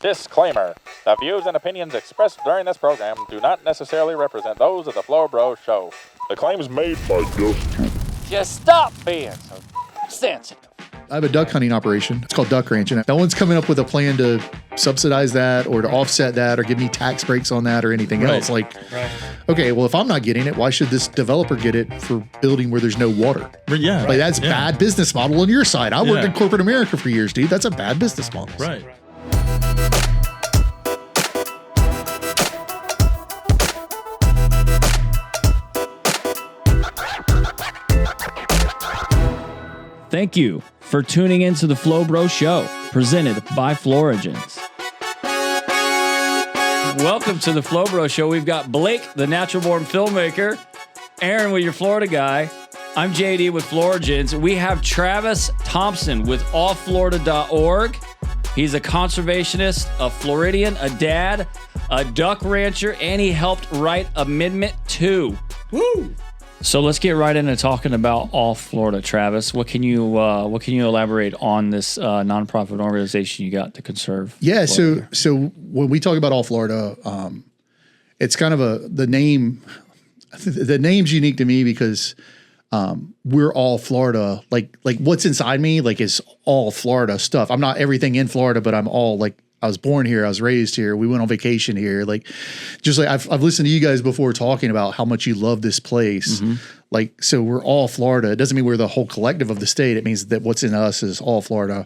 Disclaimer. The views and opinions expressed during this program do not necessarily represent those of the FloBro show. The claims made by Dustin. Just stop being so sensitive. I have a duck hunting operation. It's called Duck Ranchin. No one's coming up with a plan to subsidize that or to offset that or give me tax breaks on that or anything else. Okay, well, if I'm not getting it, why should this developer get it for building where there's no water? Yeah. Like, that's bad business model on your side. I worked in corporate America for years, dude. That's a bad business model. Right. Thank you for tuning into the FloBro Show, presented by Floridian. Welcome to the FloBro Show. We've got Blake, the natural-born filmmaker, Aaron with your Florida guy. I'm JD with Floridian. We have Travis Thompson with allflorida.org. He's a conservationist, a Floridian, a dad, a duck rancher, and he helped write Amendment 2. Woo! So let's get right into talking about All Florida, Travis. What can you elaborate on this nonprofit organization you got to conserve? Yeah, Florida? so when we talk about All Florida, it's kind of the name. The name's unique to me because we're all Florida. Like what's inside me is all Florida stuff. I'm not everything in Florida, but I'm all I was born here. I was raised here. We went on vacation here. I've listened to you guys before talking about how much you love this place. Mm-hmm. So we're all Florida. It doesn't mean we're the whole collective of the state. It means that what's in us is all Florida.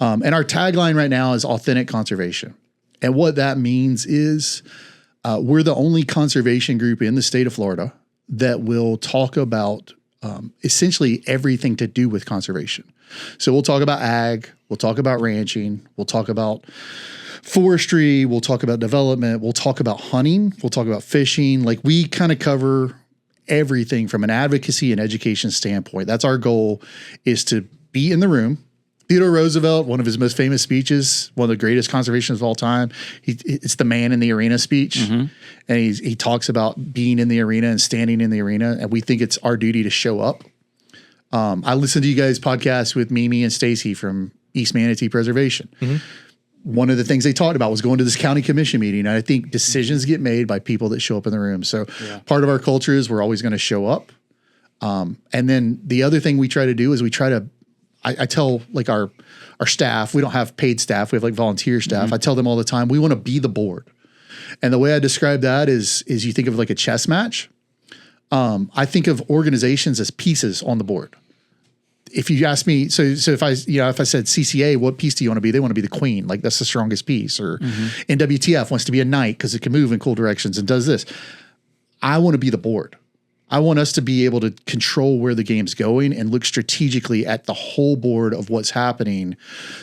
And our tagline right now is authentic conservation. And what that means is we're the only conservation group in the state of Florida that will talk about essentially everything to do with conservation. So we'll talk about ag, we'll talk about ranching, we'll talk about forestry, we'll talk about development, we'll talk about hunting, we'll talk about fishing. We kind of cover everything from an advocacy and education standpoint. That's our goal, is to be in the room. Theodore Roosevelt, one of his most famous speeches, one of the greatest conservationists of all time, it's the man in the arena speech. Mm-hmm. And he talks about being in the arena and standing in the arena. And we think it's our duty to show up. I listened to you guys' podcast with Mimi and Stacy from East Manatee Preservation. Mm-hmm. One of the things they talked about was going to this county commission meeting. And I think decisions get made by people that show up in the room. So part of our culture is we're always going to show up. And then the other thing we try to do is I tell our staff, we don't have paid staff, we have volunteer staff. Mm-hmm. I tell them all the time, we want to be the board. And the way I describe that is you think of a chess match. I think of organizations as pieces on the board. If you ask me, so if I said CCA, what piece do you want to be? They want to be the queen. That's the strongest piece. Or NWTF wants to be a knight because it can move in cool directions and does this. I want to be the board. I want us to be able to control where the game's going and look strategically at the whole board of what's happening,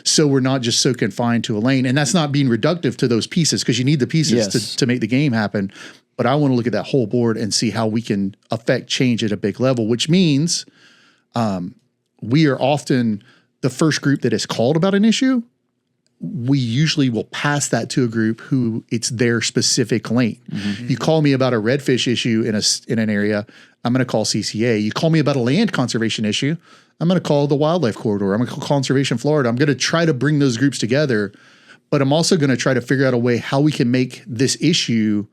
so we're not just so confined to a lane. And that's not being reductive to those pieces, because you need the pieces to make the game happen. But I want to look at that whole board and see how we can affect change at a big level, which means we are often the first group that is called about an issue. We usually will pass that to a group who it's their specific lane. Mm-hmm. You call me about a redfish issue in an area, I'm going to call CCA. You call me about a land conservation issue, I'm going to call the Wildlife Corridor. I'm going to call Conservation Florida. I'm going to try to bring those groups together, but I'm also going to try to figure out a way how we can make this issue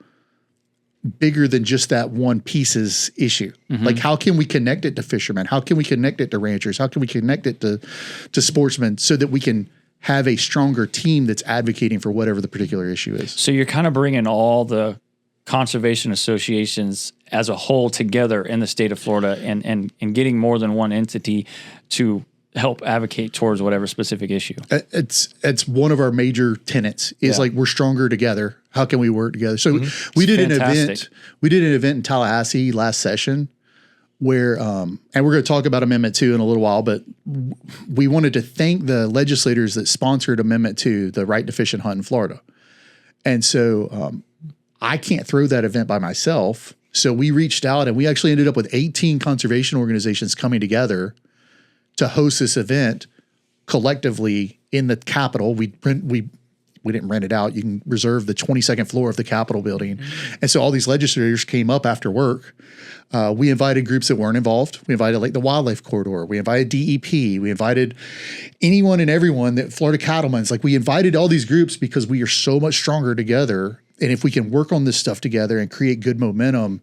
bigger than just that one piece's issue. Mm-hmm. How can we connect it to fishermen? How can we connect it to ranchers? How can we connect it to sportsmen so that we can have a stronger team that's advocating for whatever the particular issue is? So you're kind of bringing all the conservation associations as a whole together in the state of Florida and getting more than one entity to help advocate towards whatever specific issue. It's one of our major tenets is we're stronger together. How can we work together? So we did an event in Tallahassee last session where, and we're going to talk about Amendment 2 in a little while, but we wanted to thank the legislators that sponsored Amendment 2, the right to fish and hunt in Florida. And so I can't throw that event by myself. So we reached out and we actually ended up with 18 conservation organizations coming together to host this event collectively in the Capitol. We we didn't rent it out. You can reserve the 22nd floor of the Capitol building. And so all these legislators came up after work. We invited groups that weren't involved. We invited like the Wildlife Corridor. We invited DEP. We invited anyone and everyone that Florida Cattlemen's. Like we invited all these groups because we are so much stronger together. And if we can work on this stuff together and create good momentum,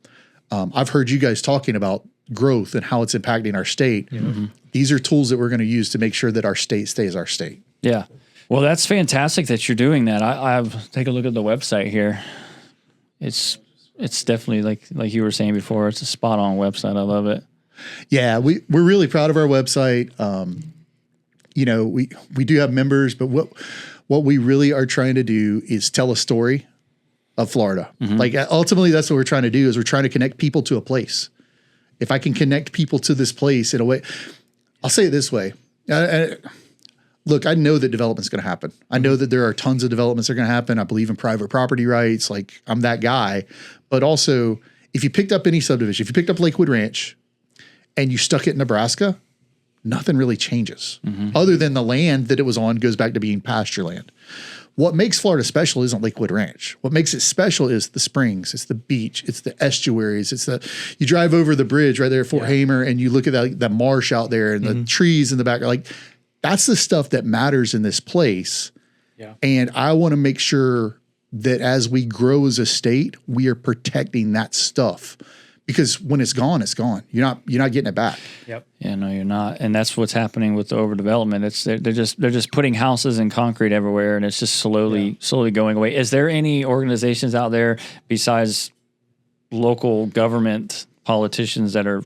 I've heard you guys talking about growth and how it's impacting our state. These are tools that we're going to use to make sure that our state stays our state. Yeah. Well, that's fantastic that you're doing that. I've take a look at the website here. It's definitely like you were saying before. It's a spot on website. I love it. Yeah, we're really proud of our website. You know, we do have members, but what we really are trying to do is tell a story of Florida. Like ultimately, that's what we're trying to do. Is we're trying to connect people to a place. If I can connect people to this place in a way, I'll say it this way. Look, I know that development's going to happen. I know that there are tons of developments that are going to happen. I believe in private property rights. Like I'm that guy. But also, if you picked up any subdivision, if you picked up Lakewood Ranch and you stuck it in Nebraska, nothing really changes. Other than the land that it was on goes back to being pasture land. What makes Florida special isn't Lakewood Ranch. What makes it special is the springs, it's the beach, it's the estuaries, you drive over the bridge right there at Fort Hamer and you look at that marsh out there and the trees in the back. Like that's the stuff that matters in this place. Yeah. And I want to make sure that as we grow as a state, we are protecting that stuff. Because when it's gone, it's gone. You're not getting it back. Yep. Yeah, no, you're not. And that's what's happening with the overdevelopment. They're just putting houses and concrete everywhere, and it's just slowly going away. Is there any organizations out there besides local government politicians that are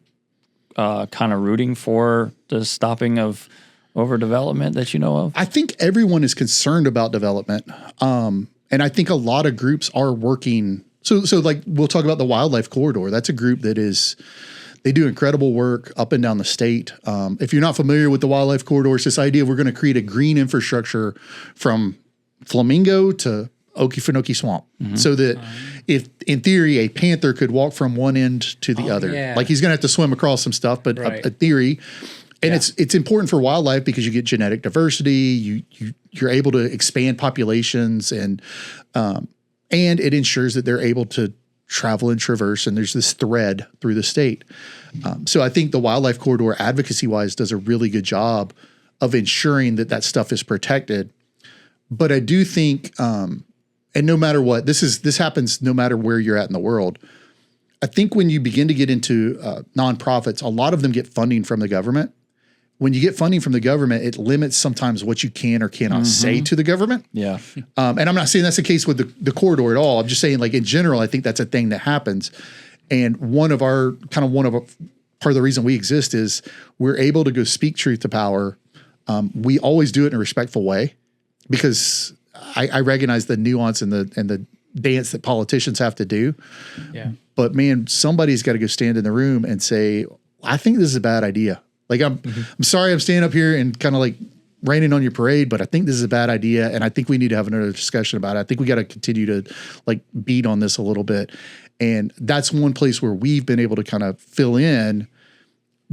kind of rooting for the stopping of overdevelopment that you know of? I think everyone is concerned about development, and I think a lot of groups are working. So like we'll talk about the Wildlife Corridor. That's a group that they do incredible work up and down the state. If you're not familiar with the Wildlife Corridor, it's this idea of we're going to create a green infrastructure from Flamingo to Okefenokee Swamp. So that if in theory a panther could walk from one end to the other, like he's going to have to swim across some stuff, but a theory. And it's important for wildlife because you get genetic diversity, you're able to expand populations and it ensures that they're able to travel and traverse, and there's this thread through the state. So I think the Wildlife Corridor, advocacy-wise, does a really good job of ensuring that stuff is protected. But I do think, and no matter what, this happens no matter where you're at in the world. I think when you begin to get into nonprofits, a lot of them get funding from the government. When you get funding from the government, it limits sometimes what you can or cannot say to the government. Yeah. And I'm not saying that's the case with the corridor at all. I'm just saying, like, in general, I think that's a thing that happens. And part of the reason we exist is we're able to go speak truth to power. We always do it in a respectful way because I recognize the nuance and the dance that politicians have to do. Yeah. But man, somebody's got to go stand in the room and say, I think this is a bad idea. Like, I'm sorry I'm standing up here and kind of like raining on your parade, but I think this is a bad idea. And I think we need to have another discussion about it. I think we got to continue to like beat on this a little bit. And that's one place where we've been able to kind of fill in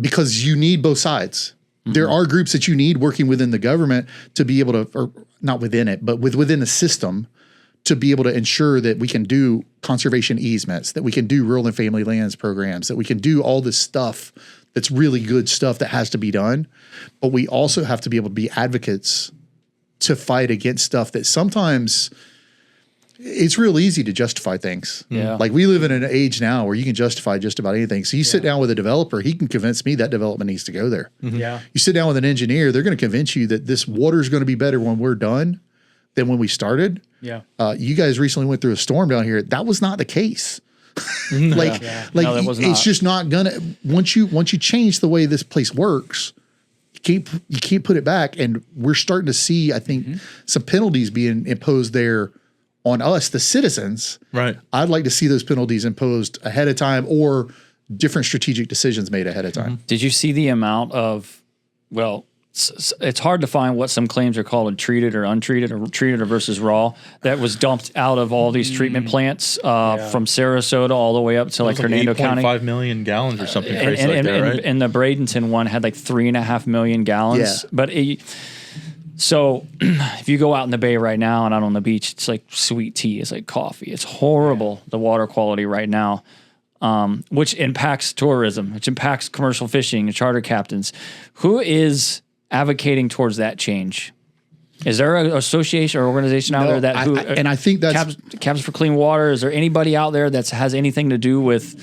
because you need both sides. There are groups that you need working within the government to be able to, or not within it, but within the system to be able to ensure that we can do conservation easements, that we can do rural and family lands programs, that we can do all this stuff that's really good stuff that has to be done. But we also have to be able to be advocates to fight against stuff that sometimes it's real easy to justify things. Yeah. Like we live in an age now where you can justify just about anything. So you sit down with a developer, he can convince me that development needs to go there. Yeah. You sit down with an engineer, they're going to convince you that this water is going to be better when we're done than when we started. Yeah. You guys recently went through a storm down here. That was not the case. It's just not gonna, once you change the way this place works, you can't put it back. And we're starting to see, I think, some penalties being imposed there on us, the citizens. Right. I'd like to see those penalties imposed ahead of time or different strategic decisions made ahead of time. Did you see the amount of, it's hard to find what some claims are called treated or untreated or treated or versus raw that was dumped out of all these treatment plants from Sarasota all the way up to like Hernando County. 8.5 million gallons or something crazy like that, right? And the Bradenton one had like 3.5 million gallons. Yeah. But So if you go out in the bay right now and out on the beach, it's like sweet tea. It's like coffee. It's horrible, the water quality right now, which impacts tourism, which impacts commercial fishing and charter captains. Who is advocating towards that change? Is there an association or organization out there that I think that's Cabs for Clean Water? Is there anybody out there that has anything to do with?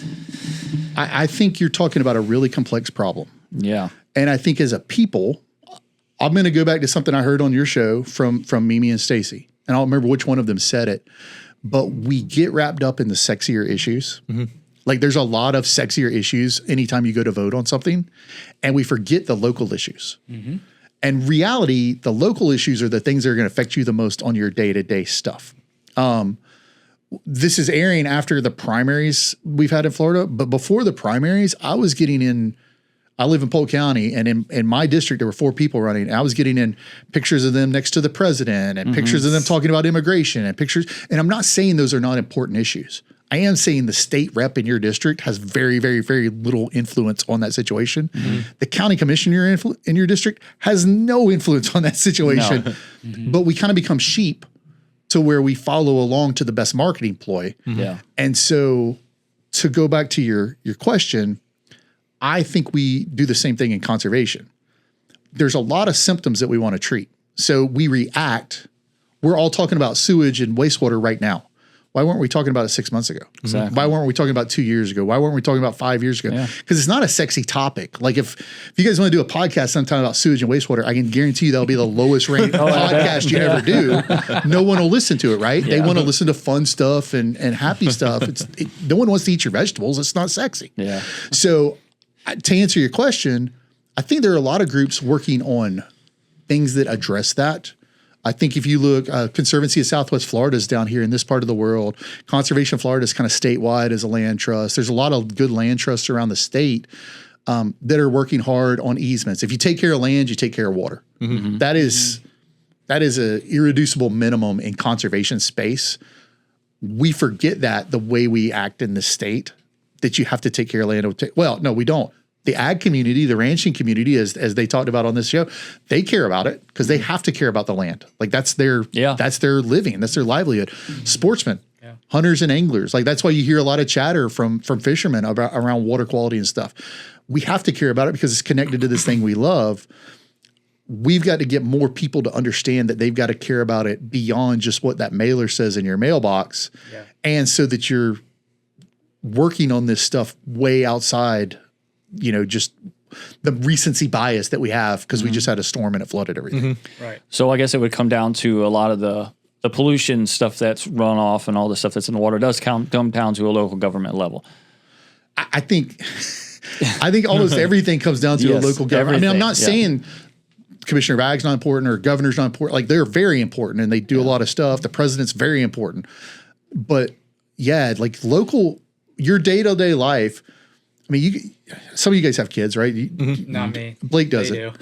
I think you're talking about a really complex problem. Yeah. And I think as a people, I'm going to go back to something I heard on your show from Mimi and Stacy. And I don't remember which one of them said it, but we get wrapped up in the sexier issues. Mm-hmm. Like there's a lot of sexier issues anytime you go to vote on something, and we forget the local issues. Mm-hmm. And reality, the local issues are the things that are going to affect you the most on your day-to-day stuff. This is airing after the primaries we've had in Florida, but before the primaries, I was getting in. I live in Polk County, and in my district, there were 4 people running. I was getting in pictures of them next to the president and pictures of them talking about immigration and pictures. And I'm not saying those are not important issues. I am saying the state rep in your district has very, very, very little influence on that situation. Mm-hmm. The county commissioner in your district has no influence on that situation. No. Mm-hmm. But we kind of become sheep to where we follow along to the best marketing ploy. Mm-hmm. Yeah. And so to go back to your question, I think we do the same thing in conservation. There's a lot of symptoms that we want to treat. So we react. We're all talking about sewage and wastewater right now. Why weren't we talking about it 6 months ago? Exactly. Why weren't we talking about 2 years ago? Why weren't we talking about 5 years ago? Because it's not a sexy topic. Like if you guys want to do a podcast sometime about sewage and wastewater, I can guarantee you that'll be the lowest ranked podcast you ever do. No one will listen to it, right? Yeah. They want to listen to fun stuff and happy stuff. No one wants to eat your vegetables. It's not sexy. Yeah. So to answer your question, I think there are a lot of groups working on things that address that. I think if you look, Conservancy of Southwest Florida is down here in this part of the world. Conservation Florida is kind of statewide as a land trust. There's a lot of good land trusts around the state that are working hard on easements. If you take care of land, you take care of water. Mm-hmm. That is an irreducible minimum in conservation space. We forget that the way we act in the state, that you have to take care of land. Well, no, we don't. The ag community, the ranching community, as they talked about on this show, they care about it because they have to care about the land. Like that's their living, that's their livelihood. Sportsmen, hunters and anglers, like that's why you hear a lot of chatter from fishermen around water quality and stuff. We have to care about it because it's connected to this thing we love. We've got to get more people to understand that they've got to care about it beyond just what that mailer says in your mailbox, and so that you're working on this stuff way outside, just the recency bias that we have because we just had a storm and it flooded everything. Mm-hmm. Right. So I guess it would come down to a lot of the pollution stuff that's run off and all the stuff that's in the water does come down to a local government level. I think almost everything comes down to a local government. I mean, I'm not saying Commissioner of Ag's not important or governor's not important. Like they're very important and they do a lot of stuff. The president's very important. But like local, your day-to-day life, I mean, some of you guys have kids, right? Not me. Blake does it.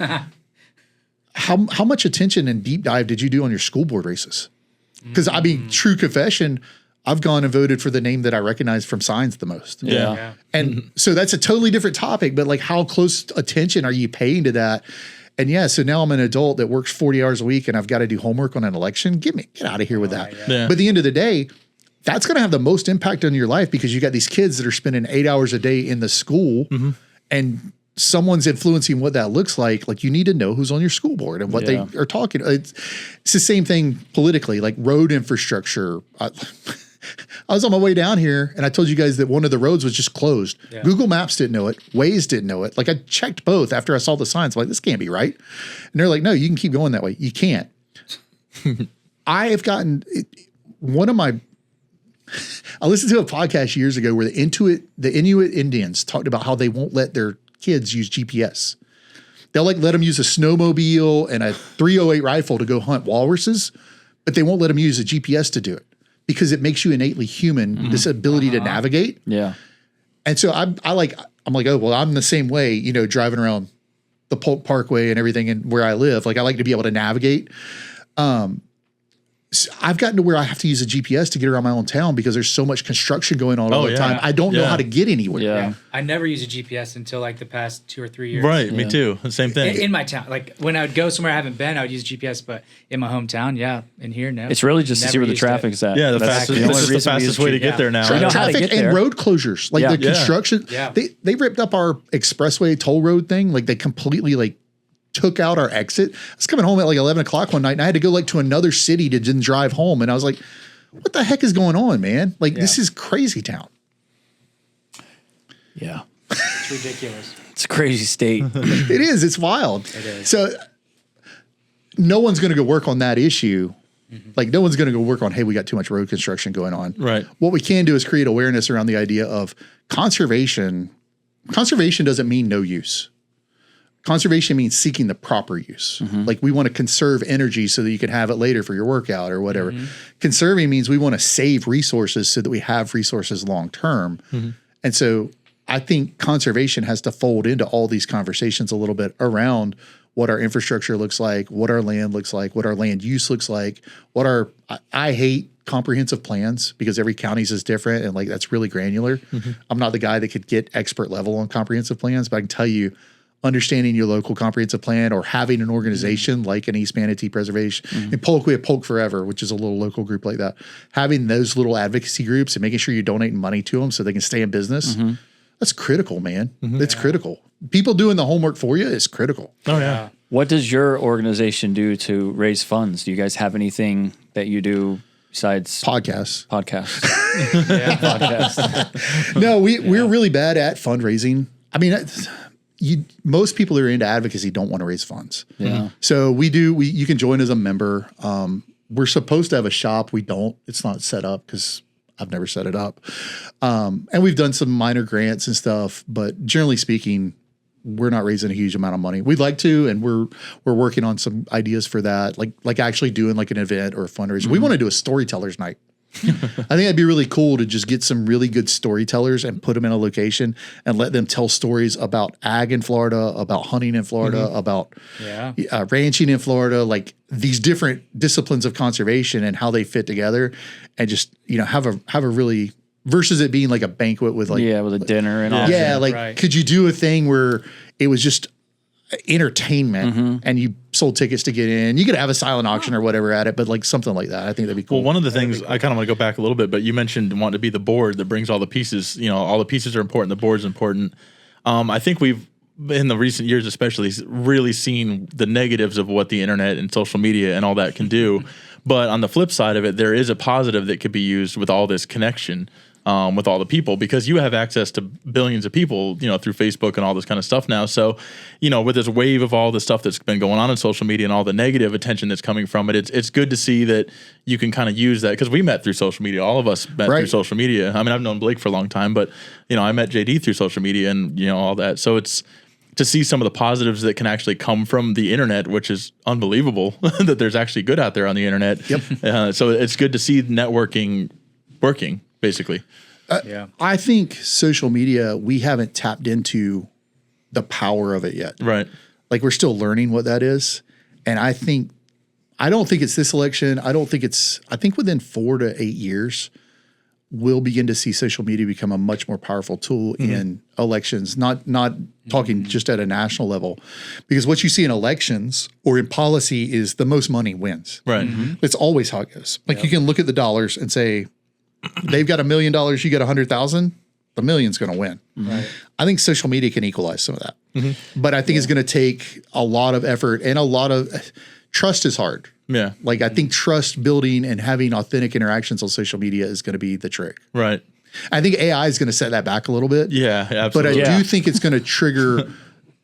How much attention and deep dive did you do on your school board races? Because I mean, true confession, I've gone and voted for the name that I recognize from signs the most. Yeah. And so that's a totally different topic, but like how close attention are you paying to that? And so now I'm an adult that works 40 hours a week and I've got to do homework on an election. Get out of here with that. Yeah. But at the end of the day, that's going to have the most impact on your life because you got these kids that are spending 8 hours a day in the school and someone's influencing what that looks like. Like you need to know who's on your school board and what they are talking. It's the same thing politically, like road infrastructure. I was on my way down here and I told you guys that one of the roads was just closed. Yeah. Google Maps didn't know it. Waze didn't know it. Like I checked both after I saw the signs. I'm like, this can't be right. And they're like, no, you can keep going that way. You can't. I have gotten one of my, I listened to a podcast years ago where the Inuit Indians talked about how they won't let their kids use GPS. They'll like let them use a snowmobile and a .308 rifle to go hunt walruses, but they won't let them use a GPS to do it because it makes you innately human, this ability to navigate. Yeah. And so I'm like, oh, well, I'm the same way, driving around the Polk Parkway and everything and where I live. Like I like to be able to navigate. I've gotten to where I have to use a GPS to get around my own town because there's so much construction going on all the time. I don't know how to get anywhere. Yeah. I never use a GPS until like the past 2 or 3 years. Right, me too. The same thing. In my town, like when I would go somewhere I haven't been, I would use GPS. But in my hometown, in here, no. It's really just to see Never where the used it. traffic's at. Yeah, That's this is the fastest way to get there now. We know how to Traffic get there. and road closures, like the construction. Yeah. They ripped up our expressway toll road thing. Like they completely like took out our exit. I was coming home at like 11 o'clock one night and I had to go like to another city to then drive home. And I was like, what the heck is going on, man? Like this is crazy town. Yeah. It's ridiculous. It's a crazy state. It is. It's wild. It is. So no one's going to go work on that issue. Like no one's going to go work on, hey, we got too much road construction going on. Right. What we can do is create awareness around the idea of conservation. Conservation doesn't mean no use. Conservation means seeking the proper use. Like we want to conserve energy so that you can have it later for your workout or whatever. Conserving means we want to save resources so that we have resources long term. And so I think conservation has to fold into all these conversations a little bit around what our infrastructure looks like, what our land looks like, what our land use looks like, what our, I hate comprehensive plans because every county's is different and like that's really granular. I'm not the guy that could get expert level on comprehensive plans, but I can tell you understanding your local comprehensive plan or having an organization like an East Manatee Preservation. In Polk, we have Polk Forever, which is a little local group like that. Having those little advocacy groups and making sure you're donating money to them so they can stay in business, that's critical, man. It's critical. People doing the homework for you is critical. Oh, yeah. What does your organization do to raise funds? Do you guys have anything that you do besides Podcasts. Podcasts? No, we're really bad at fundraising. I mean, most people who are into advocacy don't want to raise funds. Yeah. So we do. You can join as a member. We're supposed to have a shop. We don't. It's not set up because I've never set it up. And we've done some minor grants and stuff, but generally speaking, we're not raising a huge amount of money. We'd like to, and we're working on some ideas for that, like actually doing like an event or a fundraiser. We want to do a storytellers night. I think that'd be really cool to just get some really good storytellers and put them in a location and let them tell stories about ag in Florida, about hunting in Florida, about ranching in Florida, like these different disciplines of conservation and how they fit together, and just have a really versus it being like a banquet with like with a dinner and all. Yeah, like could you do a thing where it was just entertainment and you sold tickets to get in? You could have a silent auction or whatever at it, but like something like that. I think that'd be cool. Well, one of the things I kind of want to go back a little bit, but you mentioned wanting to be the board that brings all the pieces. All the pieces are important. The board's important. I think we've in the recent years, especially, really seen the negatives of what the internet and social media and all that can do. But on the flip side of it, there is a positive that could be used with all this connection. With all the people, because you have access to billions of people, through Facebook and all this kind of stuff now. So, with this wave of all the stuff that's been going on in social media and all the negative attention that's coming from it, it's good to see that you can kind of use that, because we met through social media. All of us met through social media. I mean, I've known Blake for a long time, but I met JD through social media and all that. So it's to see some of the positives that can actually come from the internet, which is unbelievable that there's actually good out there on the internet. So it's good to see networking working. Basically. I think social media, we haven't tapped into the power of it yet. Right. Like we're still learning what that is. And I don't think it's this election. I think within 4 to 8 years, we'll begin to see social media become a much more powerful tool in elections, not talking just at a national level, because what you see in elections or in policy is the most money wins. Right. It's always how it goes. Like you can look at the dollars and say, they've got $1 million, you get 100,000, the million's going to win. Right. I think social media can equalize some of that, but I think it's going to take a lot of effort and a lot of trust is hard. Yeah. Like I think trust building and having authentic interactions on social media is going to be the trick. Right. I think AI is going to set that back a little bit. Yeah, absolutely. But I do think it's going to trigger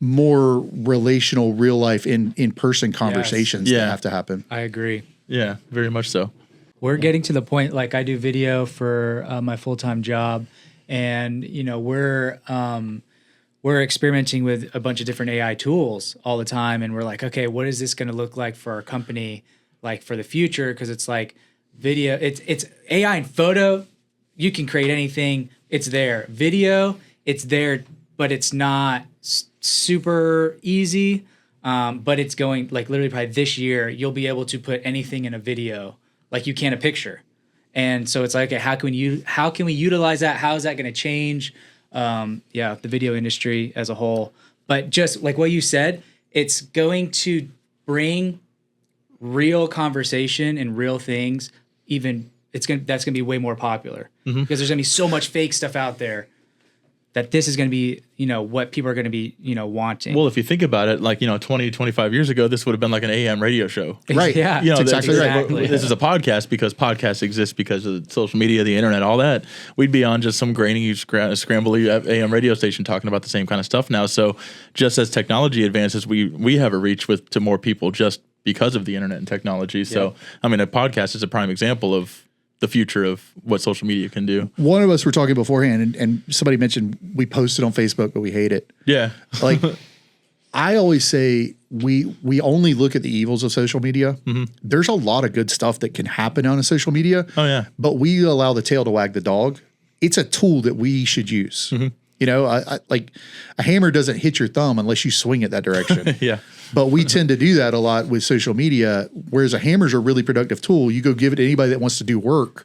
more relational, real life, in-person conversations that have to happen. I agree. Yeah, very much so. We're getting to the point, like I do video for my full-time job, and we're experimenting with a bunch of different AI tools all the time, and we're like, okay, what is this going to look like for our company, like for the future? Because it's like video, it's AI and photo. You can create anything; it's there. Video, it's there, but it's not super easy. But it's going like literally probably this year, you'll be able to put anything in a video. like you can a picture. And so it's like, okay, how can we utilize that? How is that going to change the video industry as a whole? But just like what you said, it's going to bring real conversation and real things. That's going to be way more popular because there's going to be so much fake stuff out there that this is going to be, what people are going to be, wanting. Well, if you think about it, like, 20, 25 years ago, this would have been like an AM radio show. Right. Yeah. That's exactly right. This is a podcast because podcasts exist because of social media, the internet, all that. We'd be on just some grainy, scrambly AM radio station talking about the same kind of stuff now. So just as technology advances, we have a reach to more people just because of the internet and technology. So, I mean, a podcast is a prime example of the future of what social media can do. One of us were talking beforehand, and somebody mentioned we posted on Facebook, but we hate it. Yeah. Like, I always say we only look at the evils of social media. There's a lot of good stuff that can happen on a social media. Oh, yeah. But we allow the tail to wag the dog. It's a tool that we should use. I like a hammer doesn't hit your thumb unless you swing it that direction. Yeah. But we tend to do that a lot with social media, whereas a hammer's a really productive tool. You go give it to anybody that wants to do work.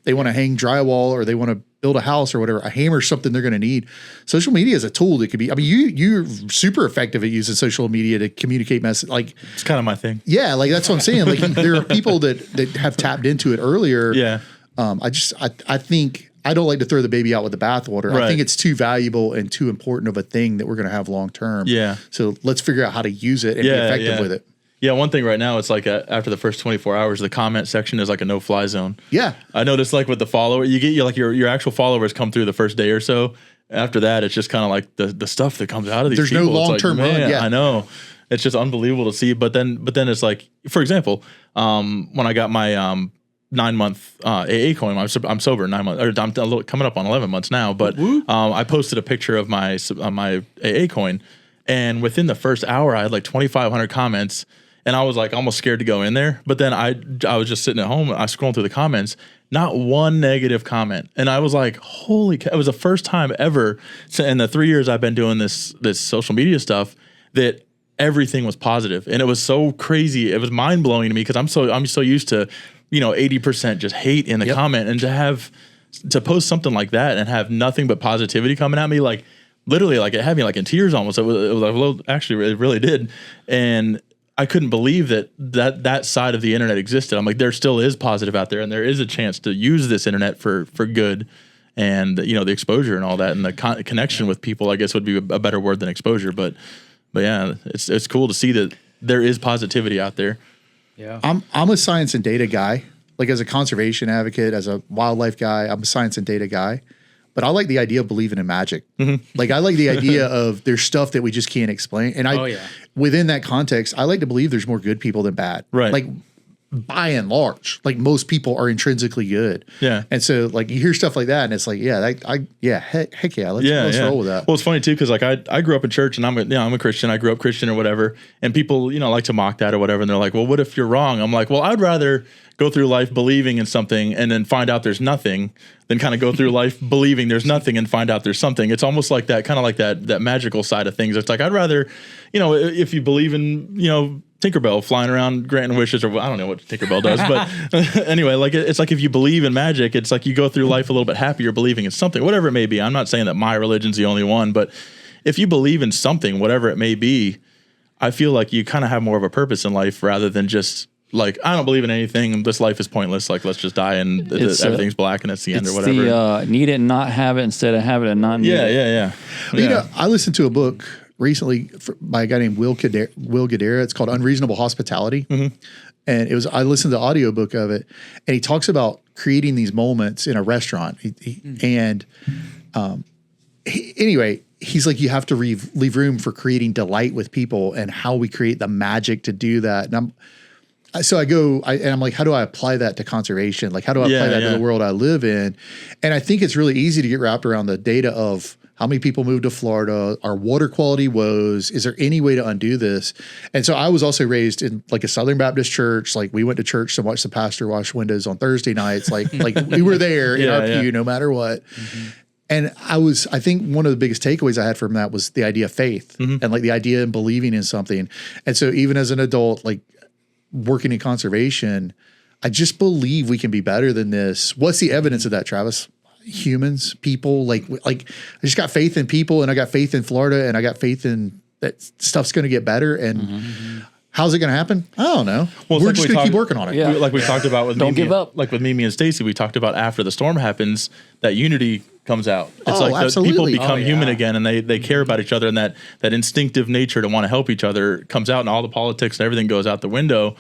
They want to hang drywall or they want to build a house or whatever. A hammer's something they're going to need. Social media is a tool that could be, I mean, you're super effective at using social media to communicate message. Like, it's kind of my thing. Yeah. Like, that's what I'm saying. Like, there are people that have tapped into it earlier. Yeah. I think I don't like to throw the baby out with the bathwater. Right. I think it's too valuable and too important of a thing that we're going to have long term. Yeah. So let's figure out how to use it and be effective with it. Yeah, one thing right now, it's like after the first 24 hours, the comment section is like a no-fly zone. Yeah. I noticed like with the follower, you get your actual followers come through the first day or so. After that, it's just kind of like the stuff that comes out of these There's people. no long-term run. Yeah. I know. It's just unbelievable to see. But then it's like, for example, when I got my 9-month AA coin. I'm sober 9 months, or I'm coming up on 11 months now. But I posted a picture of my AA coin, and within the first hour, I had like 2,500 comments, and I was like almost scared to go in there. But then I was just sitting at home, I scrolled through the comments, not one negative comment, and I was like, holy cow! It was the first time ever in the 3 years I've been doing this social media stuff that everything was positive, and it was so crazy. It was mind blowing to me because I'm so used to 80% just hate in the comment, and to post something like that and have nothing but positivity coming at me, like literally, like it had me like in tears almost. It was like, well, actually, it really did, and I couldn't believe that side of the internet existed. I'm like, there still is positive out there, and there is a chance to use this internet for good, and the exposure and all that, and the connection with people, I guess would be a better word than exposure, but yeah, it's cool to see that there is positivity out there. Yeah. I'm a science and data guy. Like, as a conservation advocate, as a wildlife guy, I'm a science and data guy. But I like the idea of believing in magic. Like, I like the idea of there's stuff that we just can't explain. And within that context, I like to believe there's more good people than bad. Right. Like, by and large, like, most people are intrinsically good. Yeah. And so, like, you hear stuff like that, and it's like, heck yeah, let's roll with that. Well, it's funny too, because like I grew up in church, and I'm a Christian. I grew up Christian or whatever, and people like to mock that or whatever, and they're like, well, what if you're wrong? I'm like, well, I'd rather go through life believing in something and then find out there's nothing than kind of go through life believing there's nothing and find out there's something. It's almost like that, kind of like that magical side of things. It's like, I'd rather, if you believe in, Tinkerbell flying around granting wishes, or I don't know what Tinkerbell does, but anyway, like it's like if you believe in magic, it's like you go through life a little bit happier believing in something, whatever it may be. I'm not saying that my religion's the only one, but if you believe in something, whatever it may be, I feel like you kind of have more of a purpose in life rather than just like, I don't believe in anything. This life is pointless. Like, let's just die and everything's black and it's the end or whatever. It's the need it and not have it instead of have it and not need it. Yeah. I listened to a book recently by a guy named Will Guidara. It's called Unreasonable Hospitality. And I listened to the audiobook of it, and he talks about creating these moments in a restaurant. Anyway, he's like, you have to leave room for creating delight with people, and how we create the magic to do that. And I'm like, how do I apply that to conservation? Like, how do I apply that to the world I live in? And I think it's really easy to get wrapped around the data of how many people moved to Florida, our water quality woes. Is there any way to undo this? And so I was also raised in like a Southern Baptist church. Like, we went to church to watch the pastor wash windows on Thursday nights. Like we were there in our pew no matter what. And I think one of the biggest takeaways I had from that was the idea of faith and like the idea of believing in something. And so even as an adult, like working in conservation, I just believe we can be better than this. What's the evidence of that, Travis? Humans, people, like I just got faith in people, and I got faith in Florida, and I got faith in that stuff's going to get better. And how's it going to happen? I don't know. Well, we're like just we going to keep talked- working on it. Yeah. Like we talked about with Don't Mimi give up. Like with Mimi and Stacy, we talked about after the storm happens, that unity comes out. It's Oh, like the people absolutely. become human yeah. again, and they care about each other, and that instinctive nature to want to help each other comes out, and all the politics and everything goes out the window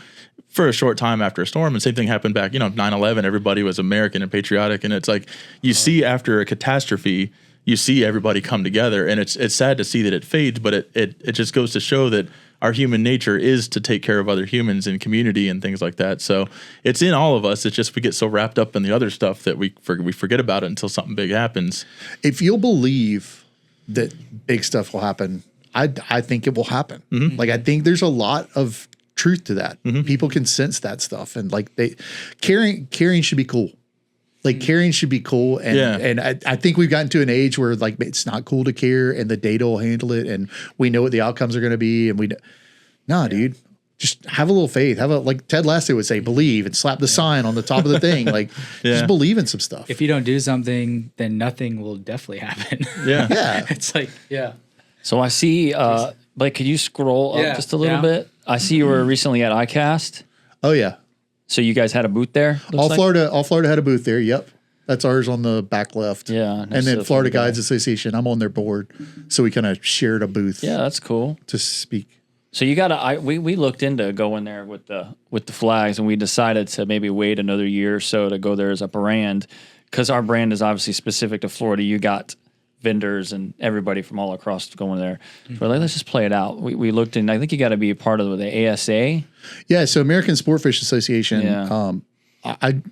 for a short time after a storm. And same thing happened back, 9/11, everybody was American and patriotic. And it's like, you see after a catastrophe, you see everybody come together, and it's sad to see that it fades, but it just goes to show that our human nature is to take care of other humans in community and things like that. So it's in all of us. It's just we get so wrapped up in the other stuff that we forget about it until something big happens. If you'll believe that big stuff will happen, I think it will happen. Like, I think there's a lot of truth to that. People can sense that stuff, and like caring should be cool. Like, caring should be cool, and I think we've gotten to an age where like it's not cool to care, and the data will handle it, and we know what the outcomes are going to be, and dude, just have a little faith. Like Ted Lasso would say, believe, and slap the sign on the top of the thing. Like, just believe in some stuff. If you don't do something, then nothing will definitely happen. Yeah. It's like, So I see, Blake, could you scroll up just a little down. bit? I see you were recently at ICAST. Oh yeah. So you guys had a booth there? All Florida had a booth there. Yep. That's ours on the back left. Yeah, And next to then the Florida Florida Guides Association, I'm on their board. So we kind of shared a booth Yeah, that's cool. to speak. So you got we looked into going there with the flags, and we decided to maybe wait another year or so to go there as a brand, because our brand is obviously specific to Florida. You got vendors and everybody from all across going there. So we're like, let's just play it out. We looked in. I think you got to be a part of the ASA. Yeah. So American Sportfish Association, Yeah.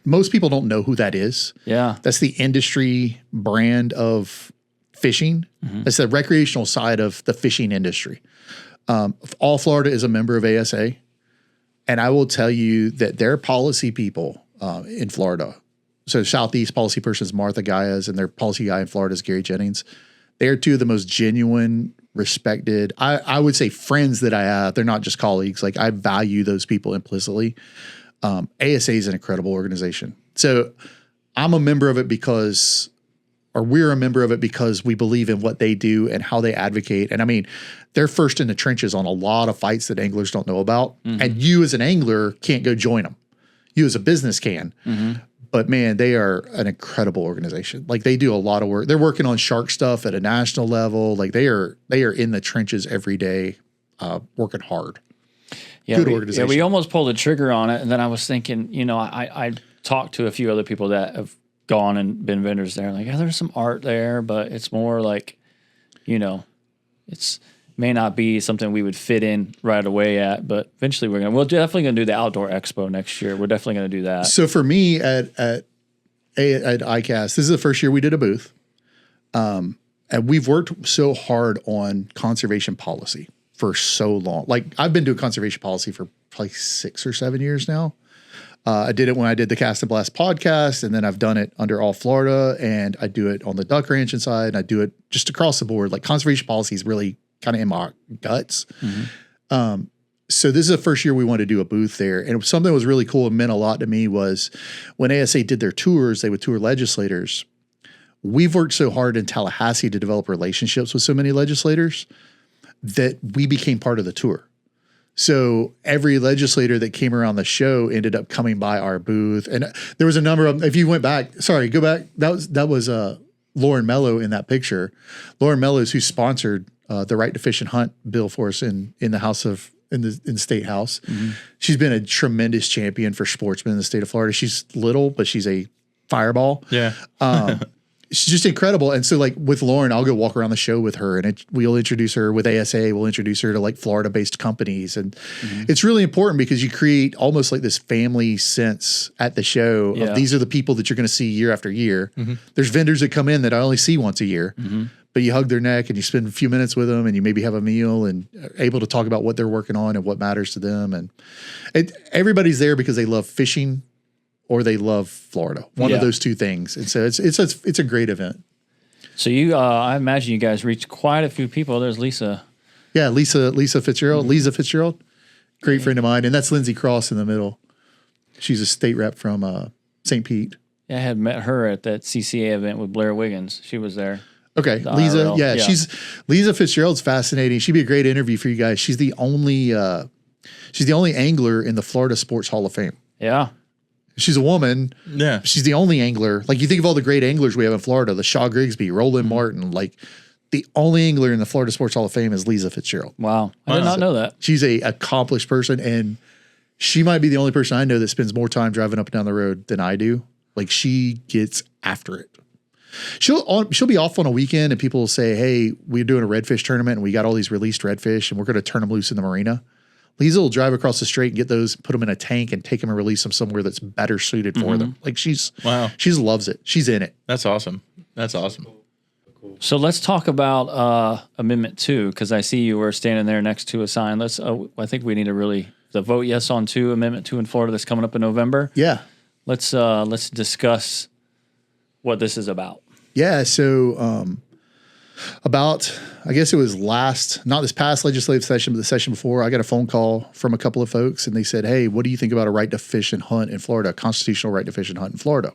most people don't know who that is. Yeah. That's the industry brand of fishing. That's the recreational side of the fishing industry. All Florida is a member of ASA. And I will tell you that their policy people in Florida, so Southeast policy person is Martha Gaias, and their policy guy in Florida is Gary Jennings. They are two of the most genuine, respected, I would say friends that I have. They're not just colleagues. Like, I value those people implicitly. ASA is an incredible organization. So I'm a member of it we're a member of it because we believe in what they do and how they advocate. And I mean, they're first in the trenches on a lot of fights that anglers don't know about. And you as an angler can't go join them. You as a business can. But man, they are an incredible organization. Like, they do a lot of work. They're working on shark stuff at a national level. Like, they are in the trenches every day, working hard. Yeah, Good we, organization. Yeah, we almost pulled the trigger on it, and then I was thinking, I talked to a few other people that have gone and been vendors there. Like, there's some art there, but it's more like, it's may not be something we would fit in right away at, but eventually we're definitely gonna do the outdoor expo next year. We're definitely gonna do that. So for me at ICAST, this is the first year we did a booth. And we've worked so hard on conservation policy for so long. Like, I've been doing conservation policy for probably 6 or 7 years now. I did it when I did the Cast and Blast podcast, and then I've done it under All Florida, and I do it on the Duck Ranchin side, and I do it just across the board. Like, conservation policy is really kind of in my guts. So this is the first year we wanted to do a booth there. And something that was really cool and meant a lot to me was when ASA did their tours, they would tour legislators. We've worked so hard in Tallahassee to develop relationships with so many legislators that we became part of the tour. So every legislator that came around the show ended up coming by our booth. And there was a number of, if you went back, go back. That was Lauren Mello in that picture. Lauren Mello is who sponsored the Right to Fish and Hunt bill for us in the state house. She's been a tremendous champion for sportsmen in the state of Florida. She's little, but she's a fireball. Yeah. She's just incredible. And so, like, with Lauren, I'll go walk around the show with her, and we'll introduce her with ASA. We'll introduce her to like Florida-based companies. And it's really important because you create almost like this family sense at the show of these are the people that you're going to see year after year. There's vendors that come in that I only see once a year, but you hug their neck and you spend a few minutes with them, and you maybe have a meal and are able to talk about what they're working on and what matters to them. And everybody's there because they love fishing or they love Florida. One of those two things. And so it's a great event. So I imagine you guys reached quite a few people. There's Lisa. Yeah, Lisa Fitzgerald, Lisa Fitzgerald, great friend of mine, and that's Lindsay Cross in the middle. She's a state rep from St. Pete. Yeah, I had met her at that CCA event with Blair Wiggins. She was there. Okay, The Lisa. IRL. Yeah, Yeah. she's Lisa Fitzgerald's fascinating. She'd be a great interview for you guys. She's the only angler in the Florida Sports Hall of Fame. Yeah. She's a woman. Yeah. She's the only angler. Like you think of all the great anglers we have in Florida, the Shaw Grigsby, Roland Martin. Like the only angler in the Florida Sports Hall of Fame is Lisa Fitzgerald. Wow. I did not know that. She's a accomplished person, and she might be the only person I know that spends more time driving up and down the road than I do. Like she gets after it. She'll be off on a weekend and people will say, hey, we're doing a redfish tournament and we got all these released redfish and we're going to turn them loose in the marina. Lisa will drive across the street and get those, put them in a tank and take them and release them somewhere that's better suited for them. Like she loves it. She's in it. That's awesome. That's awesome. So let's talk about Amendment 2, because I see you were standing there next to a sign. I think we need to really vote yes on Amendment 2 in Florida that's coming up in November. Yeah. Let's discuss what this is about. Yeah. So, about, I guess it was not this past legislative session, but the session before, I got a phone call from a couple of folks and they said, hey, what do you think about a right to fish and hunt in Florida, a constitutional right to fish and hunt in Florida?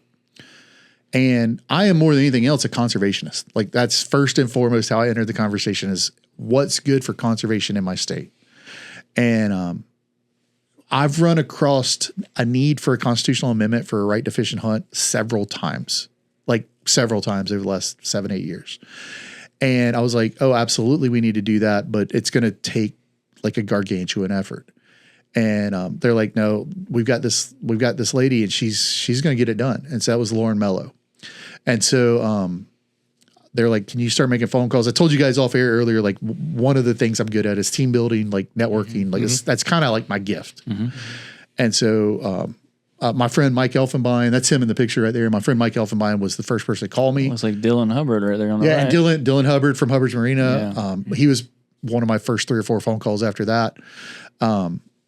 And I am more than anything else a conservationist. Like that's first and foremost how I entered the conversation is what's good for conservation in my state. And, I've run across a need for a constitutional amendment for a right to fish and hunt several times over the last 7-8 years. And I was like, oh, absolutely. We need to do that, but it's going to take like a gargantuan effort. And they're like, no, we've got this lady and she's going to get it done. And so that was Lauren Mello. And so they're like, can you start making phone calls? I told you guys off air earlier, like one of the things I'm good at is team building, like networking. Like that's kind of like my gift. And so my friend Mike Elfenbein, that's him in the picture right there. My friend Mike Elfenbein was the first person to call me. Looks like Dylan Hubbard right there on the right. And Dylan Hubbard from Hubbard's Marina. He was one of my first 3 or 4 phone calls after that.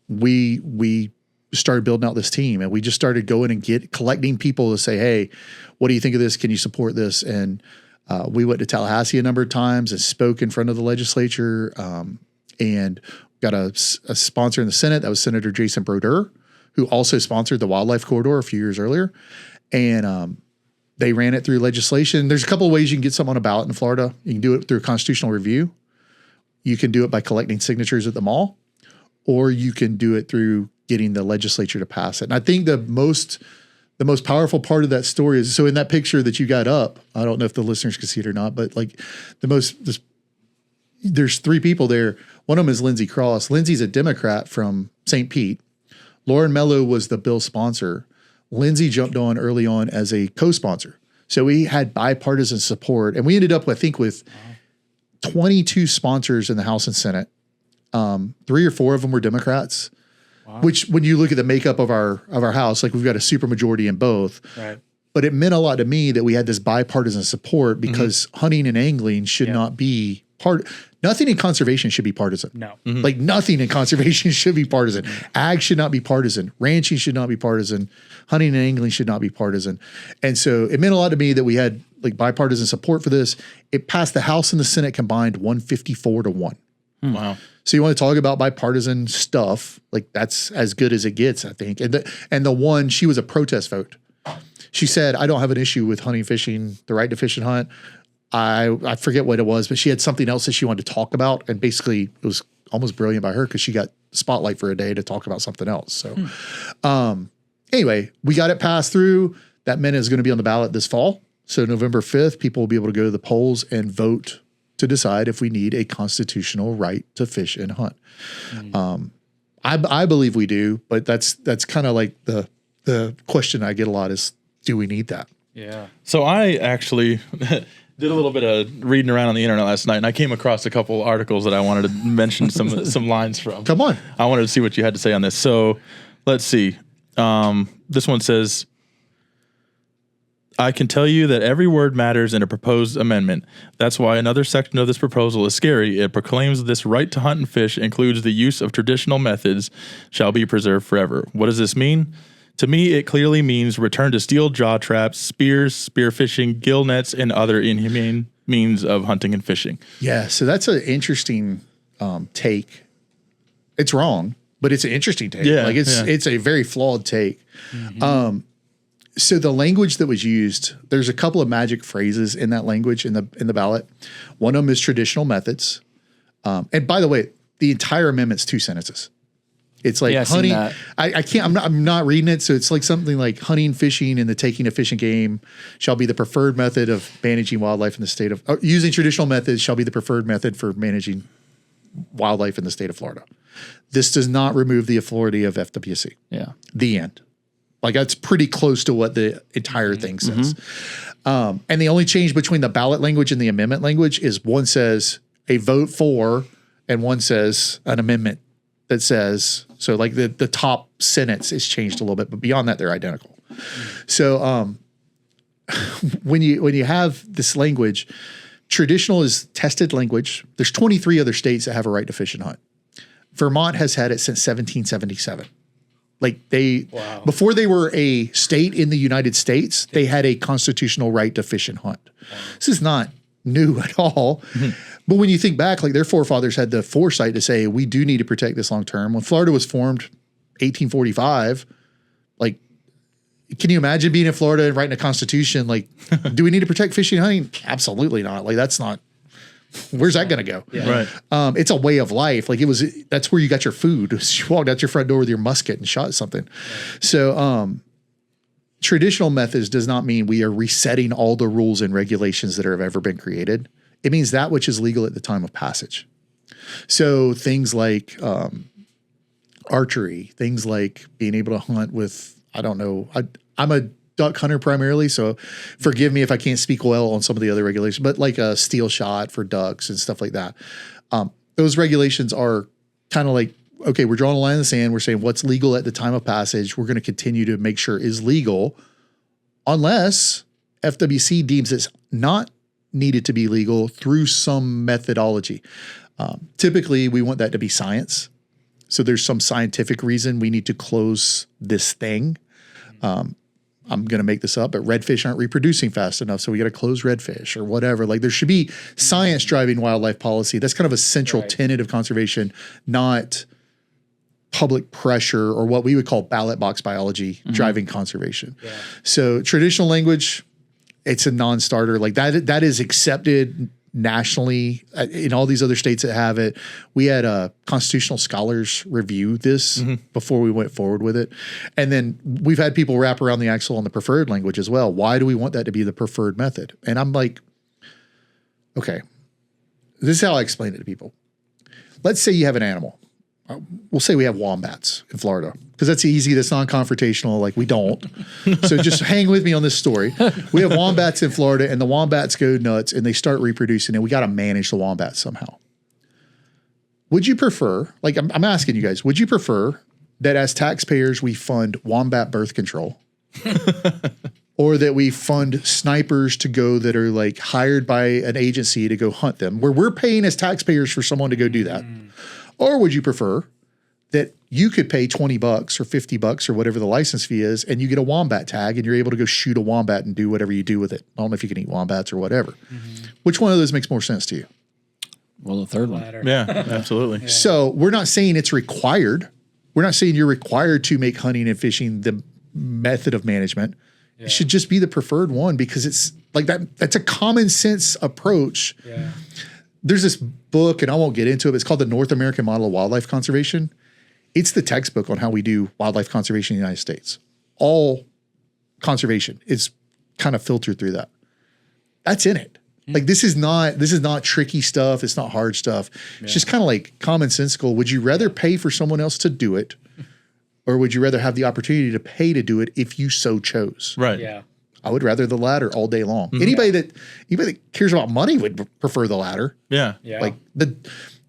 We started building out this team and we just started going and collecting people to say, hey, what do you think of this? Can you support this? And we went to Tallahassee a number of times and spoke in front of the legislature and got a sponsor in the Senate. That was Senator Jason Brodeur, who also sponsored the wildlife corridor a few years earlier. And they ran it through legislation. There's a couple of ways you can get something on a ballot in Florida. You can do it through a constitutional review. You can do it by collecting signatures at the mall, or you can do it through getting the legislature to pass it. And I think the most powerful part of that story is, so in that picture that you got up, I don't know if the listeners can see it or not, but like there's 3 people there. One of them is Lindsey Cross. Lindsey's a Democrat from St. Pete. Lauren Mello was the bill sponsor. Lindsey jumped on early on as a co-sponsor. So we had bipartisan support and we ended up, I think, with 22 sponsors in the House and Senate. 3 or 4 of them were Democrats. Wow. Which, when you look at the makeup of our house, like we've got a super majority in both. Right. But it meant a lot to me that we had this bipartisan support because hunting and angling should not be nothing in conservation should be partisan. No. Like nothing in conservation should be partisan. Ag should not be partisan. Ranching should not be partisan. Hunting and angling should not be partisan. And so it meant a lot to me that we had like bipartisan support for this. It passed the House and the Senate combined 154-1. Wow. So you want to talk about bipartisan stuff, like that's as good as it gets, I think. And the one, she was a protest vote. She said, I don't have an issue with hunting, fishing, the right to fish and hunt. I forget what it was, but she had something else that she wanted to talk about. And basically it was almost brilliant by her because she got spotlight for a day to talk about something else. So anyway, we got it passed through. That meant it's going to be on the ballot this fall. So November 5th, people will be able to go to the polls and vote to decide if we need a constitutional right to fish and hunt. I believe we do, but that's kind of like the question I get a lot is, do we need that? Yeah. So I actually did a little bit of reading around on the internet last night, and I came across a couple articles that I wanted to mention some lines from. Come on. I wanted to see what you had to say on this. So let's see. This one says, I can tell you that every word matters in a proposed amendment. That's why another section of this proposal is scary. It proclaims this right to hunt and fish includes the use of traditional methods shall be preserved forever. What does this mean? To me, it clearly means return to steel jaw traps, spears, spearfishing, gill nets, and other inhumane means of hunting and fishing. Yeah, so that's an interesting take. It's wrong. but it's an interesting take. Yeah, Like it's a very flawed take. So the language that was used, there's a couple of magic phrases in that language in the ballot. One of them is traditional methods. And by the way, the entire amendment's 2 sentences. It's like hunting. I can't. I'm not reading it. So it's like something like hunting, fishing, and the taking of fish and game shall be the preferred method of managing wildlife in the state of. Using traditional methods shall be the preferred method for managing wildlife in the state of Florida. This does not remove the authority of FWC. Yeah. The end. Like that's pretty close to what the entire thing says. And the only change between the ballot language and the amendment language is one says a vote for, and one says an amendment that says, so like the top sentence is changed a little bit, but beyond that, they're identical. So when you have this language, traditional is tested language. There's 23 other states that have a right to fish and hunt. Vermont has had it since 1777. Like before they were a state in the United States, they had a constitutional right to fish and hunt. This is not new at all. But when you think back, like their forefathers had the foresight to say, we do need to protect this long term. When Florida was formed 1845, like, can you imagine being in Florida and writing a constitution? Like, do we need to protect fishing and hunting? Absolutely not. Like, that's not, where's that going to go? Right. It's a way of life. Like that's where you got your food. You walked out your front door with your musket and shot something. So, traditional methods does not mean we are resetting all the rules and regulations that have ever been created. It means that which is legal at the time of passage. So things like archery, things like being able to hunt with, I don't know, I'm a duck hunter primarily, so forgive me if I can't speak well on some of the other regulations, but like a steel shot for ducks and stuff like that. Those regulations are kind of like, okay, we're drawing a line in the sand. We're saying what's legal at the time of passage. We're going to continue to make sure is legal unless FWC deems it's not needed to be legal through some methodology. Typically, we want that to be science. So there's some scientific reason we need to close this thing. I'm going to make this up, but redfish aren't reproducing fast enough, so we got to close redfish or whatever. Like there should be science driving wildlife policy. That's kind of a central tenet of conservation, not public pressure or what we would call ballot box biology driving conservation. Yeah. So traditional language, it's a non-starter. Like that is accepted nationally in all these other states that have it. We had constitutional scholars review this before we went forward with it. And then we've had people wrap around the axle on the preferred language as well. Why do we want that to be the preferred method? And I'm like, okay, this is how I explain it to people. Let's say you have an animal. We'll say we have wombats in Florida because that's easy. That's non-confrontational. Like we don't. So just hang with me on this story. We have wombats in Florida and the wombats go nuts and they start reproducing and we got to manage the wombats somehow. Would you prefer, like I'm asking you guys, would you prefer that as taxpayers we fund wombat birth control or that we fund snipers to go that are like hired by an agency to go hunt them where we're paying as taxpayers for someone to go do that? Or would you prefer that you could pay $20 or $50 or whatever the license fee is and you get a wombat tag and you're able to go shoot a wombat and do whatever you do with it? I don't know if you can eat wombats or whatever. Which one of those makes more sense to you? Well, the third one. Yeah, absolutely. So we're not saying it's required. We're not saying you're required to make hunting and fishing the method of management. Yeah. It should just be the preferred one because it's like that. That's a common sense approach. Yeah. There's this book, and I won't get into it, but it's called the North American Model of Wildlife Conservation. It's the textbook on how we do wildlife conservation in the United States. All conservation is kind of filtered through that. That's in it. Like this is not tricky stuff. It's not hard stuff. Yeah. It's just kind of like commonsensical. Would you rather pay for someone else to do it, or would you rather have the opportunity to pay to do it if you so chose? Right. Yeah. I would rather the latter all day long. Anybody that cares about money would prefer the latter. Yeah. Like the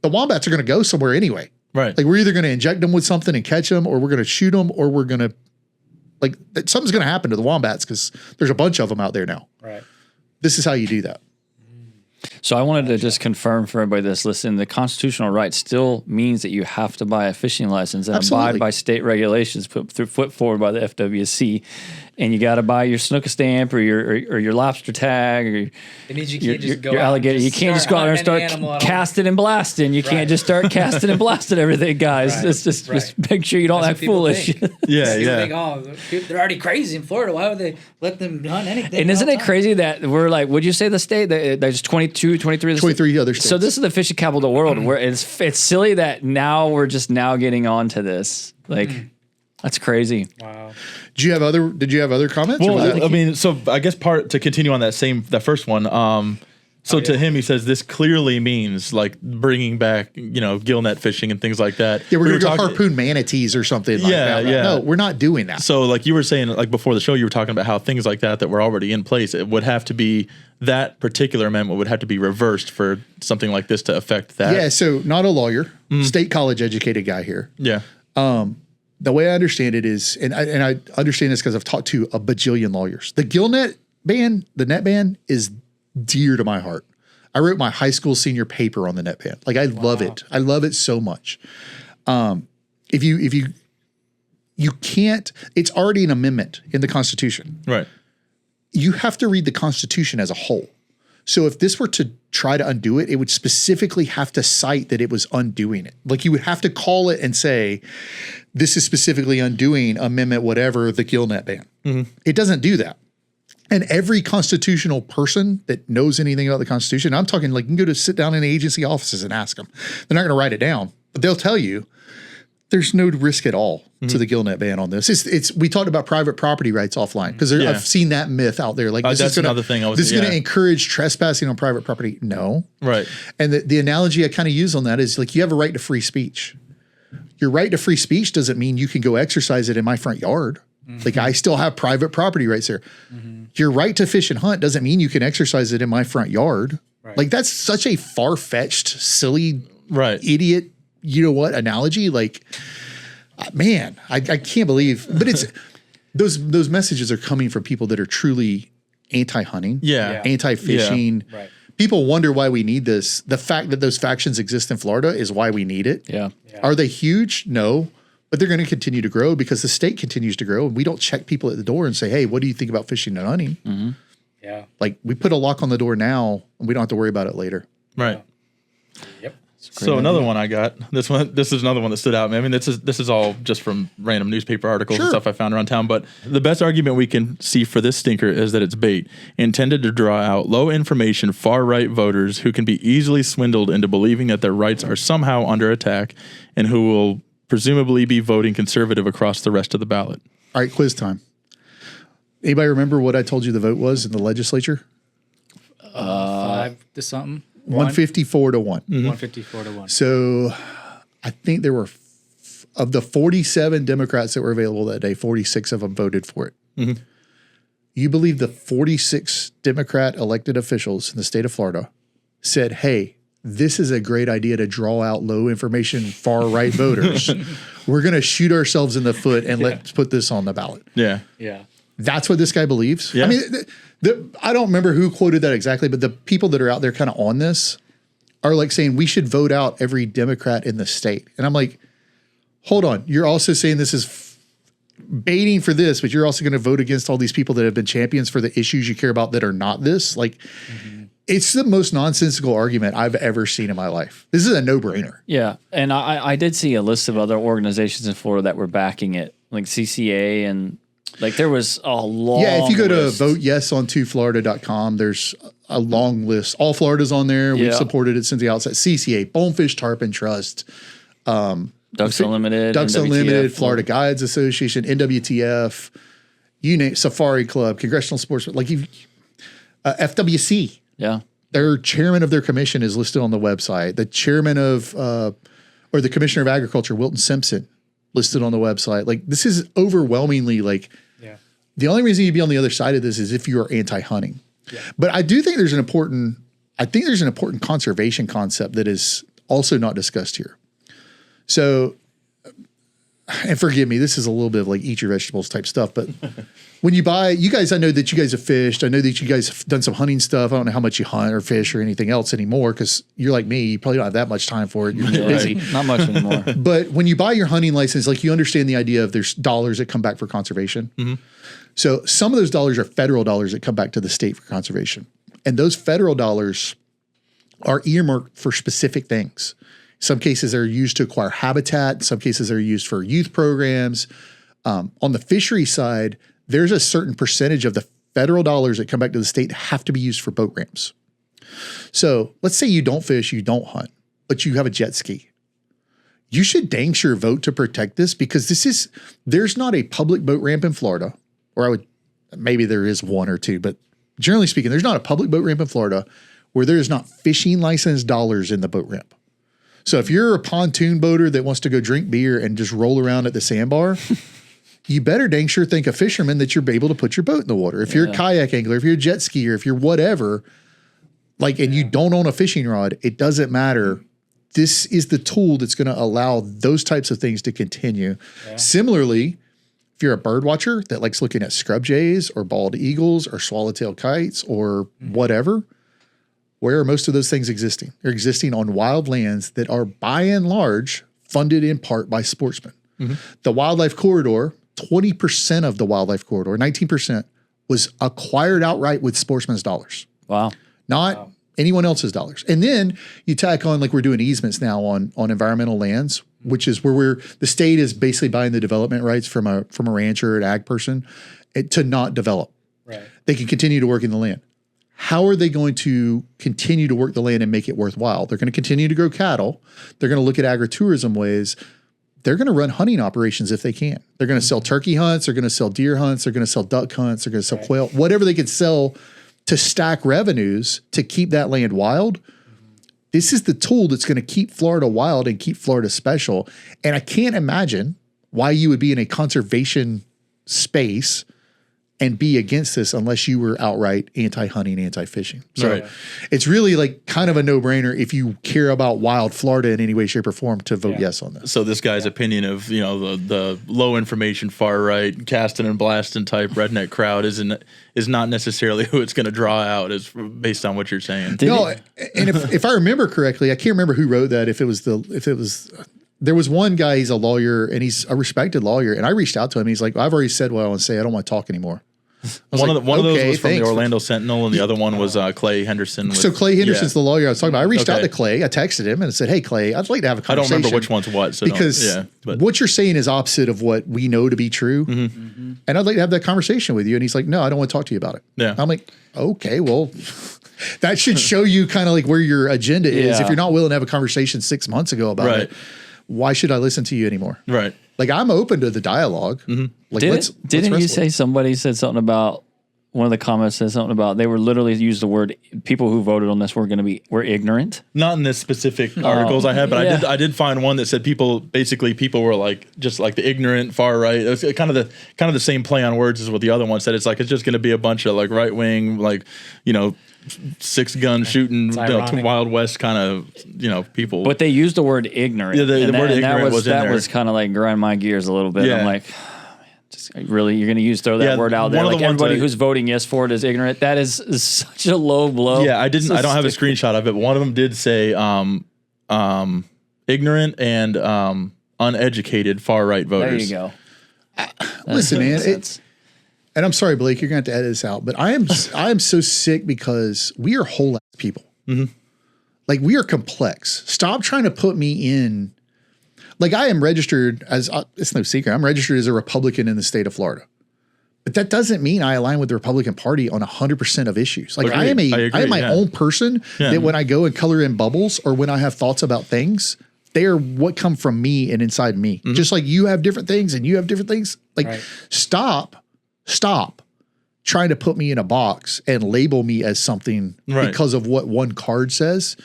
wombats are going to go somewhere anyway. Right. Like we're either going to inject them with something and catch them, or we're going to shoot them, or we're going to like something's going to happen to the wombats because there's a bunch of them out there now. Right. This is how you do that. So I wanted to just confirm for everybody that's listening, the constitutional right still means that you have to buy a fishing license and abide by state regulations put forward by the FWC. and you got to buy your snook stamp or your lobster tag or It means you can't just go your out alligator. and You can't just go out there and start casting and blasting. You can't just start casting and blasting everything, guys. Right. Just make sure you don't act foolish. Yeah, People yeah. think, oh, they're already crazy in Florida. Why would they let them hunt anything? And isn't it crazy that we're like, would you say the state that there's 22, 23? 23 other states. So this is the fishing capital of the world. Where it's silly that now we're just now getting onto this. Like, that's crazy. Wow. Did you have other comments? or was Well, that- I mean, so I guess to continue on that first one. To him, he says this clearly means like bringing back, gillnet fishing and things like that. yeah, we're We going to were talking- harpoon manatees or something like Yeah, that. yeah. No, we're not doing that. So like you were saying, like before the show, you were talking about how things like that were already in place. It would have to be that particular amendment would have to be reversed for something like this to affect that. Yeah, so not a lawyer, state college educated guy here. Yeah. The way I understand it is, and I understand this because I've talked to a bajillion lawyers. The gillnet ban, the net ban, is dear to my heart. I wrote my high school senior paper on the net ban. Like I love it. I love it so much. If you can't, it's already an amendment in the Constitution. Right. You have to read the Constitution as a whole. So if this were to try to undo it, it would specifically have to cite that it was undoing it. Like you would have to call it and say, this is specifically undoing amendment whatever, the gillnet ban. It doesn't do that. And every constitutional person that knows anything about the Constitution, I'm talking like you can go to sit down in the agency offices and ask them. They're not going to write it down, but they'll tell you there's no risk at all to the gillnet ban on this. We talked about private property rights offline because Yeah. I've seen that myth out there. Like That's another thing. This is going to encourage trespassing on private property. No. Right. And the analogy I kind of use on that is like you have a right to free speech. Your right to free speech doesn't mean you can go exercise it in my front yard. Like I still have private property rights there. Your right to fish and hunt doesn't mean you can exercise it in my front yard. Like that's such a far-fetched, silly, idiot, you know what, analogy. Like, man, I can't believe, but it's those messages are coming from people that are truly anti-hunting, anti-fishing. Yeah. Right. People wonder why we need this. The fact that those factions exist in Florida is why we need it. Yeah. Are they huge? No. But they're going to continue to grow because the state continues to grow. And we don't check people at the door and say, hey, what do you think about fishing and hunting? Yeah. Like we put a lock on the door now and we don't have to worry about it later. Right. Yep. So another one I got. This is another one that stood out. I mean, this is all just from random newspaper articles and stuff I found around town. But the best argument we can see for this stinker is that it's bait, intended to draw out low information, far right voters who can be easily swindled into believing that their rights are somehow under attack, and who will presumably be voting conservative across the rest of the ballot. All right, quiz time. Anybody remember what I told you the vote was in the legislature? 5 to something. 154 to 1. 154 to 1. So I think there were of the 47 Democrats that were available that day, 46 of them voted for it. You believe the 46 Democrat elected officials in the state of Florida said, hey, this is a great idea to draw out low information, far right voters. We're going to shoot ourselves in the foot and let's put this on the ballot. Yeah. Yeah. That's what this guy believes. Yeah. I mean, I don't remember who quoted that exactly, but the people that are out there kind of on this are like saying we should vote out every Democrat in the state. And I'm like, hold on. You're also saying this is baiting for this, but you're also going to vote against all these people that have been champions for the issues you care about that are not this. Like, it's the most nonsensical argument I've ever seen in my life. This is a no-brainer. Yeah, and I did see a list of other organizations in Florida that were backing it, like CCA, and like there was a long Yeah, if you go list. to voteyesonToFlorida.com, there's a long list. All Florida's on there. We've supported it since the outset. CCA, Bonefish Tarpon Trust, Ducks Unlimited, Ducks NWTF, Unlimited, Florida Guides Association, NWTF, you name Safari Club, Congressional Sportsman, like FWC. Yeah. Their chairman of their commission is listed on the website. The chairman of, or the commissioner of agriculture, Wilton Simpson, listed on the website. Like this is overwhelmingly like, the only reason you'd be on the other side of this is if you are anti-hunting. Yeah. But I do think there's an important conservation concept that is also not discussed here. So, and forgive me, this is a little bit of like eat your vegetables type stuff, but when you buy, you guys, I know that you guys have fished. I know that you guys have done some hunting stuff. I don't know how much you hunt or fish or anything else anymore because you're like me. You probably don't have that much time for it. You're busy. Not much anymore. But when you buy your hunting license, like you understand the idea of there's dollars that come back for conservation. So some of those dollars are federal dollars that come back to the state for conservation. And those federal dollars are earmarked for specific things. Some cases they're used to acquire habitat. Some cases they're used for youth programs. On the fishery side, there's a certain percentage of the federal dollars that come back to the state that have to be used for boat ramps. So let's say you don't fish, you don't hunt, but you have a jet ski. You should dang sure vote to protect this because there's not a public boat ramp in Florida, or maybe there is one or two, but generally speaking, there's not a public boat ramp in Florida where there is not fishing license dollars in the boat ramp. So if you're a pontoon boater that wants to go drink beer and just roll around at the sandbar, you better dang sure think a fisherman that you're able to put your boat in the water. If you're a kayak angler, if you're a jet skier, if you're whatever, and you don't own a fishing rod, it doesn't matter. This is the tool that's going to allow those types of things to continue. Yeah. Similarly, if you're a bird watcher that likes looking at scrub jays or bald eagles or swallowtail kites or whatever, where are most of those things existing? They're existing on wild lands that are by and large funded in part by sportsmen. The wildlife corridor, 20% of the wildlife corridor, 19% was acquired outright with sportsmen's dollars. Wow. Not anyone else's dollars. And then you tack on, like we're doing easements now on environmental lands, which is where the state is basically buying the development rights from a rancher or an ag person to not develop. Right. They can continue to work in the land. How are they going to continue to work the land and make it worthwhile? They're going to continue to grow cattle. They're going to look at agritourism ways. They're going to run hunting operations if they can. They're going to sell turkey hunts. They're going to sell deer hunts. They're going to sell duck hunts. They're going to sell quail, whatever they can sell to stack revenues to keep that land wild. This is the tool that's going to keep Florida wild and keep Florida special. And I can't imagine why you would be in a conservation space and be against this unless you were outright anti-hunting, anti-fishing. So it's really like kind of a no-brainer if you care about wild Florida in any way, shape, or form to vote yes on this. So this guy's opinion of, the low information, far right, casting and blasting type redneck crowd is not necessarily who it's going to draw out is based on what you're saying. And if I remember correctly, I can't remember who wrote that. There was one guy, he's a lawyer and he's a respected lawyer. And I reached out to him. He's like, I've already said what I want to say. I don't want to talk anymore. One of those was from the Orlando Sentinel, and the other one was Clay Henderson. So Clay Henderson's the lawyer I was talking about. I reached out to Clay. I texted him and said, "Hey, Clay, I'd like to have a conversation." I don't remember which one's what. So what you're saying is opposite of what we know to be true, and I'd like to have that conversation with you. And he's like, "No, I don't want to talk to you about it." Yeah. I'm like, "Okay, well." That should show you kind of like where your agenda is. If you're not willing to have a conversation 6 months ago about it, why should I listen to you anymore? Right. Like I'm open to the dialogue. Like didn't you say somebody said something about one of the comments said something about they were literally used the word people who voted on this were ignorant? Not in this specific articles I had, but I did find one that said people were like just like the ignorant far right. It was kind of the same play on words as what the other one said. It's like it's just going to be a bunch of like right wing six-gun shooting Wild West kind of people. But they used the word ignorant. Yeah, the word ignorant was in there. That was kind of like grinding my gears a little bit. Yeah. I'm like, really, you're going to throw that word out there? Like everybody who's voting yes for it is ignorant. That is such a low blow. Yeah, I don't have a screenshot of it, but one of them did say ignorant and uneducated far right voters. There you go. Listen, man. And I'm sorry, Blake, you're going to have to edit this out, but I am so sick because we are whole ass people. Like we are complex. Stop trying to put me in. Like I am registered as, it's no secret, I'm registered as a Republican in the state of Florida. But that doesn't mean I align with the Republican Party on 100% of issues. Like I am my own person that when I go and color in bubbles or when I have thoughts about things, they are what come from me and inside me. Just like you have different things and you have different things. Like stop trying to put me in a box and label me as something because of what one card says.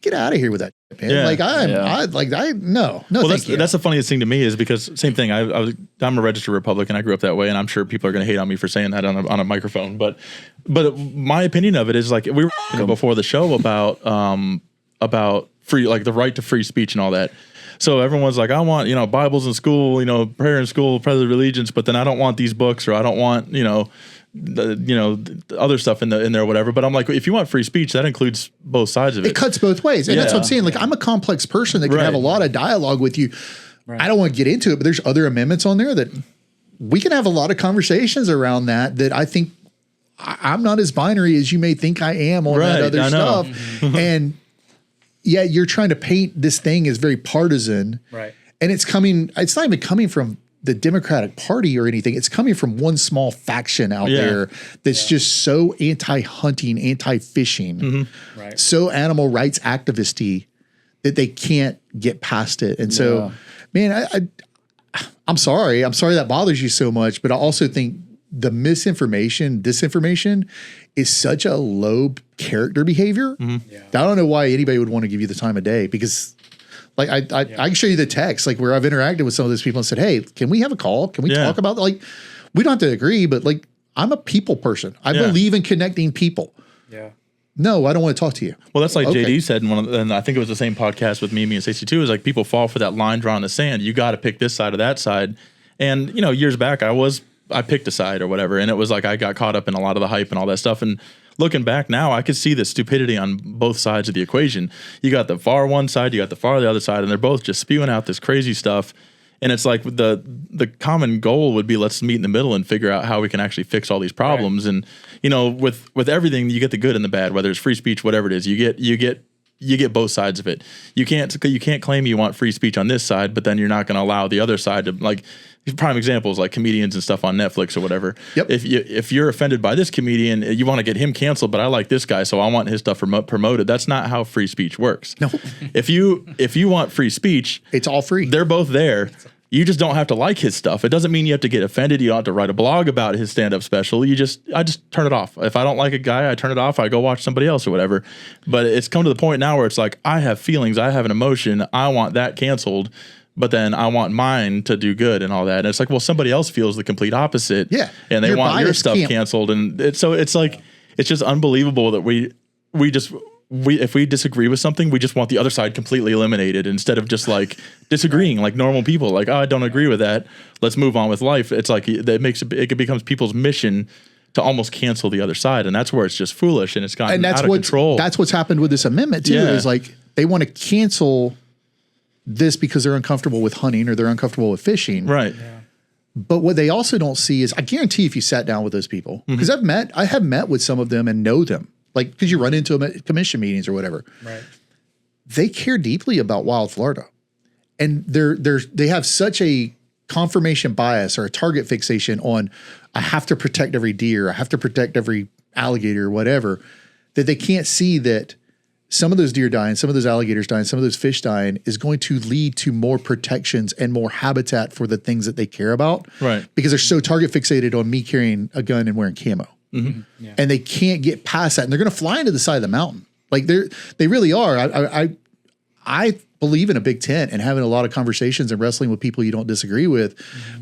Get out of here with that shit, man. Yeah. No, thank you. That's the funniest thing to me is because same thing. I'm a registered Republican. I grew up that way, and I'm sure people are going to hate on me for saying that on a microphone. But my opinion of it is like we were before the show about free, like the right to free speech and all that. So everyone's like, I want, Bibles in school, prayer in school, pledge of allegiance, but then I don't want these books, or I don't want, the other stuff in there, whatever. But I'm like, if you want free speech, that includes both sides of it. It cuts both ways. And that's what I'm saying. Like, I'm a complex person that can have a lot of dialogue with you. Right. I don't want to get into it, but there's other amendments on there that we can have a lot of conversations around that I think I'm not as binary as you may think I am on that other stuff. Mm-hmm. And yeah, you're trying to paint this thing as very partisan. Right. And it's not even coming from the Democratic Party or anything. It's coming from one small faction out there that's just so anti-hunting, anti-fishing, so animal rights activist-y that they can't get past it. And so, man, I'm sorry. I'm sorry that bothers you so much, but I also think the disinformation is such a low character behavior. I don't know why anybody would want to give you the time of day, because like I can show you the text, like where I've interacted with some of those people and said, hey, can we have a call? Can we talk about, like, we don't have to agree, but like, I'm a people person. I believe in connecting people. Yeah. No, I don't want to talk to you. Well, that's like JD said in and I think it was the same podcast with Mimi and Stacey too, is like people fall for that line drawn in the sand. You got to pick this side or that side. And, years back I picked a side or whatever. And it was like, I got caught up in a lot of the hype and all that stuff. And looking back now, I could see the stupidity on both sides of the equation. You got the far one side, you got the far the other side, and they're both just spewing out this crazy stuff. And it's like the common goal would be, let's meet in the middle and figure out how we can actually fix all these problems. Right. And, with everything, you get the good and the bad, whether it's free speech, whatever it is, you get both sides of it. You can't claim you want free speech on this side, but then you're not going to allow the other side to, like, prime examples like comedians and stuff on Netflix or whatever. Yep. If you're offended by this comedian, you want to get him canceled, but I like this guy, so I want his stuff promoted. That's not how free speech works. No. If you want free speech, it's all free. They're both there. You just don't have to like his stuff. It doesn't mean you have to get offended. You don't have to write a blog about his stand-up special. I just turn it off. If I don't like a guy, I turn it off. I go watch somebody else or whatever. But it's come to the point now where it's like, I have feelings. I have an emotion. I want that canceled. But then I want mine to do good and all that. And it's like, well, somebody else feels the complete opposite. Yeah. And they want your stuff canceled. And it's like, it's just unbelievable that if we disagree with something, we just want the other side completely eliminated instead of just like disagreeing like normal people. Like, oh, I don't agree with that. Let's move on with life. It's like it becomes people's mission to almost cancel the other side, and that's where it's just foolish and it's gotten out of control. That's what's happened with this amendment too. Is like they want to cancel this because they're uncomfortable with hunting or they're uncomfortable with fishing, right? Yeah. But what they also don't see is, I guarantee if you sat down with those people, because I have met with some of them and know them. Like, because you run into them at commission meetings or whatever. Right. They care deeply about wild Florida. And they have such a confirmation bias or a target fixation on, I have to protect every deer, I have to protect every alligator or whatever, that they can't see that some of those deer dying, some of those alligators dying, some of those fish dying is going to lead to more protections and more habitat for the things that they care about. Right. Because they're so target fixated on me carrying a gun and wearing camo. Mm-hmm. Yeah. And they can't get past that, and they're going to fly into the side of the mountain. Like they really are. I believe in a big tent and having a lot of conversations and wrestling with people you don't disagree with,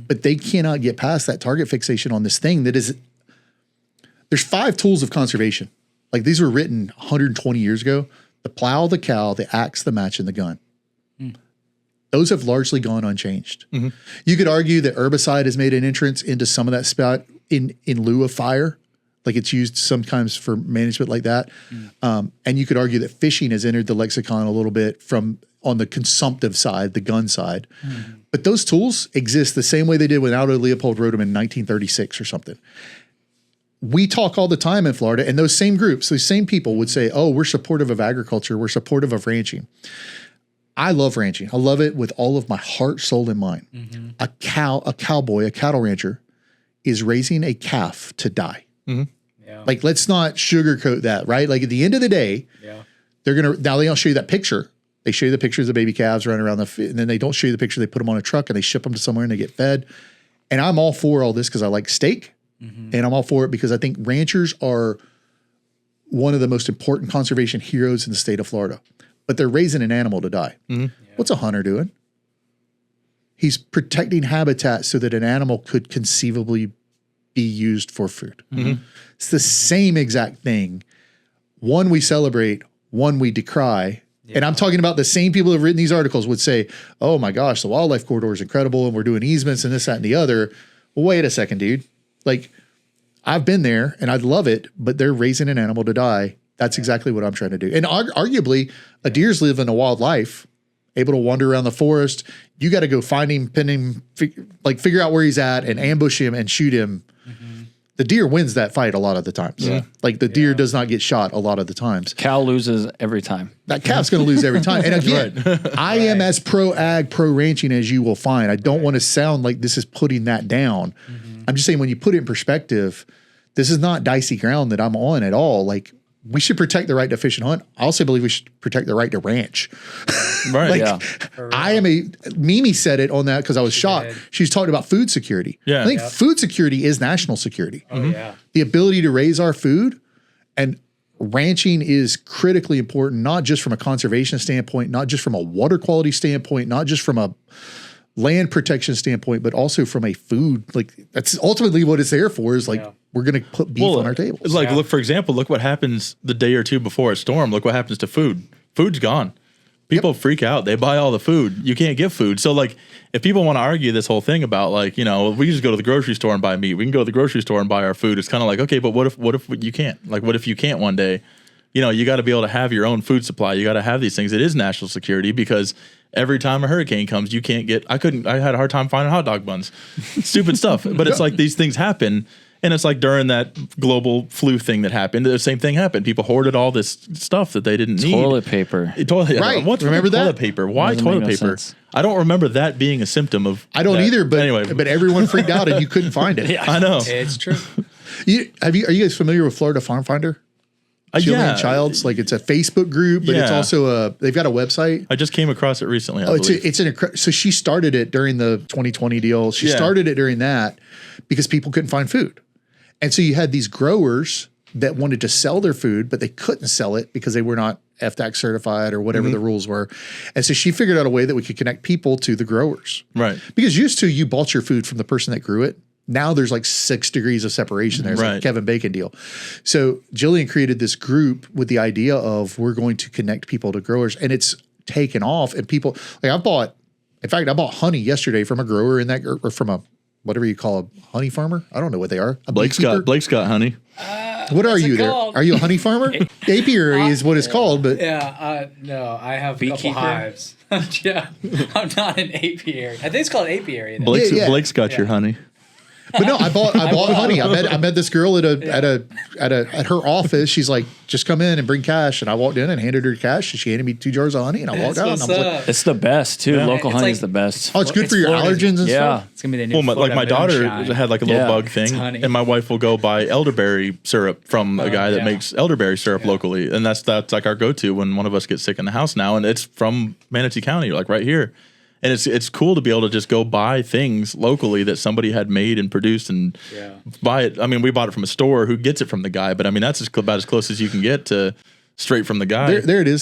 but they cannot get past that target fixation on this thing that is. There's 5 tools of conservation. Like, these were written 120 years ago: the plow, the cow, the axe, the match, and the gun. Those have largely gone unchanged. Mm-hmm. You could argue that herbicide has made an entrance into some of that spot in lieu of fire. Like, it's used sometimes for management like that. And you could argue that fishing has entered the lexicon a little bit from on the consumptive side, the gun side. But those tools exist the same way they did when Aldo Leopold wrote them in 1936 or something. We talk all the time in Florida, and those same groups, those same people would say, oh, we're supportive of agriculture, we're supportive of ranching. I love ranching. I love it with all of my heart, soul, and mind. Mm-hmm. A cowboy, a cattle rancher is raising a calf to die. Mm-hmm. Yeah. Like, let's not sugarcoat that, right? Like, at the end of the day, they're going to, now they don't show you that picture. They show you the pictures of baby calves running around and then they don't show you the picture. They put them on a truck and they ship them to somewhere and they get fed. And I'm all for all this because I like steak. Mm-hmm. And I'm all for it because I think ranchers are one of the most important conservation heroes in the state of Florida. But they're raising an animal to die. Mm-hmm. Yeah. What's a hunter doing? He's protecting habitat so that an animal could conceivably be used for food. Mm-hmm. It's the same exact thing. One we celebrate, one we decry, And I'm talking about the same people who have written these articles would say, oh my gosh, the wildlife corridor is incredible and we're doing easements and this, that, and the other. Well, wait a second, dude. Like, I've been there and I'd love it, but they're raising an animal to die. That's exactly what I'm trying to do. And arguably, a deer's living a wild life, able to wander around the forest. You got to go find him, pin him, figure out where he's at and ambush him and shoot him. The deer wins that fight a lot of the times. Like the deer does not get shot a lot of the times. Cow loses every time. That calf's going to lose every time. And again, I am as pro ag, pro ranching as you will find. I don't want to sound like this is putting that down. I'm just saying when you put it in perspective, this is not dicey ground that I'm on at all. Like, we should protect the right to fish and hunt. I also believe we should protect the right to ranch. Right. I am Mimi said it on that because I was shocked. She's talking about food security. Yeah. I think food security is national security. Oh, yeah. The ability to raise our food, and ranching is critically important, not just from a conservation standpoint, not just from a water quality standpoint, not just from a land protection standpoint, but also from a food, like that's ultimately what it's there for, is like, we're going to put beef on our tables. Like, look, for example, look what happens the day or two before a storm. Look what happens to food. Food's gone. People freak out. They buy all the food. You can't get food. So like, if people want to argue this whole thing about like, you know, we just go to the grocery store and buy meat. We can go to the grocery store and buy our food. It's kind of like, okay, but what if you can't? Like, what if you can't one day? You know, you got to be able to have your own food supply. You got to have these things. It is national security because every time a hurricane comes, you can't get, I had a hard time finding hot dog buns. Stupid stuff. But it's like these things happen. And it's like during that global flu thing that happened, the same thing happened. People hoarded all this stuff that they didn't need. Toilet paper. Right. What's Remember that? toilet paper? Why Doesn't toilet make no paper? sense. I don't remember that being a symptom of. I don't that. either, but anyway, but everyone freaked out and you couldn't find it. I know. It's true. Are you guys familiar with Florida Farm Finder? Children and Child's, like it's a Facebook group, but it's also they've got a website. I just came across it recently. So she started it during the 2020 deal. She started it during that because people couldn't find food. And so you had these growers that wanted to sell their food, but they couldn't sell it because they were not FDAC certified or whatever the rules were. And so she figured out a way that we could connect people to the growers. Right. Because used to you bought your food from the person that grew it. Now there's like 6 degrees of separation. There's like a Kevin Bacon deal. So Jillian created this group with the idea of we're going to connect people to growers, and it's taken off. And people like I bought honey yesterday from a grower in that, or from a whatever you call a honey farmer. I don't know what they are. Blake's got honey. What are you there? Are you a honey farmer? Apiary is what it's called, but no, I have a couple hives. Yeah, I'm not an apiary. I think it's called apiary. Then. Blake's got your honey. But no, I bought honey. I met this girl at her office. She's like, just come in and bring cash. And I walked in and handed her cash. And she handed me 2 jars of honey. And I walked out. And I was like, it's the best too. Local It's honey like- is the best. oh, it's good for your allergens and stuff. It's gonna be the new. Well, like my daughter had like a little bug thing, honey. and my wife will go buy elderberry syrup from a guy that makes elderberry syrup locally, and that's like our go-to when one of us gets sick in the house now, and it's from Manatee County, like right here. And it's cool to be able to just go buy things locally that somebody had made and produced and buy it. I mean, we bought it from a store who gets it from the guy, but I mean, that's about as close as you can get to straight from the guy. There it is.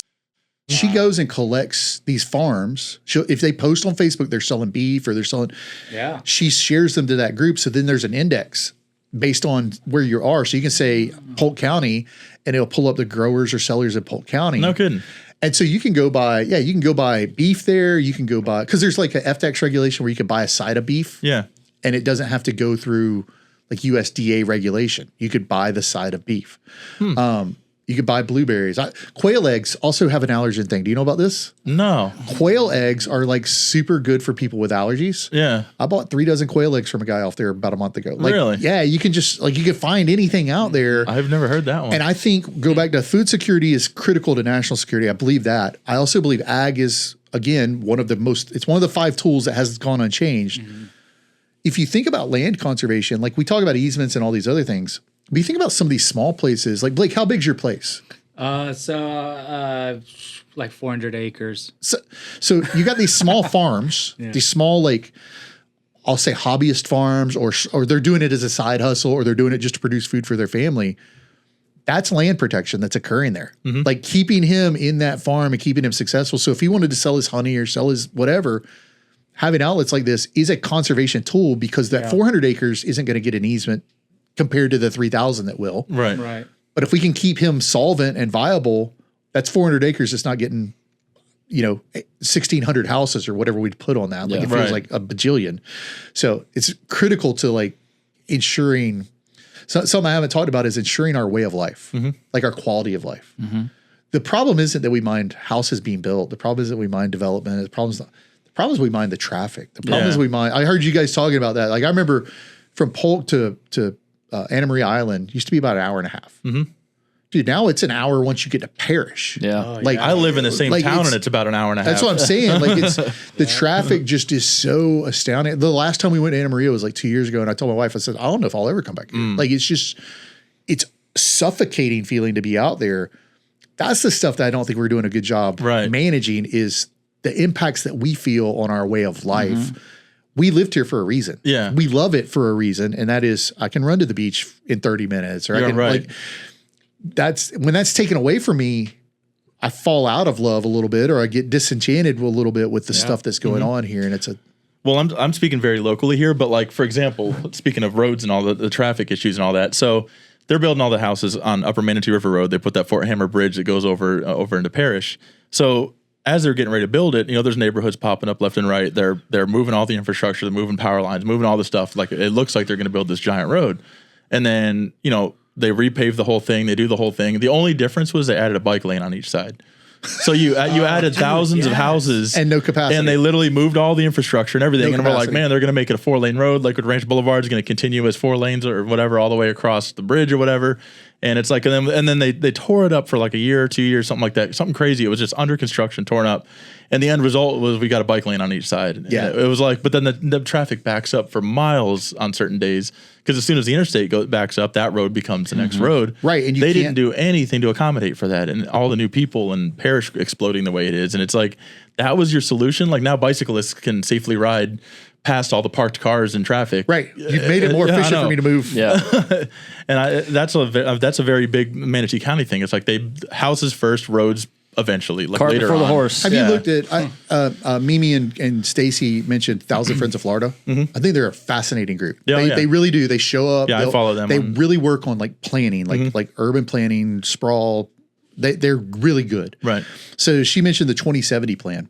She goes and collects these farms. If they post on Facebook, they're selling beef or they're selling. Yeah. She shares them to that group. So then there's an index based on where you are. So you can say Polk County and it'll pull up the growers or sellers in Polk County. No kidding. And so you can go buy, you can go buy beef there. You can go buy, because there's like a FDAC regulation where you can buy a side of beef. Yeah. And it doesn't have to go through like USDA regulation. You could buy the side of beef. You could buy blueberries. Quail eggs also have an allergen thing. Do you know about this? No. Quail eggs are like super good for people with allergies. Yeah. I bought 3 dozen quail eggs from a guy off there about a month ago. Like, Really? Yeah, you can just you can find anything out there. I've never heard that one. And I think go back to food security is critical to national security. I believe that. I also believe ag is again it's one of the 5 tools that has gone unchanged. If you think about land conservation, like we talk about easements and all these other things, but you think about some of these small places, like Blake, how big's your place? Like 400 acres. So you got these small farms, these small, like, I'll say hobbyist farms, or they're doing it as a side hustle, or they're doing it just to produce food for their family. That's land protection that's occurring there. Like keeping him in that farm and keeping him successful. So if he wanted to sell his honey or sell his whatever, having outlets like this is a conservation tool, because that 400 acres isn't going to get an easement compared to the 3,000 that will. Right. But if we can keep him solvent and viable, that's 400 acres that's not getting 1,600 houses or whatever we'd put on that. Like it feels like a bajillion. So it's critical to like ensuring. So something I haven't talked about is ensuring our way of life, like our quality of life. The problem isn't that we mind houses being built. The problem isn't we mind development. The problem is we mind the traffic. The problem is we mind. I heard you guys talking about that. Like I remember from Polk to Anna Maria Island used to be about an hour and a half. Dude, now it's an hour once you get to Parrish. Like I live in the same town and it's about an hour and a half. That's what I'm saying. Like it's the traffic just is so astounding. The last time we went to Anna Maria was like 2 years ago, and I told my wife, I said, I don't know if I'll ever come back here. Like it's suffocating feeling to be out there. That's the stuff that I don't think we're doing a good job managing is the impacts that we feel on our way of life. We lived here for a reason. Yeah. We love it for a reason. And that is I can run to the beach in 30 minutes or I can like that's when that's taken away from me, I fall out of love a little bit, or I get disenchanted a little bit with the stuff that's going on here. And well, I'm speaking very locally here, but like, for example, speaking of roads and all the traffic issues and all that. So they're building all the houses on Upper Manatee River Road. They put that Fort Hammer Bridge that goes over into Parrish. So as they're getting ready to build it, there's neighborhoods popping up left and right. They're moving all the infrastructure, they're moving power lines, moving all the stuff. Like it looks like they're going to build this giant road. And then, they repave the whole thing. They do the whole thing. The only difference was they added a bike lane on each side. So you added thousands of houses and no capacity, and they literally moved all the infrastructure and everything. And we're like, man, they're going to make it a 4-lane road. Lakewood Ranch Boulevard is going to continue as 4 lanes or whatever all the way across the bridge or whatever. And it's like, and then they tore it up for like a year or 2 years, something like that, something crazy. It was just under construction, torn up. And the end result was we got a bike lane on each side. Yeah. It was like, but then the traffic backs up for miles on certain days because as soon as the interstate backs up, that road becomes the next road. Right. And they didn't do anything to accommodate for that. And all the new people and Parrish exploding the way it is. And it's like, that was your solution. Like now bicyclists can safely ride past all the parked cars and traffic. Right. You've made it more efficient for me to move. Yeah. And that's a very big Manatee County thing. It's like houses first, roads eventually, like cart later before on. the horse. Have you looked at Mimi and Stacy mentioned 1,000 Friends of Florida? I think they're a fascinating group. They really do. They show up. Yeah, I follow them. They really work on like planning, like urban planning, sprawl. They're really good. Right. So she mentioned the 2070 plan.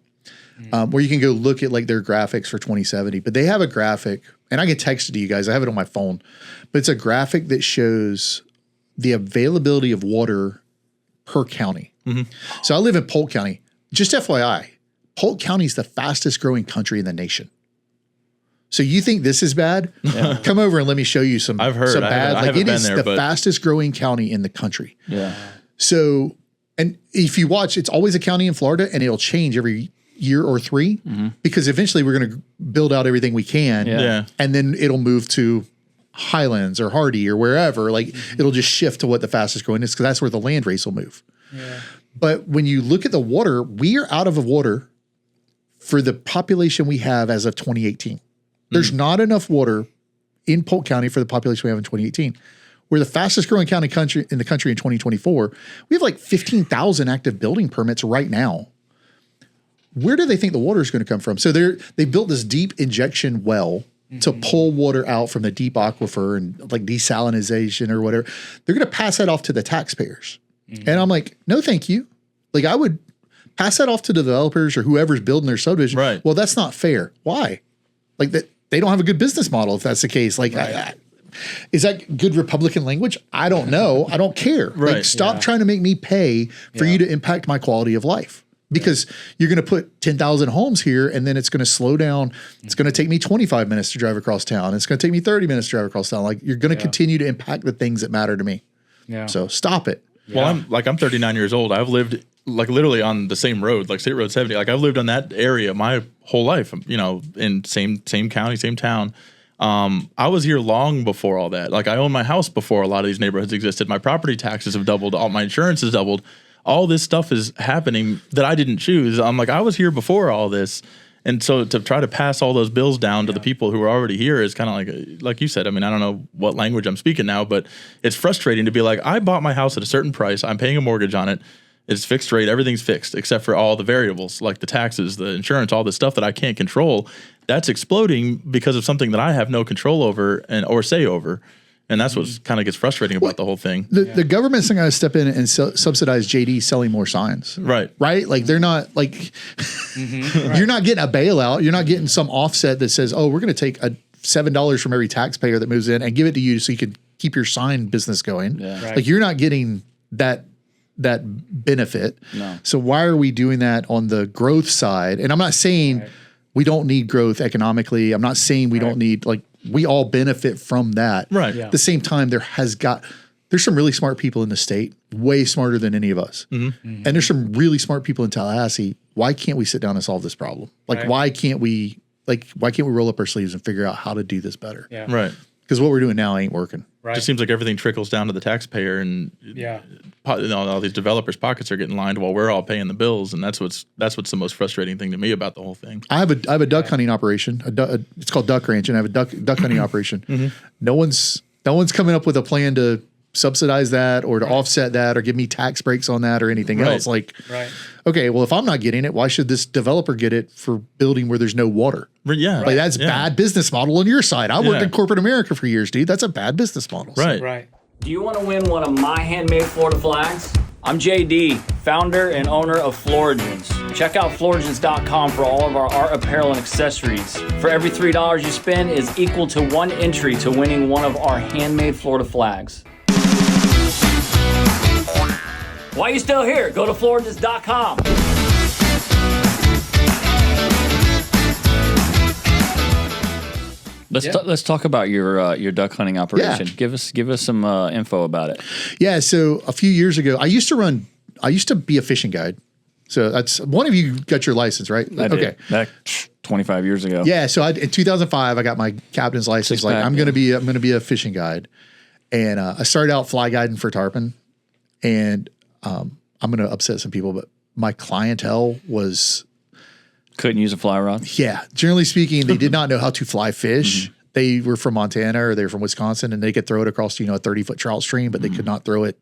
Where you can go look at like their graphics for 2070, but they have a graphic, and I can text it to you guys. I have it on my phone, but it's a graphic that shows the availability of water per county. So I live in Polk County. Just FYI, Polk County is the fastest growing country in the nation. So you think this is bad? Yeah. Come over and let me show you some. I've heard. Some bad. I haven't been there, the fastest growing county in the country. Yeah. So, and if you watch, it's always a county in Florida, and it'll change every year or 3 because eventually we're going to build out everything we can. And then it'll move to Highlands or Hardy or wherever. Like it'll just shift to what the fastest growing is because that's where the land race will move. Yeah. But when you look at the water, we are out of water for the population we have as of 2018. There's not enough water in Polk County for the population we have in 2018. We're the fastest growing county in the country in 2024. We have like 15,000 active building permits right now. Where do they think the water is going to come from? So they built this deep injection well to pull water out from the deep aquifer and like desalinization or whatever. They're going to pass that off to the taxpayers. And I'm like, no, thank you. Like I would pass that off to the developers or whoever's building their subdivision. Right. Well, that's not fair. Why? Like that they don't have a good business model if that's the case. Like, is that good Republican language? I don't know. I don't care. Right. Like stop trying to make me pay for you to impact my quality of life. Because you're going to put 10,000 homes here and then it's going to slow down. It's going to take me 25 minutes to drive across town. It's going to take me 30 minutes to drive across town. Like you're going to continue to impact the things that matter to me. Yeah. So stop it. Well, I'm 39 years old. I've lived like literally on the same road, like State Road 70. Like I've lived on that area my whole life, in same county, same town. I was here long before all that. Like I owned my house before a lot of these neighborhoods existed. My property taxes have doubled. All my insurance has doubled. All this stuff is happening that I didn't choose. I'm like, I was here before all this. And so to try to pass all those bills down to the people who are already here is kind of like you said, I mean, I don't know what language I'm speaking now, but it's frustrating to be like, I bought my house at a certain price. I'm paying a mortgage on it. It's fixed rate. Everything's fixed except for all the variables like the taxes, the insurance, all this stuff that I can't control. That's exploding because of something that I have no control over or say over. And that's what's kind of gets frustrating about the whole thing. The government's not going to step in and subsidize JD selling more signs. Right. Right? Like they're not like, you're not getting a bailout. You're not getting some offset that says, oh, we're going to take $7 from every taxpayer that moves in and give it to you so you can keep your sign business going. Yeah. Right. Like you're not getting that benefit. No. So why are we doing that on the growth side? And I'm not saying we don't need growth economically. I'm not saying we don't need, like, we all benefit from that. Right. At the same time, there's some really smart people in the state, way smarter than any of us. And there's some really smart people in Tallahassee. Why can't we sit down and solve this problem? Like, why can't we roll up our sleeves and figure out how to do this better? Yeah. Right. Because what we're doing now ain't working. Right. It just seems like everything trickles down to the taxpayer, and all these developers' pockets are getting lined while we're all paying the bills, and that's what's the most frustrating thing to me about the whole thing. I have a duck hunting operation. It's called Duck Ranchin. I have a duck hunting operation. No one's coming up with a plan to subsidize that or to offset that or give me tax breaks on that or anything else. Like, okay, well, if I'm not getting it, why should this developer get it for building where there's no water? Yeah. Like that's bad business model on your side. I worked in corporate America for years, dude. That's a bad business model. Right. Right. Do you want to win one of my handmade Florida flags? I'm JD, founder and owner of Floridians. Check out Floridians.com for all of our art apparel and accessories. For every $3 you spend is equal to 1 entry to winning one of our handmade Florida flags. Why are you still here? Go to Floridians.com. Let's talk about your duck hunting operation. Yeah. Give us some info about it. Yeah. So a few years ago, I used to be a fishing guide. So that's one of you got your license, right? Okay. Back 25 years ago. Yeah. So in 2005, I got my captain's license. I'm going to be a fishing guide. And I started out fly guiding for tarpon, and I'm going to upset some people, but my clientele was couldn't use a fly rod. Yeah, generally speaking, they did not know how to fly fish. They were from Montana or they were from Wisconsin, and they could throw it across a 30-foot trout stream, but they could not throw it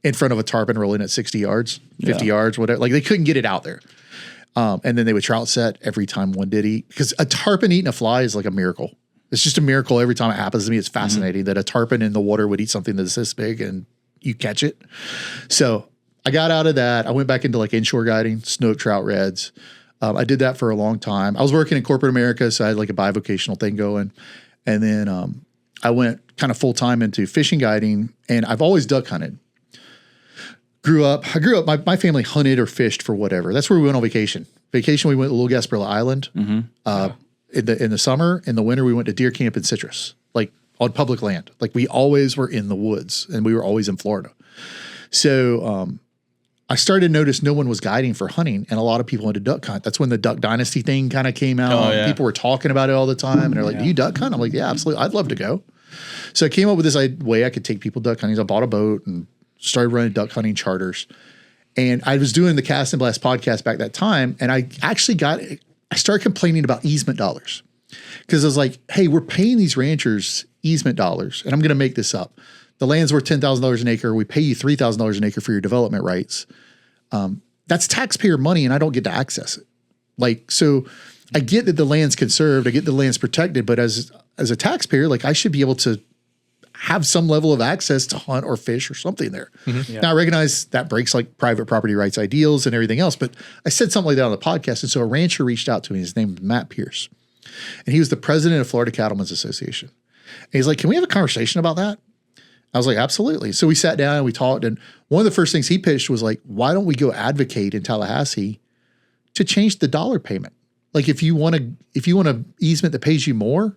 in front of a tarpon rolling at 60 yards, 50 yards, whatever. Like they couldn't get it out there. And then they would trout set every time one did eat, because a tarpon eating a fly is like a miracle. It's just a miracle every time it happens to me. It's fascinating that a tarpon in the water would eat something that's this big and you catch it. So I got out of that. I went back into like inshore guiding, snook, trout, reds. I did that for a long time. I was working in corporate America, so I had like a bivocational thing going. And then I went kind of full time into fishing guiding, and I've always duck hunted. I grew up, my family hunted or fished for whatever. That's where we went on vacation. We went to Little Gasparilla Island. In the summer, in the winter, we went to deer camp in Citrus, like on public land. Like we always were in the woods, and we were always in Florida. So I started to notice no one was guiding for hunting, and a lot of people went to duck hunt. That's when the Duck Dynasty thing kind of came out. Oh, yeah. People were talking about it all the time, and they're like, "Do you duck hunt?" I'm like, "Yeah, absolutely. I'd love to go." So I came up with this way I could take people duck hunting. So I bought a boat and started running duck hunting charters. And I was doing the Cast and Blast podcast back that time, and I started complaining about easement dollars, because I was like, "Hey, we're paying these ranchers easement dollars, and I'm going to make this up. The land's worth $10,000 an acre. We pay you $3,000 an acre for your development rights. That's taxpayer money, and I don't get to access it. Like, so I get that the land's conserved, I get the land's protected, but as a taxpayer, like I should be able to have some level of access to hunt or fish or something there." Now I recognize that breaks like private property rights ideals and everything else, but I said something like that on the podcast. And so a rancher reached out to me. His name is Matt Pierce, and he was the president of Florida Cattlemen's Association. And he's like, "Can we have a conversation about that?" I was like, "Absolutely." So we sat down and we talked. And one of the first things he pitched was like, "Why don't we go advocate in Tallahassee to change the dollar payment? Like if you want a easement that pays you more,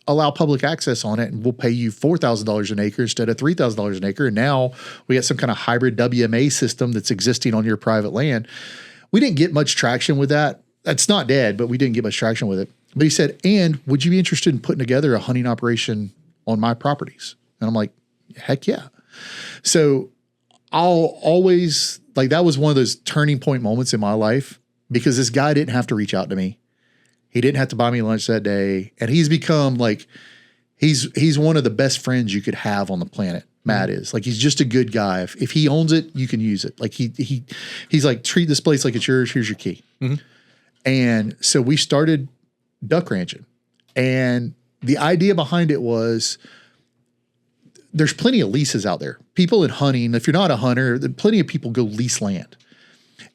allow public access on it, and we'll pay you $4,000 an acre instead of $3,000 an acre." And now we got some kind of hybrid WMA system that's existing on your private land. We didn't get much traction with that. That's not dead, but we didn't get much traction with it. But he said, "And would you be interested in putting together a hunting operation on my properties?" And I'm like, "Heck yeah." So I'll always, like, that was one of those turning point moments in my life, because this guy didn't have to reach out to me. He didn't have to buy me lunch that day. And he's become like, he's one of the best friends you could have on the planet. Matt is like, he's just a good guy. If he owns it, you can use it. Like he's like, "Treat this place like it's yours. Here's your key." And so we started Duck Ranchin. And the idea behind it was, there's plenty of leases out there. People in hunting, if you're not a hunter, plenty of people go lease land.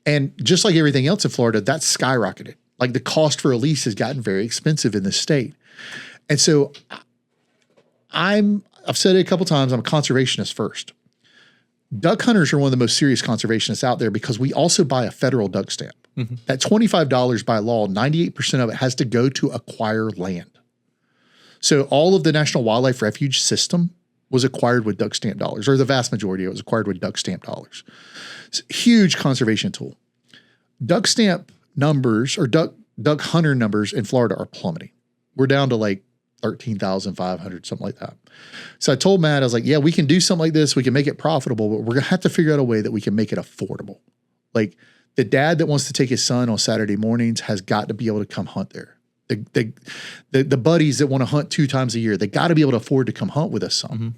And just like everything else in Florida, that's skyrocketed. Like the cost for a lease has gotten very expensive in this state. And so I've said it a couple times, I'm a conservationist first. Duck hunters are one of the most serious conservationists out there because we also buy a federal duck stamp. Mm-hmm. That $25 by law, 98% of it has to go to acquire land. So all of the National Wildlife Refuge system was acquired with duck stamp dollars, or the vast majority of it was acquired with duck stamp dollars. It's a huge conservation tool. Duck stamp numbers or duck hunter numbers in Florida are plummeting. We're down to like 13,500, something like that. So I told Matt, I was like, yeah, we can do something like this. We can make it profitable, but we're going to have to figure out a way that we can make it affordable. Like the dad that wants to take his son on Saturday mornings has got to be able to come hunt there. The buddies that want to hunt 2 times a year, they got to be able to afford to come hunt with us some. Mm-hmm.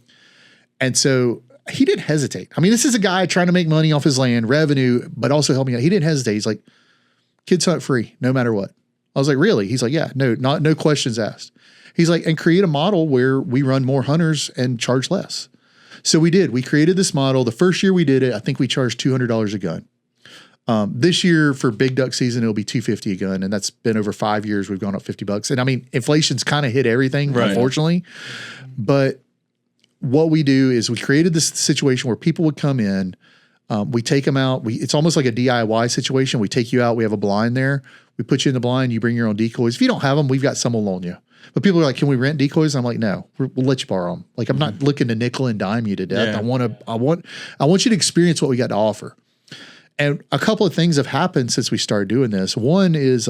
And so he didn't hesitate. I mean, this is a guy trying to make money off his land, revenue, but also helping out. He didn't hesitate. He's like, kids hunt free, no matter what. I was like, really? He's like, yeah, no questions asked. He's like, and create a model where we run more hunters and charge less. So we did. We created this model. The first year we did it, I think we charged $200 a gun. This year for big duck season, it'll be $250 a gun. And that's been over 5 years. We've gone up $50. And I mean, inflation's kind of hit everything, right, unfortunately. But what we do is we created this situation where people would come in, we take them out. It's almost like a DIY situation. We take you out. We have a blind there. We put you in the blind. You bring your own decoys. If you don't have them, we've got some will loan you. But people are like, can we rent decoys? I'm like, no, we'll let you borrow them. Like, I'm not looking to nickel and dime you to death. Yeah. I want you to experience what we got to offer. And a couple of things have happened since we started doing this. One is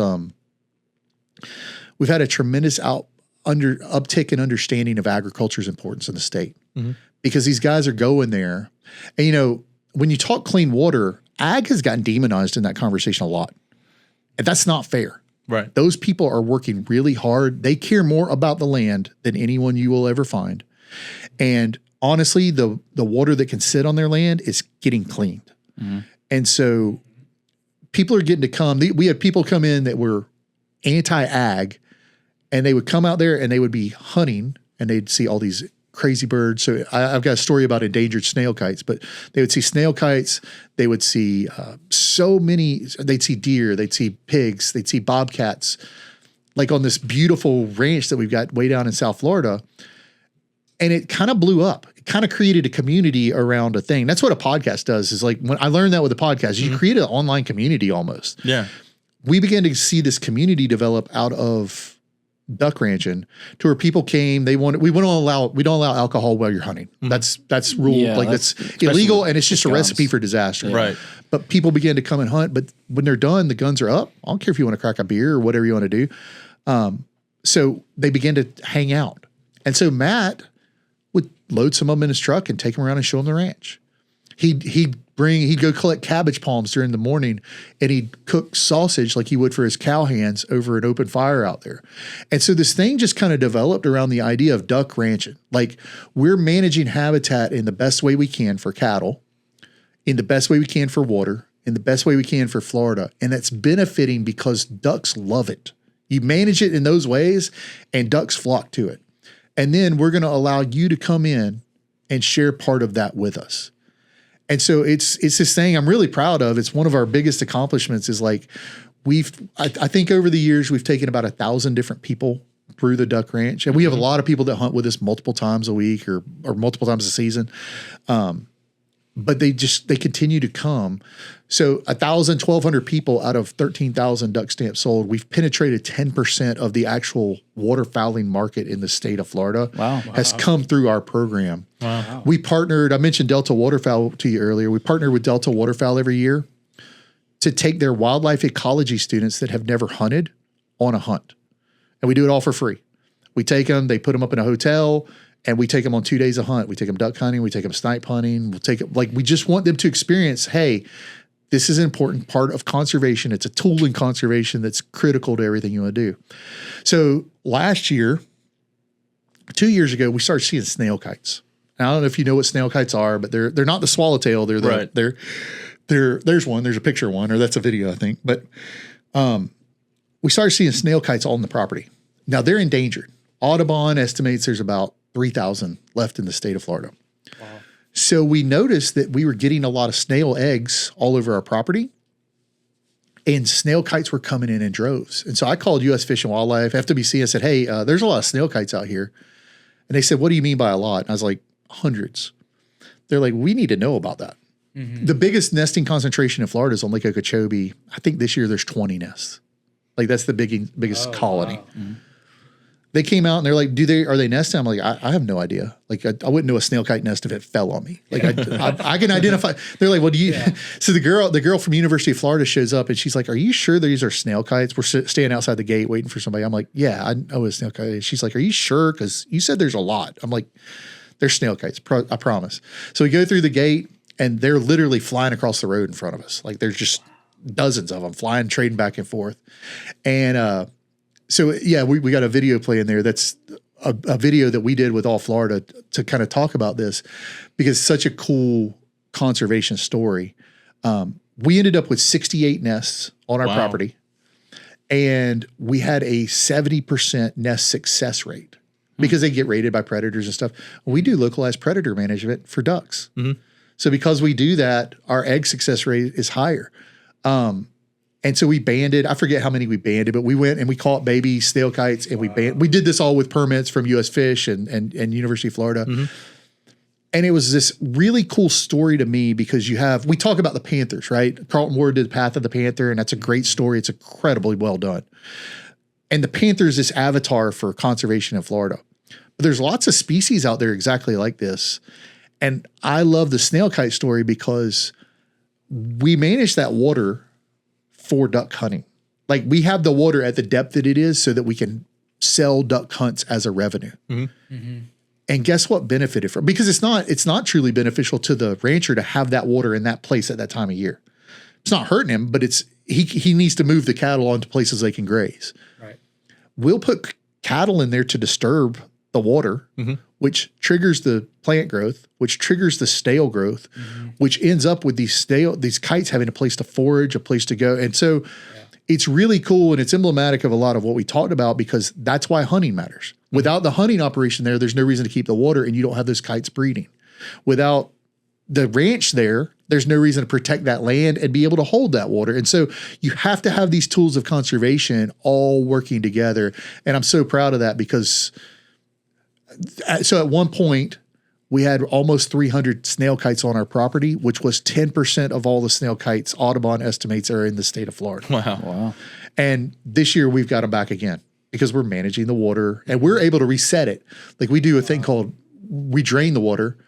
we've had a tremendous uptick in understanding of agriculture's importance in the state, mm-hmm, because these guys are going there. And, you know, when you talk clean water, ag has gotten demonized in that conversation a lot. And that's not fair. Right. Those people are working really hard. They care more about the land than anyone you will ever find. And honestly, the water that can sit on their land is getting cleaned. Mm-hmm. And so people are getting to come. We had people come in that were anti-ag, and they would come out there and they would be hunting, and they'd see all these crazy birds. So I've got a story about endangered snail kites, but they would see snail kites. They would see so many. They'd see deer. They'd see pigs. They'd see bobcats, like on this beautiful ranch that we've got way down in South Florida. And it kind of blew up. It kind of created a community around a thing. That's what a podcast does, is like when I learned that with a podcast, you create an online community almost. Yeah. We began to see this community develop out of Duck Ranchin to where people came. We don't allow alcohol while you're hunting. Mm-hmm. That's rule. Yeah, that's illegal, and it's just a recipe for disaster. Yeah. Right. But people began to come and hunt. But when they're done, the guns are up. I don't care if you want to crack a beer or whatever you want to do. So they began to hang out. And so Matt would load some of them in his truck and take them around and show them the ranch. He'd go collect cabbage palms during the morning, and he'd cook sausage like he would for his cow hands over an open fire out there. And so this thing just kind of developed around the idea of duck ranching. Like, we're managing habitat in the best way we can for cattle, in the best way we can for water, in the best way we can for Florida. And that's benefiting because ducks love it. You manage it in those ways, and ducks flock to it. And then we're going to allow you to come in and share part of that with us. And so it's this thing I'm really proud of. It's one of our biggest accomplishments is like I think over the years we've taken about 1,000 different people through the Duck Ranch. And we have a lot of people that hunt with us multiple times a week or multiple times a season. But they continue to come. So 1,000, 1,200 people out of 13,000 duck stamps sold. We've penetrated 10% of the actual waterfowling market in the state of Florida. Has come through our program. Wow. We partnered, I mentioned Delta Waterfowl to you earlier. We partner with Delta Waterfowl every year to take their wildlife ecology students that have never hunted on a hunt. And we do it all for free. We take them, they put them up in a hotel, and we take them on 2 days of hunt. We take them duck hunting. We take them snipe hunting. We just want them to experience, hey, this is an important part of conservation. It's a tool in conservation that's critical to everything you want to do. So last year, 2 years ago, we started seeing snail kites. Now, I don't know if you know what snail kites are, but they're not the swallowtail. There's one. There's a picture of one, or that's a video, I think. But we started seeing snail kites all in the property. Now, they're endangered. Audubon estimates there's about 3,000 left in the state of Florida. So we noticed that we were getting a lot of snail eggs all over our property, and snail kites were coming in droves. And so I called U.S. Fish and Wildlife, FWC, and said, hey, there's a lot of snail kites out here. And they said, what do you mean by a lot? And I was like, hundreds. They're like, we need to know about that. The biggest nesting concentration in Florida is on Lake Okeechobee. I think this year there's 20 nests. Like that's the biggest colony. Wow. They came out and they're like, are they nesting? I'm like, I have no idea. Like I wouldn't know a snail kite nest if it fell on me. Like I can identify. They're like, well, do you? Yeah. So the girl from University of Florida shows up and she's like, are you sure these are snail kites? We're staying outside the gate waiting for somebody. I'm like, yeah, I know a snail kite. She's like, are you sure? Because you said there's a lot. I'm like, they're snail kites. I promise. So we go through the gate and they're literally flying across the road in front of us. Like there's just dozens of them flying, trading back and forth. And, so yeah, we got a video playing there. That's a video that we did with All Florida to kind of talk about this because it's such a cool conservation story. We ended up with 68 nests on our property, and we had a 70% nest success rate because they get raided by predators and stuff. We do localized predator management for ducks. So because we do that, our egg success rate is higher. And so we banded, I forget how many we banded, but we went and we caught baby snail kites and we did this all with permits from U.S. Fish and University of Florida. And it was this really cool story to me because we talk about the Panthers, right? Carlton Ward did Path of the Panther, and that's a great story. It's incredibly well done. And the Panther is this avatar for conservation in Florida. But there's lots of species out there exactly like this. And I love the snail kite story because we manage that water for duck hunting. Like we have the water at the depth that it is so that we can sell duck hunts as a revenue. And guess what benefited from? Because it's not truly beneficial to the rancher to have that water in that place at that time of year. It's not hurting him, but he needs to move the cattle onto places they can graze. Right. We'll put cattle in there to disturb the water, which triggers the plant growth, which triggers the stale growth, which ends up with these kites having a place to forage, a place to go. And so it's really cool and it's emblematic of a lot of what we talked about because that's why hunting matters. Without the hunting operation there's no reason to keep the water and you don't have those kites breeding. Without the ranch there's no reason to protect that land and be able to hold that water. And so you have to have these tools of conservation all working together. And I'm so proud of that because so at one point, we had almost 300 snail kites on our property, which was 10% of all the snail kites Audubon estimates are in the state of Florida. Wow. And this year we've got them back again because we're managing the water and we're able to reset it. Like we do a thing called we drain the water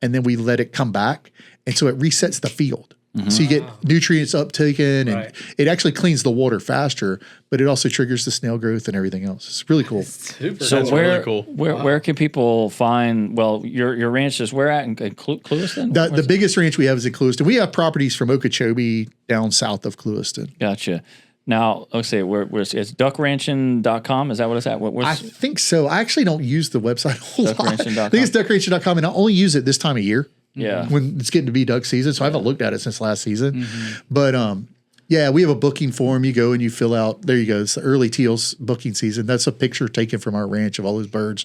and then we let it come back. And so it resets the field. So you get nutrients uptaken and it actually cleans the water faster, but it also triggers the snail growth and everything else. It's really cool. So really cool. Where can people find, your ranch is where at in Clewiston? The biggest ranch we have is in Clewiston. We have properties from Okeechobee down south of Clewiston. Gotcha. Now, let's say it's duckranchin.com. Is that what it's at? I think so. I actually don't use the website a whole lot. Duckranchin.com. I think it's duckranchin.com and I only use it this time of year. Yeah. When it's getting to be duck season. So I haven't looked at it since last season. But yeah, we have a booking form. You go and you fill out, there you go. It's the early teals booking season. That's a picture taken from our ranch of all those birds.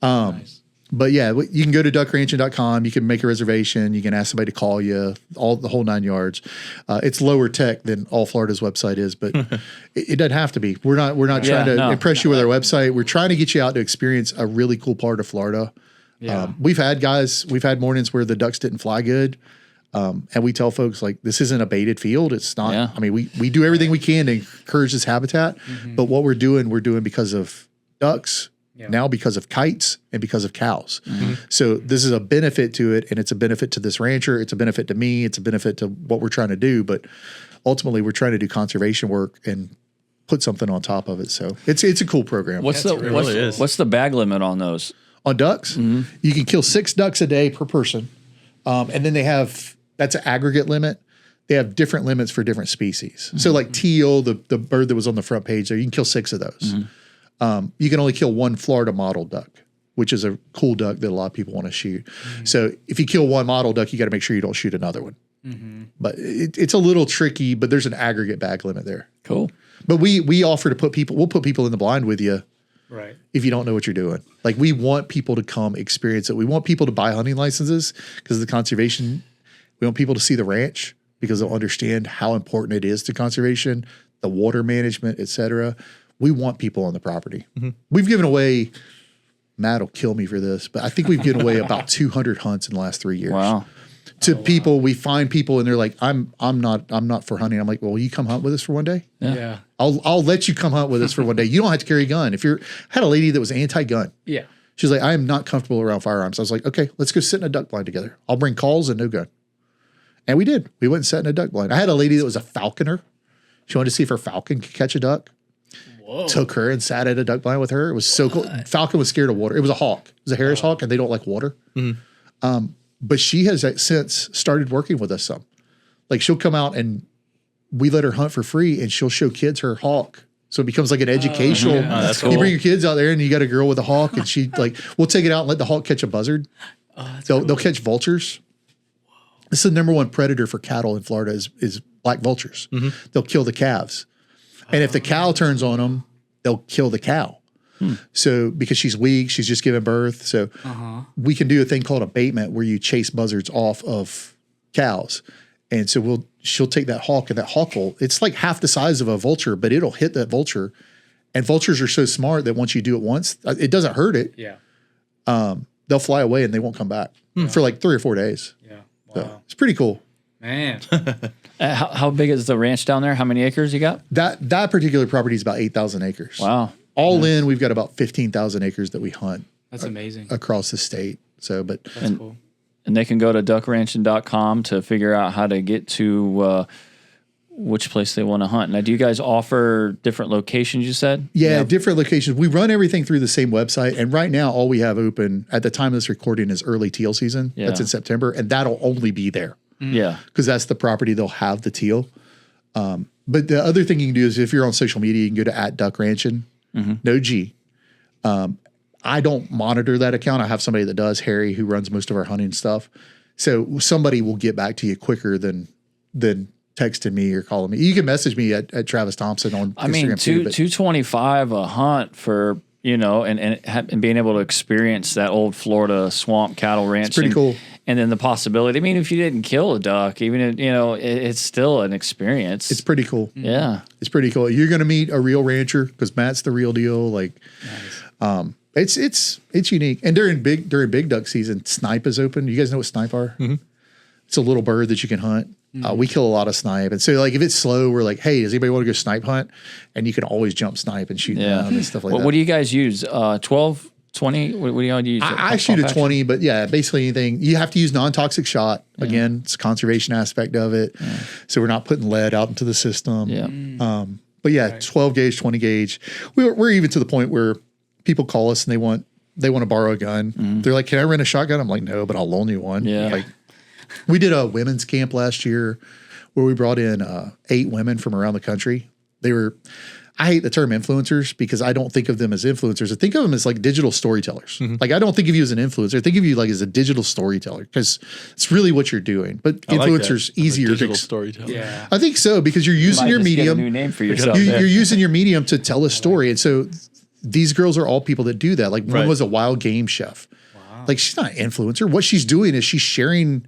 Nice. But yeah, you can go to duckranchin.com. You can make a reservation. You can ask somebody to call you, the whole 9 yards. It's lower tech than All Florida's website is, but it doesn't have to be. We're not trying to impress you with our website. We're trying to get you out to experience a really cool part of Florida. Yeah. We've had mornings where the ducks didn't fly good. And we tell folks like, this isn't a baited field. It's not, I mean, we do everything we can to encourage this habitat, but what we're doing because of ducks, now because of kites and because of cows. So this is a benefit to it. And it's a benefit to this rancher. It's a benefit to me. It's a benefit to what we're trying to do, but ultimately we're trying to do conservation work and put something on top of it. So it's a cool program. What's the bag limit on those? On ducks, you can kill 6 ducks a day per person. And then that's an aggregate limit. They have different limits for different species. So like teal, the bird that was on the front page there, you can kill 6 of those. You can only kill 1 Florida mottled duck, which is a cool duck that a lot of people want to shoot. So if you kill 1 mottled duck, you got to make sure you don't shoot another one. But it's a little tricky, but there's an aggregate bag limit there. Cool. But we offer to we'll put people in the blind with you Right. if you don't know what you're doing. Like we want people to come experience it. We want people to buy hunting licenses because of the conservation. We want people to see the ranch because they'll understand how important it is to conservation, the water management, et cetera. We want people on the property. We've given away, Matt will kill me for this, but I think we've given away about 200 hunts in the last 3 years. Wow. To people, we find people and they're like, I'm not for hunting. I'm like, well, will you come hunt with us for one day? Yeah. I'll let you come hunt with us for one day. You don't have to carry a gun. I had a lady that was anti-gun. Yeah. She's like, I am not comfortable around firearms. I was like, okay, let's go sit in a duck blind together. I'll bring calls and no gun. And we did. We went and sat in a duck blind. I had a lady that was a falconer. She wanted to see if her falcon could catch a duck. Whoa. Took her and sat at a duck blind with her. It was so cool. Falcon was scared of water. It was a hawk. It was a Harris hawk, and they don't like water. But she has since started working with us some. Like she'll come out and we let her hunt for free, and she'll show kids her hawk. So it becomes like an educational. That's You cool. bring your kids out there, and you got a girl with a hawk, and she like we'll take it out and let the hawk catch a buzzard. They'll catch vultures. This is the number one predator for cattle in Florida is black vultures. They'll kill the calves. And if the cow turns on them, they'll kill the cow. So because she's weak, she's just giving birth. So we can do a thing called abatement where you chase buzzards off of cows. And so she'll take that hawk, and that hawk it's like half the size of a vulture, but it'll hit that vulture. And vultures are so smart that once you do it once, it doesn't hurt it. Yeah. They'll fly away and they won't come back for like 3 or 4 days. Yeah. Wow. So it's pretty cool. Man. How big is the ranch down there? How many acres you got? That particular property is about 8,000 acres. Wow. All in, we've got about 15,000 acres that we hunt That's amazing. across the state. So, but That's cool. And they can go to duckranchin.com to figure out how to get to which place they want to hunt. Now, do you guys offer different locations, you said? yeah, different locations. We run everything through the same website. And right now, all we have open at the time of this recording is early teal season. Yeah. That's in September. And that'll only be there Yeah. because that's the property they'll have the teal. But the other thing you can do is if you're on social media, you can go to @Duck Ranchin, no G. I don't monitor that account. I have somebody that does, Harry, who runs most of our hunting stuff. So somebody will get back to you quicker than texting me or calling me. You can message me at Travis Thompson on Instagram. I mean, too, but $225 a hunt for, and being able to experience that old Florida swamp cattle ranch. it's pretty cool. And then the possibility, I mean, if you didn't kill a duck, even if, it's still an experience. It's pretty cool. Yeah. It's pretty cool. You're going to meet a real rancher because Matt's the real deal. Like, it's unique. And during big duck season, snipe is open. You guys know what snipe are? It's a little bird that you can hunt. We kill a lot of snipe. And so like, if it's slow, we're like, hey, does anybody want to go snipe hunt? And you can always jump snipe and shoot them and stuff like that. What do you guys use? 12, 20? What do y'all use? I shoot a 20, but yeah, basically anything. You have to use non-toxic shot. Again, it's a conservation aspect of it. So we're not putting lead out into the system. Yeah. But yeah, 12 gauge, 20 gauge. We're even to the point where people call us and they want to borrow a gun. They're like, can I rent a shotgun? I'm like, no, but I'll loan you one. Yeah. Like, we did a women's camp last year where we brought in 8 women from around the country. I hate the term influencers because I don't think of them as influencers. I think of them as like digital storytellers. Like I don't think of you as an influencer. I think of you like as a digital storyteller because it's really what you're doing. But influencers easier digital to storyteller. Yeah. I think so because you're using Might your just get a medium. new name for yourself. You're using your medium to tell a story. And so these girls are all people that do that. Like one Right. was a wild game chef. Wow. Like she's not an influencer. What she's doing is she's sharing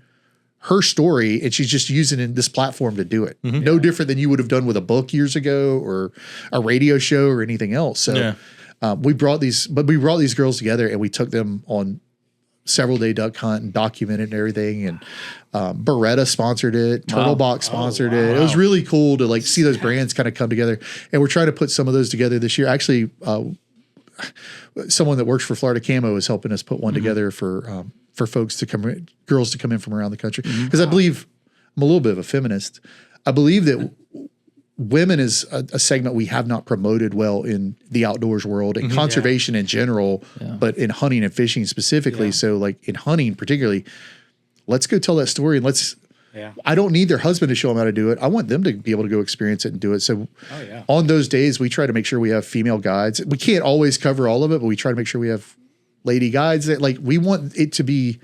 her story and she's just using this platform to do it. No different than you would have done with a book years ago or a radio show or anything else. So we brought these girls together and we took them on several day duck hunt and documented and everything. And Beretta sponsored it. Turtlebox sponsored it. It was really cool to like see those brands kind of come together. And we're trying to put some of those together this year. Actually, someone that works for Florida Camo is helping us put one together for folks to girls to come in from around the country. Because I believe I'm a little bit of a feminist. I believe that women is a segment we have not promoted well in the outdoors world and conservation in general, but in hunting and fishing specifically. So like in hunting particularly, let's go tell that story and I don't need their husband to show them how to do it. I want them to be able to go experience it and do it. So on those days, we try to make sure we have female guides. We can't always cover all of it, but we try to make sure we have lady guides that like, we want it to be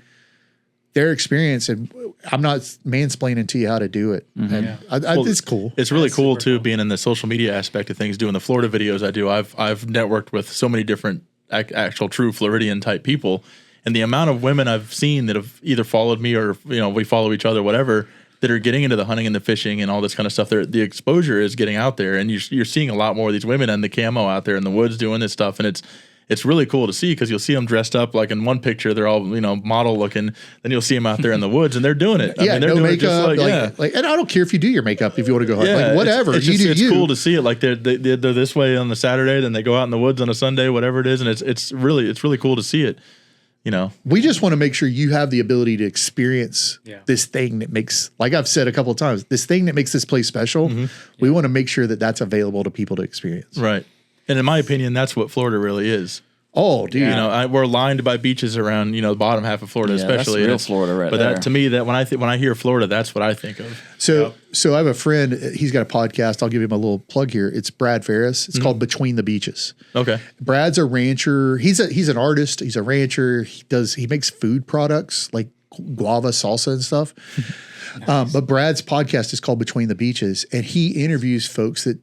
their experience. And I'm not mansplaining to you how to do it. And it's cool. It's really cool too, cool. being in the social media aspect of things, doing the Florida videos I do. I've networked with so many different actual true Floridian type people, and the amount of women I've seen that have either followed me or we follow each other, whatever, that are getting into the hunting and the fishing and all this kind of stuff. The exposure is getting out there, and you're seeing a lot more of these women and the camo out there in the woods doing this stuff, and it's really cool to see, because you'll see them dressed up like in one picture they're all model looking, then you'll see them out there in the woods and they're doing it. They're doing makeup, it just and I don't care if you do your makeup if you want to go hunt, like whatever it's cool to see it. Like they're this way on the Saturday, then they go out in the woods on a Sunday, whatever it is, and it's really cool to see it. We just want to make sure you have the ability to experience this thing that makes, like I've said a couple of times, this thing that makes this place special. We want to make sure that that's available to people to experience. Right. And in my opinion, that's what Florida really is. Oh, dude. We're lined by beaches around, the bottom half of Florida, especially. That's real Florida right there. But that, to me, that when I hear Florida, that's what I think of. So I have a friend, he's got a podcast. I'll give him a little plug here. It's Brad Ferris. It's called Between the Beaches. Okay. Brad's a rancher. He's an artist. He's a rancher. He makes food products like guava salsa and stuff. Nice. But Brad's podcast is called Between the Beaches, and he interviews folks that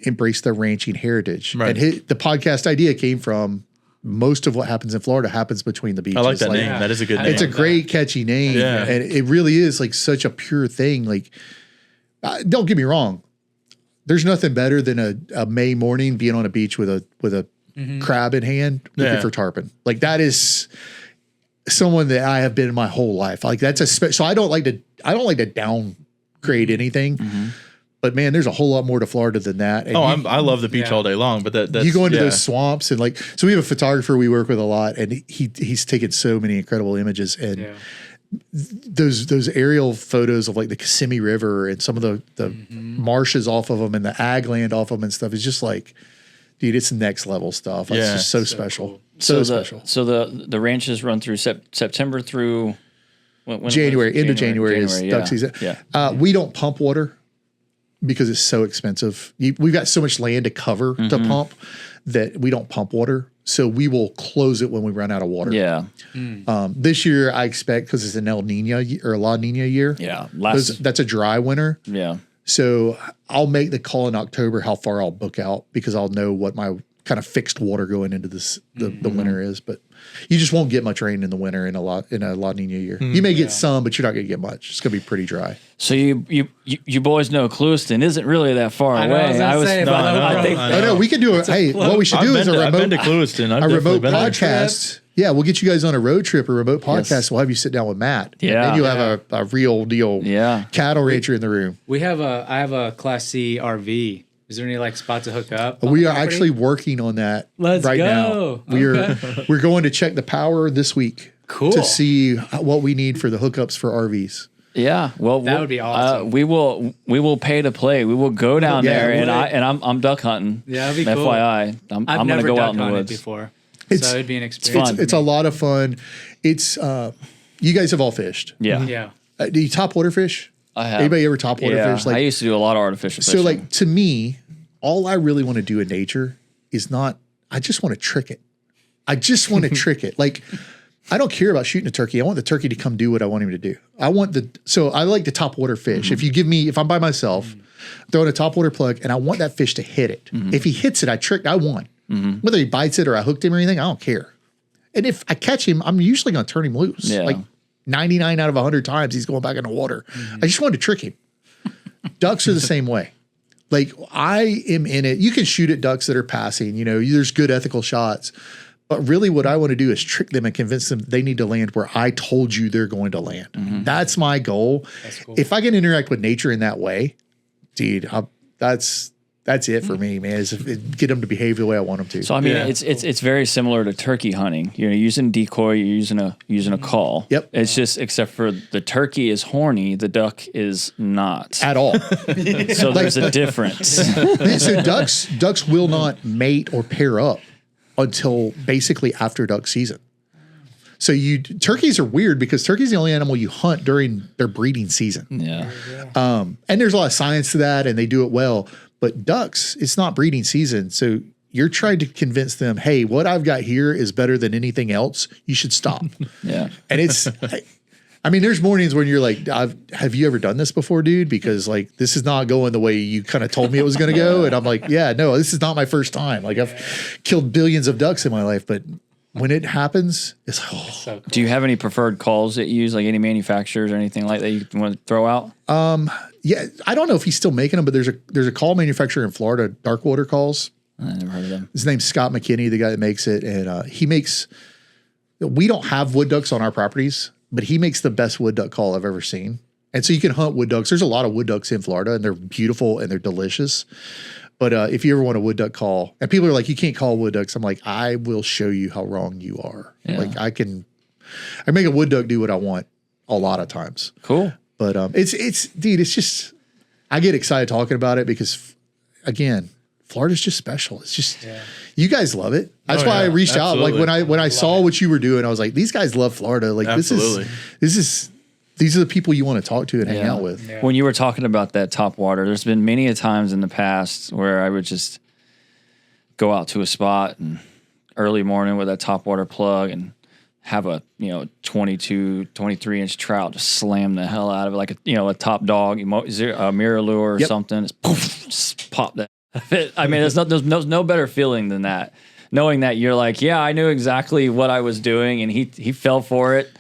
embrace their ranching heritage. Right. And the podcast idea came from most of what happens in Florida happens between the beaches. I like that name. That is a good name. It's a great, catchy name. Yeah. And it really is like such a pure thing. Like, don't get me wrong. There's nothing better than a May morning being on a beach with a crab in hand looking for tarpon. Like, that is someone that I have been in my whole life. Like, that's so I don't like to downgrade anything. But man, there's a whole lot more to Florida than that. And I love the beach all day long. But that's, you go into those swamps and so we have a photographer we work with a lot, and he's taken so many incredible images, and those aerial photos of like the Kissimmee River and some of the marshes off of them and the ag land off of them and stuff is just like, dude, it's next level stuff. It's just so special. Cool. So special. So the ranches run through September through January. End of January is duck season. Yeah. We don't pump water because it's so expensive. We've got so much land to cover to pump that we don't pump water. So we will close it when we run out of water. Yeah. This year I expect, because it's an El Nino or a La Nina year. Yeah. That's a dry winter. Yeah. So I'll make the call in October how far I'll book out, because I'll know what my kind of fixed water going into the winter is. But you just won't get much rain in the winter in a La Nina year. You may get some, but you're not going to get much. It's going to be pretty dry. So you boys know Clewiston isn't really that far away. We can do it. Hey, what we should do is I've been to Clewiston. A remote podcast. Yeah, we'll get you guys on a road trip, a remote podcast. Yes. We'll have you sit down with Matt. Yeah. And then you'll have a real deal cattle rancher in the room. I have a Class C RV. Is there any spot to hook up? We are actually working on that right now. We're going to check the power this week. Cool. To see what we need for the hookups for RVs. Yeah, well, that would be awesome. We will pay to play. We will go down there, and I'm duck hunting. Yeah, that'd be cool. FYI, I'm going to go out in the woods before. So it'd be an experience. It's a lot of fun. It's you guys have all fished. Yeah. Do you top water fish? I have. Anybody ever top water fish? I used to do a lot of artificial fishing. So to me, all I really want to do in nature is not. I just want to trick it. I just want to trick it. I don't care about shooting a turkey. I want the turkey to come do what I want him to do. So I like to top water fish. If I'm by myself, throwing a top water plug, and I want that fish to hit it. If he hits it, I won. Whether he bites it or I hooked him or anything, I don't care. And if I catch him, I'm usually going to turn him loose. Yeah. 99 out of 100 times, he's going back in the water. I just wanted to trick him. Ducks are the same way. I am in it. You can shoot at ducks that are passing. There's good ethical shots. But really what I want to do is trick them and convince them they need to land where I told you they're going to land. That's my goal. That's cool. If I can interact with nature in that way, dude, that's it for me, man. Is get them to behave the way I want them to. So I mean, it's very similar to turkey hunting. You're using decoy, you're using a call. Yep. It's just except for the turkey is horny, the duck is not at all. So there's a difference. So ducks will not mate or pair up until basically after duck season. So turkeys are weird because turkey's the only animal you hunt during their breeding season. Yeah. And there's a lot of science to that, and they do it well. But ducks, it's not breeding season. So you're trying to convince them, hey, what I've got here is better than anything else. You should stop. Yeah. And I mean, there's mornings when you're like, have you ever done this before, dude? Because like, this is not going the way you kind of told me it was going to go. And I'm like, yeah, no, this is not my first time. Like I've killed billions of ducks in my life, but when it happens, it's So cool. Do you have any preferred calls that you use, like any manufacturers or anything like that you want to throw out? yeah, I don't know if he's still making them, but there's a call manufacturer in Florida, Dark Water Calls. I never heard of them. His name's Scott McKinney, the guy that makes it. And he makes, we don't have wood ducks on our properties, but he makes the best wood duck call I've ever seen. And so you can hunt wood ducks. There's a lot of wood ducks in Florida and they're beautiful and they're delicious. But if you ever want a wood duck call, and people are like, you can't call wood ducks. I'm like, I will show you how wrong you are. Yeah. Like I make a wood duck do what I want a lot of times. Cool. But dude, it's just, I get excited talking about it because again, Florida's just special. It's just, you guys love it. That's why I reached out. Like when I saw what you were doing, I was like, these guys love Florida. Like these are the people you want to talk to and hang out with. Yeah. When you were talking about that top water, there's been many a times in the past where I would just go out to a spot and early morning with that top water plug and have a 22, 23 inch trout just slam the hell out of it like a top dog, a mirror lure or something. Just pop that. I mean, there's no better feeling than that. Knowing that you're like, yeah, I knew exactly what I was doing, and he fell for it.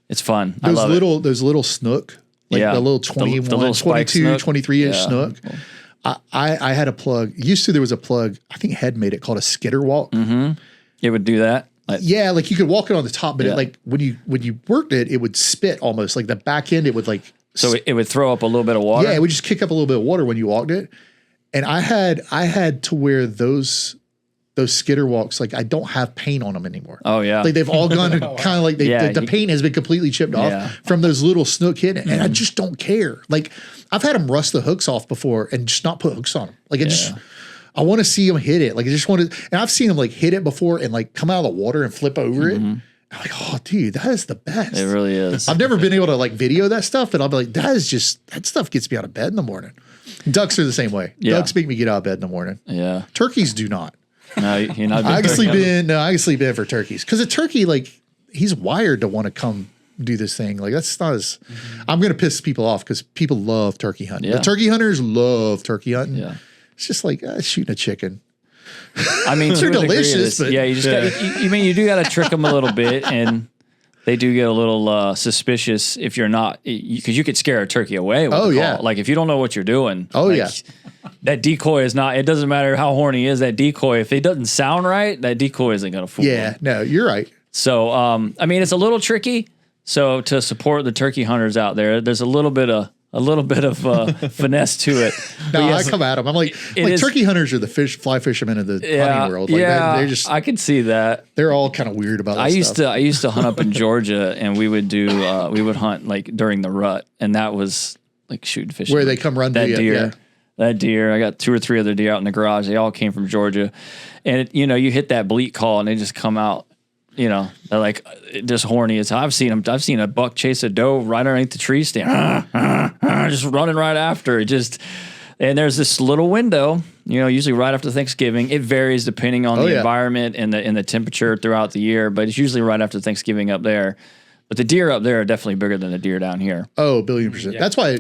It's fun. I love it. Those little snook, like the little 21, the little 22, snook. 23 inch snook. I had a plug. There was a plug, I think Head made it, called a skitter walk. Mm-hmm. It would do that. Like you could walk it on the top, but it, like when you worked it, it would spit almost. Like the back end, it would like. So it would throw up a little bit of water? Yeah, it would just kick up a little bit of water when you walked it. And I had to wear those skitter walks, like I don't have paint on them anymore. Oh yeah. Like they've all gone kind of like the paint has been completely chipped off from those little snook hitting. And I just don't care. Like I've had them rust the hooks off before and just not put hooks on them. Like I want to see them hit it. Like I just want to, and I've seen them like hit it before and like come out of the water and flip over it. I'm like, oh dude, that is the best. It really is. I've never been able to like video that stuff, but I'll be like, that stuff gets me out of bed in the morning. Ducks are the same way. Yeah. Ducks make me get out of bed in the morning. Yeah. Turkeys do not. No, you're not. I can sleep in for turkeys because a turkey, like he's wired to want to come do this thing. Like that's not as. I'm gonna piss people off because people love turkey hunting. Yeah. The turkey hunters love turkey hunting. Yeah. It's just like shooting a chicken. I mean, they're delicious, but you just got. You do got to trick them a little bit, and they do get a little suspicious if you're not, because you could scare a turkey away. With the call. Like if you don't know what you're doing. Oh like, that decoy is not. It doesn't matter how horny he is. That decoy, if it doesn't sound right, that decoy isn't going to fool. Yeah, no, you're right. So, I mean, it's a little tricky. So to support the turkey hunters out there, there's a little bit of finesse to it. No, I come at them. I'm like turkey hunters are the fly fishermen of the hunting world. Like they're just. I can see that. They're all kind of weird about. I used to hunt up in Georgia, and we would hunt like during the rut, and that was like shooting fish. Where they come run that to deer. Yeah. That deer, I got 2 or 3 other deer out in the garage. They all came from Georgia, and you hit that bleat call, and they just come out. They're like just horny as I've seen them. I've seen a buck chase a doe right underneath the tree stand, just running right after it. And there's this little window, usually right after Thanksgiving. It varies depending on the environment and the temperature throughout the year, but it's usually right after Thanksgiving up there. But the deer up there are definitely bigger than the deer down here. Oh, 1,000,000,000%. Yeah. That's why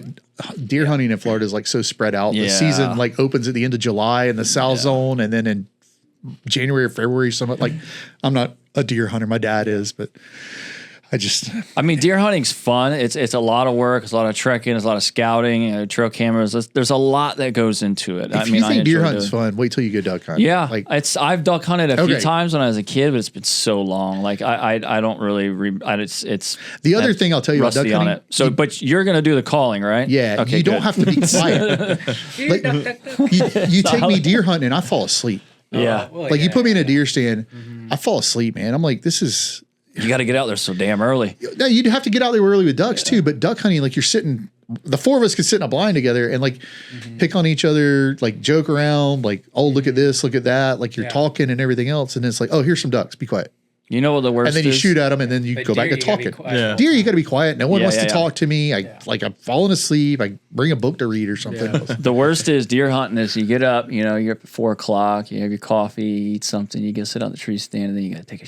deer hunting in Florida is like so spread out. The season like opens at the end of July in the South Zone, and then in January or February, somewhat. Like I'm not a deer hunter. My dad is, but I mean, deer hunting's fun. It's a lot of work. It's a lot of trekking. It's a lot of scouting, trail cameras. There's a lot that goes into it. If you think deer hunting's fun, wait till you go duck hunting. Yeah, I've duck hunted a few times when I was a kid, but it's been so long. Like I don't really. It's the other thing I'll tell you about duck hunting. So, but you're gonna do the calling, right? Yeah. Okay, you don't have to be quiet. You take me deer hunting, and I fall asleep. Yeah. You put me in a deer stand, I fall asleep, man. I'm like, this is. You got to get out there so damn early. No, you'd have to get out there early with ducks too. But duck hunting, like you're sitting, the 4 of us could sit in a blind together and like pick on each other, like joke around, like, oh, look at this, look at that. Like you're talking and everything else. And it's like, oh, here's some ducks. Be quiet. You know what the worst is? And then you shoot at them and then you go back to talking. Deer, you got to be quiet. No one wants to talk to me. I'm falling asleep. I bring a book to read or something. The worst is deer hunting is you get up, you're up at 4 o'clock, you have your coffee, eat something, you go sit on the tree stand, and then you got to take a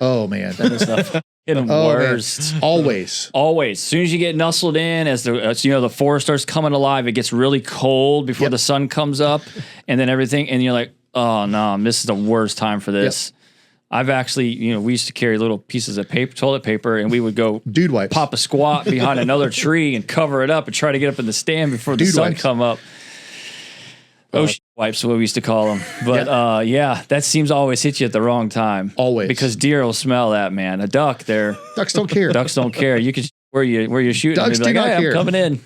Oh man. That stuff. worst. Man. Always. Always. As soon as you get nestled in, as the forest starts coming alive, it gets really cold before the sun comes up, and then everything, and you're like, oh no, this is the worst time for this. I've actually, we used to carry little pieces of toilet paper, and we would go Dude wipes. pop a squat behind another tree and cover it up and try to get up in the stand before the sun come up. Wipes, what we used to call them. But that seems to always hit you at the wrong time. Always. Because deer will smell that, man. A duck, ducks don't care. Ducks don't care. You can where you're shooting. Ducks do not care. I'm coming in.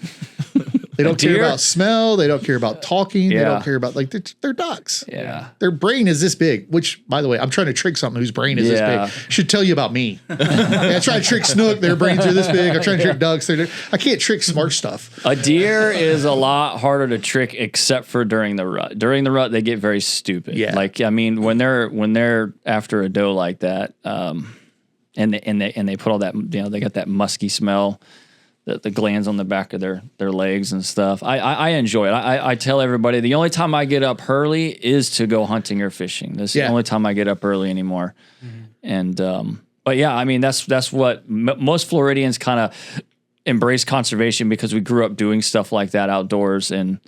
They don't care about smell. They don't care about talking. Yeah. They don't care about they're ducks. Yeah. Their brain is this big, which, by the way, I'm trying to trick something whose brain is this big. Should tell you about me. I try to trick snook. Their brains are this big. I'm trying to trick ducks. I can't trick smart stuff. A deer is a lot harder to trick except for during the rut. During the rut, they get very stupid. Yeah. Like, I mean, when they're after a doe like that, and they put all that, they got that musky smell. The glands on the back of their legs and stuff. I enjoy it. I tell everybody the only time I get up early is to go hunting or fishing. That's the only time I get up early anymore. Mm-hmm. And but yeah, I mean that's what most Floridians kind of embrace conservation because we grew up doing stuff like that outdoors. And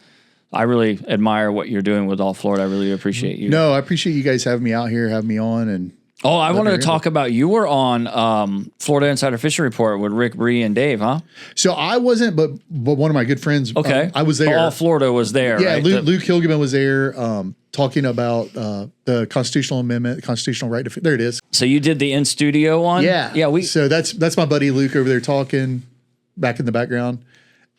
I really admire what you're doing with All Florida. I really appreciate you. No, I appreciate you guys having me out here, having me on, and. Oh, I wanted to talk about, you were on Florida Insider Fishing Report with Rick, Bree, and Dave, huh? So I wasn't, but one of my good friends, I was there. All Florida was there, yeah, right? Luke Hilgeman was there talking about the constitutional amendment, constitutional right to, there it is. So you did the in-studio one? Yeah. Yeah. So that's my buddy Luke over there talking back in the background.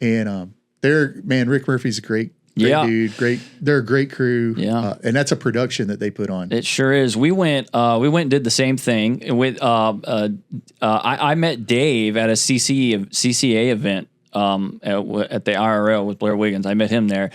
And Rick Murphy's a great dude. They're a great crew. Yeah. And that's a production that they put on. It sure is. We went and did the same thing with, I met Dave at a CCA event, at the IRL with Blair Wiggins. I met him there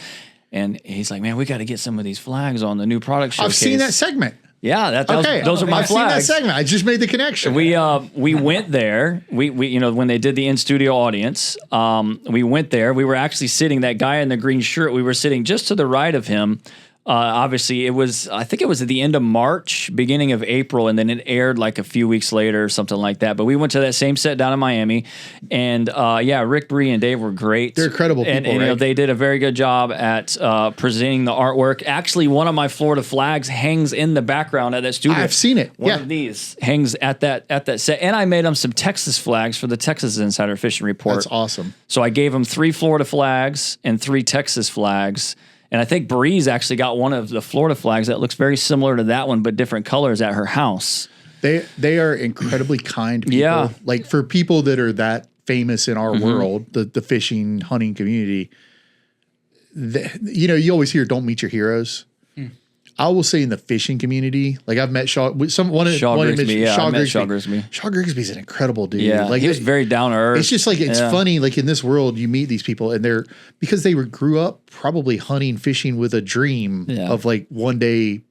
and he's like, man, we got to get some of these flags on the new product showcase. I've seen that segment. Yeah, those are my I've flags. Seen that segment. I just made the connection. We went there. We when they did the in-studio audience, we went there. We were actually sitting, that guy in the green shirt, we were sitting just to the right of him. Obviously, I think it was at the end of March, beginning of April, and then it aired like a few weeks later or something like that. But we went to that same set down in Miami, and Rick, Bree, and Dave were great. They're incredible people, and right? They did a very good job at presenting the artwork. Actually, one of my Florida flags hangs in the background at that studio. I've seen it. One of these hangs at that set, and I made them some Texas flags for the Texas Insider Fishing Report. That's awesome. So I gave them 3 Florida flags and 3 Texas flags. And I think Bree's actually got one of the Florida flags that looks very similar to that one, but different colors at her house. They are incredibly kind people. Yeah. Like for people that are that famous in our world, the fishing, hunting community, you always hear, don't meet your heroes. I will say in the fishing community, like I've met Shaw Grigsby. Shaw Grigsby's an incredible dude. Yeah, like he was very down to earth. It's just like, it's funny, like in this world, you meet these people and because they grew up probably hunting, fishing with a dream of like one day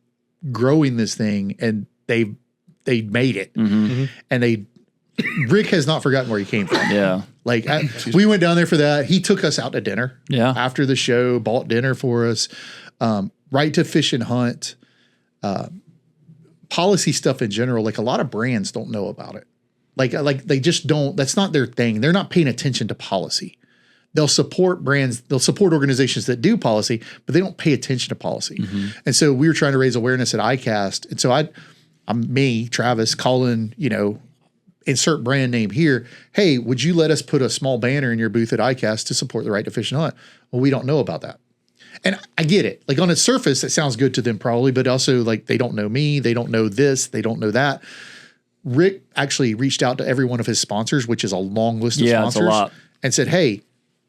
growing this thing, and they made it. And Rick has not forgotten where he came from. Yeah. Like we went down there for that. He took us out to dinner after the show, bought dinner for us. Right to fish and hunt, policy stuff in general. Like a lot of brands don't know about it. Like they just don't. That's not their thing. They're not paying attention to policy. They'll support brands. They'll support organizations that do policy, but they don't pay attention to policy. And so we were trying to raise awareness at ICAST. And so I'm me, Travis, calling, insert brand name here. Hey, would you let us put a small banner in your booth at ICAST to support the right to fish and hunt? Well, we don't know about that. And I get it. Like on its surface, it sounds good to them probably, but also like they don't know me. They don't know this. They don't know that. Rick actually reached out to every one of his sponsors, which is a long list of sponsors, it's a lot, and said, hey,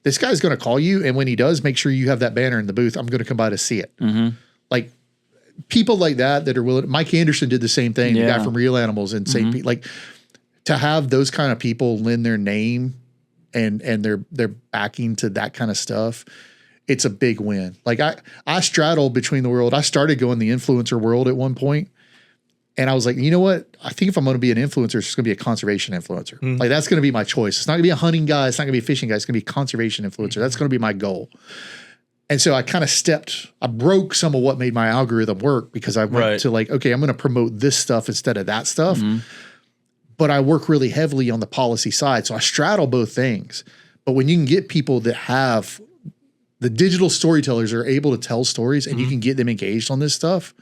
this guy's going to call you. And when he does, make sure you have that banner in the booth. I'm going to come by to see it. Like people like that are willing. Mike Anderson did the same thing. The guy from Real Animals in St. Pete, like to have those kind of people lend their name and their backing to that kind of stuff. It's a big win. Like I straddle between the world. I started going the influencer world at one point, and I was like, you know what? I think if I'm going to be an influencer, it's going to be a conservation influencer. Like that's going to be my choice. It's not going to be a hunting guy. It's not going to be a fishing guy. It's going to be a conservation influencer. That's going to be my goal. And so I kind of I broke some of what made my algorithm work because I went to like, okay, I'm going to promote this stuff instead of that stuff. but I work really heavily on the policy side. So I straddle both things. But when you can get people that have the digital storytellers are able to tell stories and you can get them engaged on this stuff,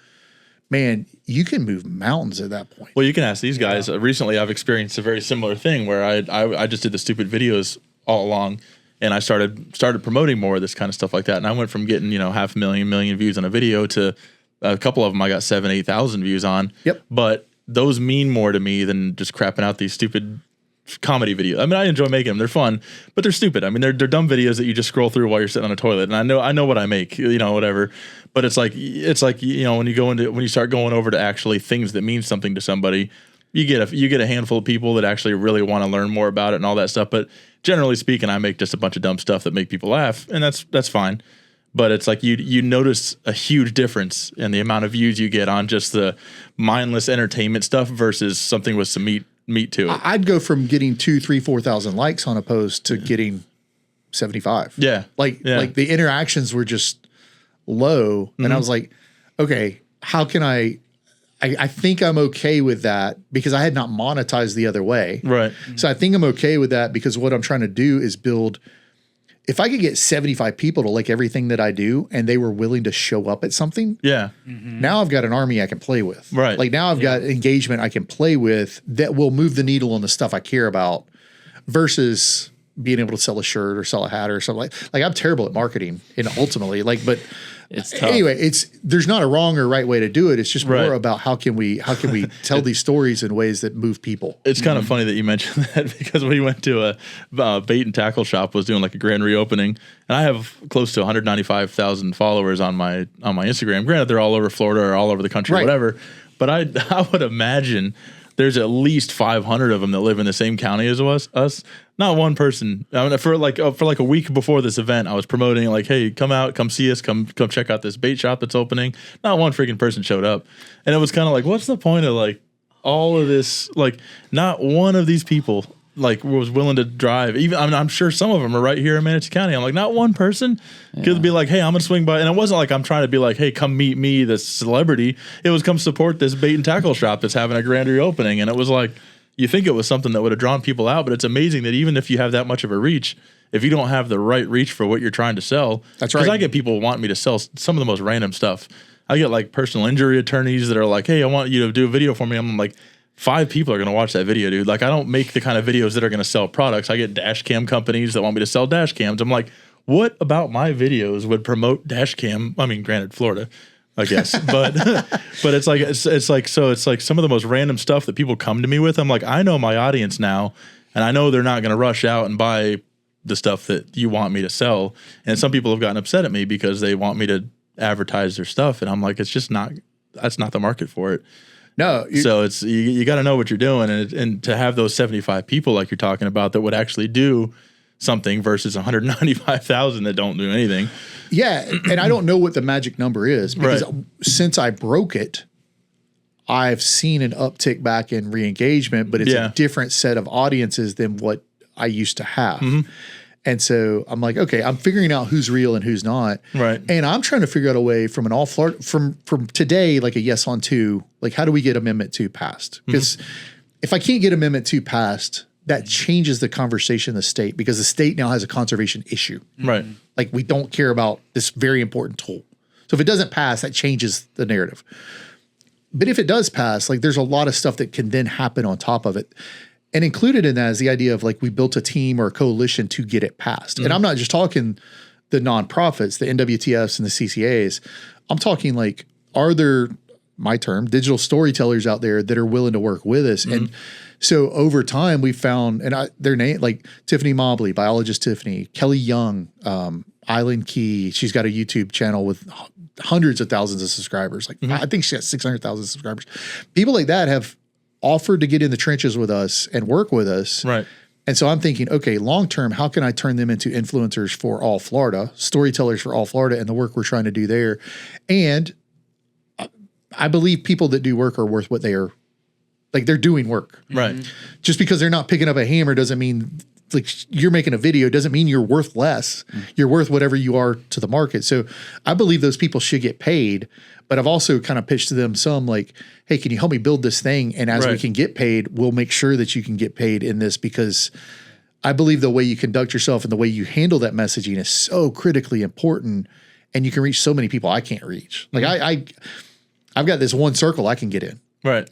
man, you can move mountains at that point. Well, you can ask these guys. Recently, I've experienced a very similar thing where I just did the stupid videos all along, and I started promoting more of this kind of stuff like that. And I went from getting 500,000 million views on a video to a couple of them I got 7,000-8,000 views on. Yep. But those mean more to me than just crapping out these stupid comedy videos. I mean, I enjoy making them; they're fun, but they're stupid. I mean, they're dumb videos that you just scroll through while you're sitting on a toilet. And I know what I make, whatever. But it's like when you start going over to actually things that mean something to somebody, you get a handful of people that actually really want to learn more about it and all that stuff. But generally speaking, I make just a bunch of dumb stuff that make people laugh, and that's fine. But it's like you notice a huge difference in the amount of views you get on just the mindless entertainment stuff versus something with some meat to it. I'd go from getting 2,000, 3,000, 4,000 likes on a post to getting 75. Yeah. Like the interactions were just low. And I was like, okay, how can I think I'm okay with that because I had not monetized the other way. Right. So I think I'm okay with that because what I'm trying to do is build. If I could get 75 people to like everything that I do and they were willing to show up at something, now I've got an army I can play with. Right. Like now I've got engagement I can play with that will move the needle on the stuff I care about versus being able to sell a shirt or sell a hat or something like I'm terrible at marketing and ultimately but it's tough. Anyway, there's not a wrong or right way to do it. It's just more about how can we tell these stories in ways that move people. It's kind of funny that you mentioned that because we went to a bait and tackle shop was doing like a grand reopening, and I have close to 195,000 followers on my Instagram. Granted, they're all over Florida or all over the country, or whatever. But I would imagine there's at least 500 of them that live in the same county as us. Not one person. I mean, for like a week before this event, I was promoting like, hey, come out, come see us, come check out this bait shop that's opening. Not one freaking person showed up, and it was kind of like, what's the point of like all of this? Like, not one of these people like was willing to drive. Even I'm sure some of them are right here in Manatee County. I'm like, not one person could be like, hey, I'm gonna swing by. And it wasn't like I'm trying to be like, hey, come meet me, the celebrity. It was come support this bait and tackle shop that's having a grand reopening. And it was like, you think it was something that would have drawn people out, but it's amazing that even if you have that much of a reach, if you don't have the right reach for what you're trying to sell, that's right. Because I get people wanting me to sell some of the most random stuff. I get like personal injury attorneys that are like, hey, I want you to do a video for me. I'm like, 5 people are going to watch that video, dude. Like, I don't make the kind of videos that are going to sell products. I get dash cam companies that want me to sell dash cams. I'm like, what about my videos would promote dash cam? I mean, granted, Florida, I guess, but it's like some of the most random stuff that people come to me with. I'm like, I know my audience now, and I know they're not going to rush out and buy the stuff that you want me to sell. And some people have gotten upset at me because they want me to advertise their stuff, and I'm like, that's not the market for it. No, so it's you got to know what you're doing, and to have those 75 people like you're talking about that would actually do something versus 195,000 that don't do anything. Yeah, and I don't know what the magic number is because since I broke it, I've seen an uptick back in re-engagement, but it's a different set of audiences than what I used to have. And so I'm like, okay, I'm figuring out who's real and who's not. Right. And I'm trying to figure out a way from an all Florida from today, like a yes on 2, like how do we get Amendment 2 passed? Because if I can't get Amendment 2 passed, that changes the conversation in the state because the state now has a conservation issue. Right. Like we don't care about this very important tool. So if it doesn't pass, that changes the narrative. But if it does pass, like there's a lot of stuff that can then happen on top of it. And included in that is the idea of like we built a team or a coalition to get it passed. And I'm not just talking the nonprofits, the NWTFs and the CCAs. I'm talking like, are there, my term, digital storytellers out there that are willing to work with us? And so over time we found, and their name, like Tiffany Mobley, biologist Tiffany, Kelly Young, Island Key. She's got a YouTube channel with hundreds of thousands of subscribers. Like I think she has 600,000 subscribers. People like that have offered to get in the trenches with us and work with us. Right. And so I'm thinking, okay, long-term, how can I turn them into influencers for all Florida, storytellers for all Florida and the work we're trying to do there. And I believe people that do work are worth what they are, like they're doing work. Right. Just because they're not picking up a hammer doesn't mean like you're making a video doesn't mean you're worth less. You're worth whatever you are to the market. So I believe those people should get paid, but I've also kind of pitched to them some like, hey, can you help me build this thing? And as we can get paid, we'll make sure that you can get paid in this, because I believe the way you conduct yourself and the way you handle that messaging is so critically important, and you can reach so many people I can't reach. Like I've got this one circle I can get in. Right.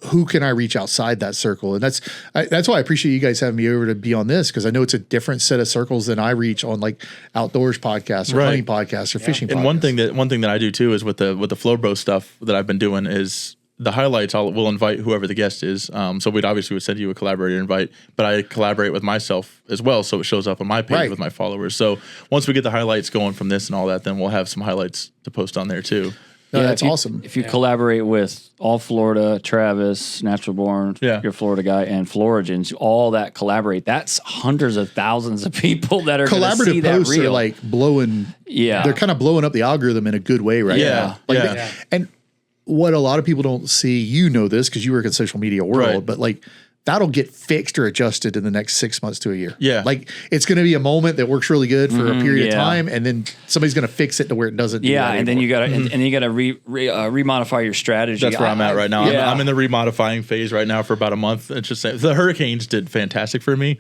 Who can I reach outside that circle? And that's why I appreciate you guys having me over to be on this, because I know it's a different set of circles than I reach on like outdoors podcasts or hunting podcasts or fishing podcasts. And one thing that I do too is with the FloBro stuff that I've been doing is the highlights. We'll invite whoever the guest is. So we'd send you a collaborator invite, but I collaborate with myself as well, so it shows up on my page with my followers. So once we get the highlights going from this and all that, then we'll have some highlights to post on there too. No, that's awesome. If you collaborate with All Florida, Travis, Natural Born, your Florida guy, and Floridians, all that collaborate, that's hundreds of thousands of people that are going to see that posts reel. are like blowing. Yeah, they're kind of blowing up the algorithm in a good way right now. And what a lot of people don't see, you know this because you work in the social media world, but like that'll get fixed or adjusted in the next 6 months to a year. Yeah. Like it's going to be a moment that works really good for a period of time, and then somebody's going to fix it to where it doesn't do that and then you got to and then you got to remodify your strategy. That's where I'm at right now. I'm in the remodifying phase right now for about a month. It's just the hurricanes did fantastic for me.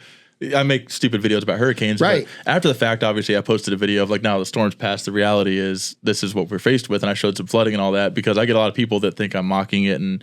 I make stupid videos about hurricanes, but after the fact, obviously I posted a video of like, now the storm's passed. The reality is this is what we're faced with. And I showed some flooding and all that, because I get a lot of people that think I'm mocking it, and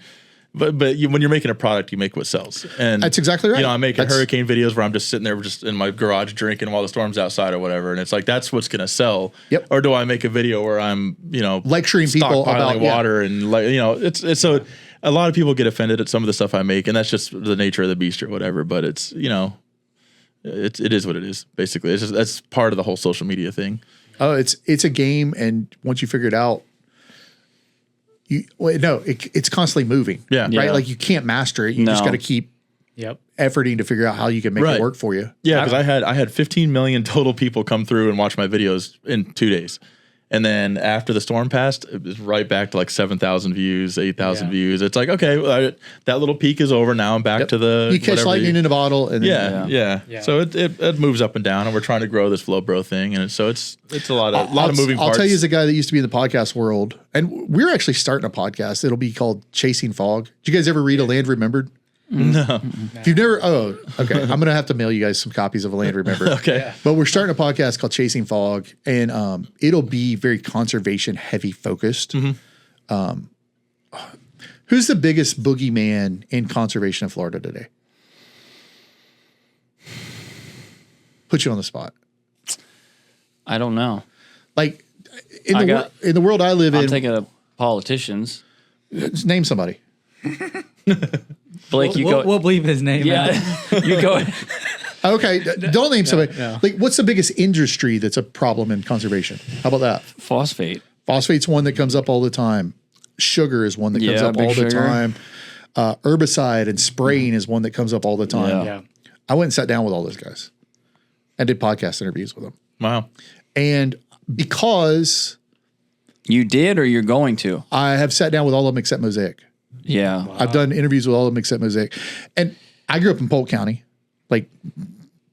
But when you're making a product, you make what sells. And that's exactly right. You know, I'm making hurricane videos where I'm just sitting there just in my garage drinking while the storm's outside or whatever. And it's like, that's what's going to sell. Yep. Or do I make a video where I'm, lecturing people about water and it's so a lot of people get offended at some of the stuff I make, and that's just the nature of the beast or whatever. But it's, it is what it is. Basically, it's just, that's part of the whole social media thing. Oh, it's a game. And once you figure it out, it's constantly moving. Yeah. Right. Like you can't master it. You just got to keep efforting to figure out how you can make it work for you. Yeah. Because I had 15 million total people come through and watch my videos in 2 days. And then after the storm passed, it was right back to like 7,000 views, 8,000 views. It's like, okay, well, that little peak is over. Now I'm back to the you catch lightning in a bottle. And then, So it moves up and down, and we're trying to grow this FloBro thing, and so it's a lot of moving parts. I'll tell you, as a guy that used to be in the podcast world, and we're actually starting a podcast. It'll be called Chasing Fog. Did you guys ever read A Land Remembered? No. If you've never, okay. I'm going to have to mail you guys some copies of A Land Remembered. Okay. Yeah. But we're starting a podcast called Chasing Fog, and it'll be very conservation heavy focused. Mm-hmm. Who's the biggest boogeyman in conservation in Florida today? Put you on the spot. I don't know. Like in the world I live in, I'm thinking of politicians. Name somebody. Blake, we'll bleep his name. Yeah, you go. Okay, don't name somebody. No. Like, what's the biggest industry that's a problem in conservation? How about that? Phosphate. Phosphate's one that comes up all the time. Sugar is one that comes up all the time. Herbicide and spraying is one that comes up all the time. Yeah. I went and sat down with all those guys and did podcast interviews with them. Wow. And because you did, or you're going to, I have sat down with all of them except Mosaic. Yeah. Wow. I've done interviews with all of them except Mosaic. And I grew up in Polk County, like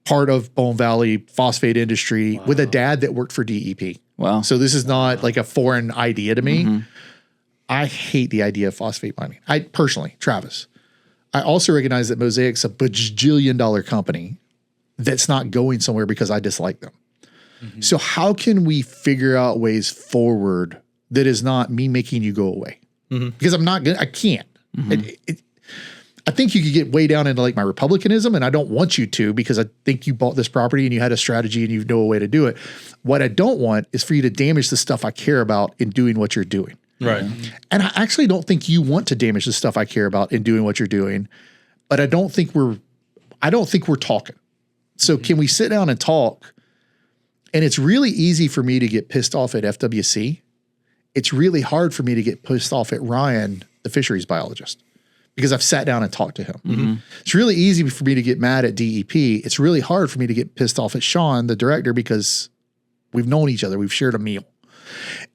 part of Bone Valley phosphate industry with a dad that worked for DEP. Wow. So this is not like a foreign idea to me. Mm-hmm. I hate the idea of phosphate mining. I personally, Travis. I also recognize that Mosaic's a bajillion-dollar company that's not going somewhere because I dislike them. Mm-hmm. So how can we figure out ways forward that is not me making you go away? Mm-hmm. Because I can't. Mm-hmm. I think you could get way down into like my republicanism, and I don't want you to, because I think you bought this property and you had a strategy and you know a way to do it. What I don't want is for you to damage the stuff I care about in doing what you're doing. Right. And I actually don't think you want to damage the stuff I care about in doing what you're doing, but I don't think we're talking. So can we sit down and talk? And it's really easy for me to get pissed off at FWC. It's really hard for me to get pissed off at Ryan, the fisheries biologist, because I've sat down and talked to him. Mm-hmm. It's really easy for me to get mad at DEP. It's really hard for me to get pissed off at Sean, the director, because we've known each other. We've shared a meal.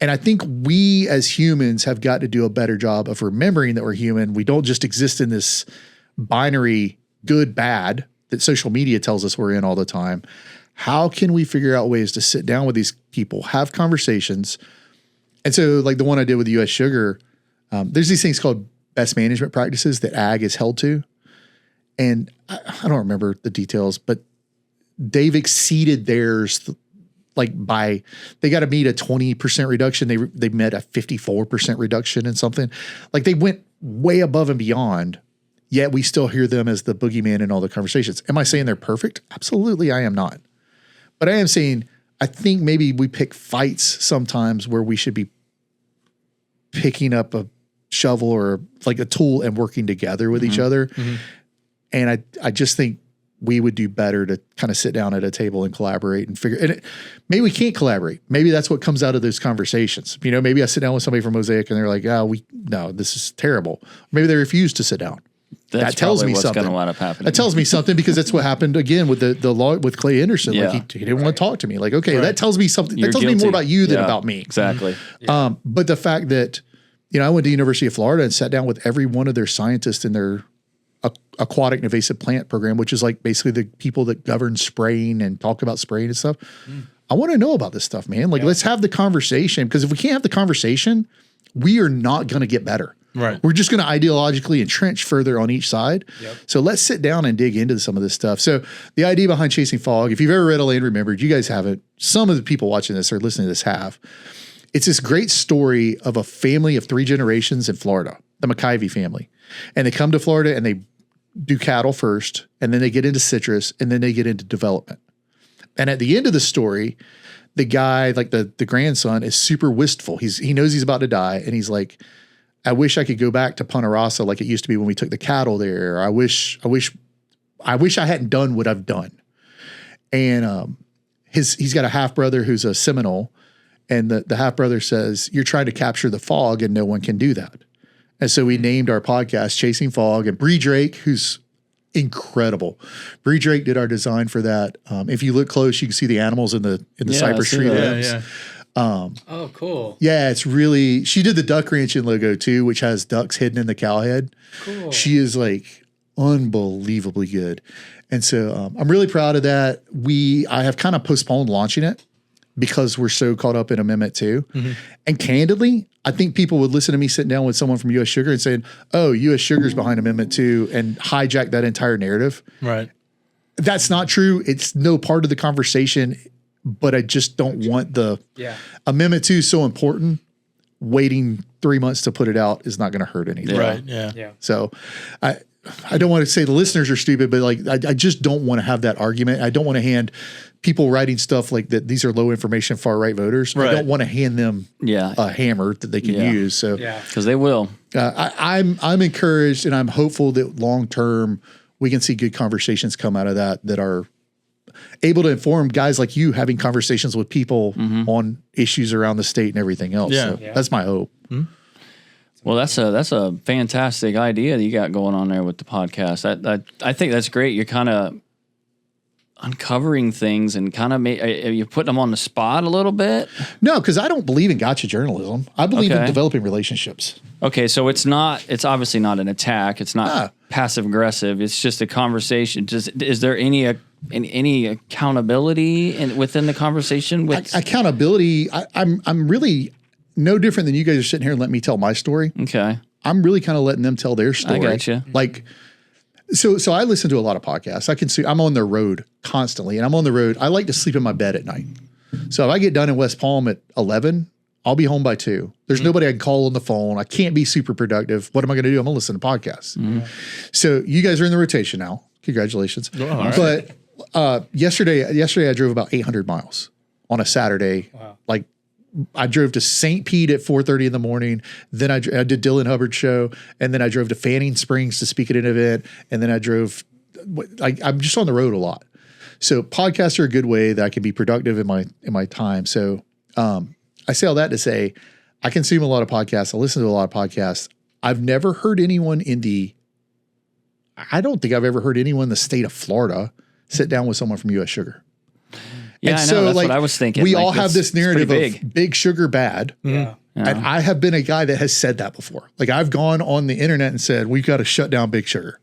And I think we as humans have got to do a better job of remembering that we're human. We don't just exist in this binary good, bad. that social media tells us we're in all the time. How can we figure out ways to sit down with these people, have conversations? And so like the one I did with US Sugar, there's these things called best management practices that ag is held to. And I don't remember the details, but they've exceeded theirs they got to meet a 20% reduction. They met a 54% reduction in something. Like they went way above and beyond, yet we still hear them as the boogeyman in all the conversations. Am I saying they're perfect? Absolutely, I am not. But I am saying I think maybe we pick fights sometimes where we should be picking up a shovel or like a tool and working together with each other. And I just think we would do better to kind of sit down at a table and collaborate and figure. Maybe we can't collaborate. Maybe that's what comes out of those conversations. You know, maybe I sit down with somebody from Mosaic and they're like, no, this is terrible. Maybe they refuse to sit down. That tells me what's going to wind up happening. That tells me something because that's what happened again with the law with Clay Anderson. Yeah. Like he didn't want to talk to me. Like, okay, that tells me something. You're that tells guilty. me more about you than about me. Exactly. But the fact that, you know, I went to University of Florida and sat down with every one of their scientists in their aquatic invasive plant program, which is like basically the people that govern spraying and talk about spraying and stuff. I want to know about this stuff, man. Like, let's have the conversation, because if we can't have the conversation, we are not going to get better. Right. We're just going to ideologically entrench further on each side. So let's sit down and dig into some of this stuff. So the idea behind Chasing Fog, if you've ever read A Land Remembered, you guys haven't. Some of the people watching this or listening to this have. It's this great story of a family of 3 generations in Florida, the McIvy family. And they come to Florida and they do cattle first, and then they get into citrus, and then they get into development. And at the end of the story, the guy, like the grandson, is super wistful. He knows he's about to die, and he's like, I wish I could go back to Punta Rasa like it used to be when we took the cattle there. I wish I hadn't done what I've done. And he's got a half brother who's a Seminole, and the half brother says, you're trying to capture the fog, and no one can do that. And so we named our podcast Chasing Fog, and Bree Drake, who's incredible. Bree Drake did our design for that. If you look close, you can see the animals in the cypress tree limbs. Oh, cool. Yeah, it's really, she did the Duck Ranchin logo too, which has ducks hidden in the cow head. Cool. She is like unbelievably good. And so I'm really proud of that. I have kind of postponed launching it because we're so caught up in Amendment 2. And candidly, I think people would listen to me sitting down with someone from US Sugar and saying, oh, US Sugar's behind Amendment 2, and hijack that entire narrative. Right. That's not true. It's no part of the conversation, but I just don't want the Amendment 2 is so important. Waiting 3 months to put it out is not going to hurt anything. Right. Yeah. So I don't want to say the listeners are stupid, but like I just don't want to have that argument. I don't want to hand people writing stuff like that. These are low information far right voters. Right. I don't want to hand them a hammer that they can use. So because they will. I'm encouraged, and I'm hopeful that long term we can see good conversations come out of that are able to inform guys like you having conversations with people on issues around the state and everything else. So that's my hope. Well, that's a fantastic idea that you got going on there with the podcast. I think that's great. You're kind of uncovering things and kind of you're putting them on the spot a little bit. No, because I don't believe in gotcha journalism. I believe in developing relationships. Okay, so it's obviously not an attack. It's not passive aggressive. It's just a conversation. Is there any accountability within the conversation? With accountability, I'm really no different than you guys are sitting here and letting me tell my story. Okay. I'm really kind of letting them tell their story. I gotcha. Like, so I listen to a lot of podcasts. I'm on the road constantly, and I'm on the road. I like to sleep in my bed at night. So if I get done in West Palm at 11, I'll be home by 2. There's nobody I can call on the phone. I can't be super productive. What am I going to do? I'm going to listen to podcasts. So you guys are in the rotation now. Congratulations. But yesterday I drove about 800 miles on a Saturday. Wow. Like, I drove to St. Pete at 4:30 in the morning. Then I did Dylan Hubbard's show, and then I drove to Fanning Springs to speak at an event, and then I drove. I'm just on the road a lot. So podcasts are a good way that I can be productive in my time. So I say all that to say I consume a lot of podcasts. I listen to a lot of podcasts. I've never heard anyone I don't think I've ever heard anyone in the state of Florida sit down with someone from US Sugar. Yeah, and I know. so, That's what I was thinking. We all have this narrative big. of big sugar bad. And I have been a guy that has said that before. Like, I've gone on the internet and said, we've got to shut down big sugar.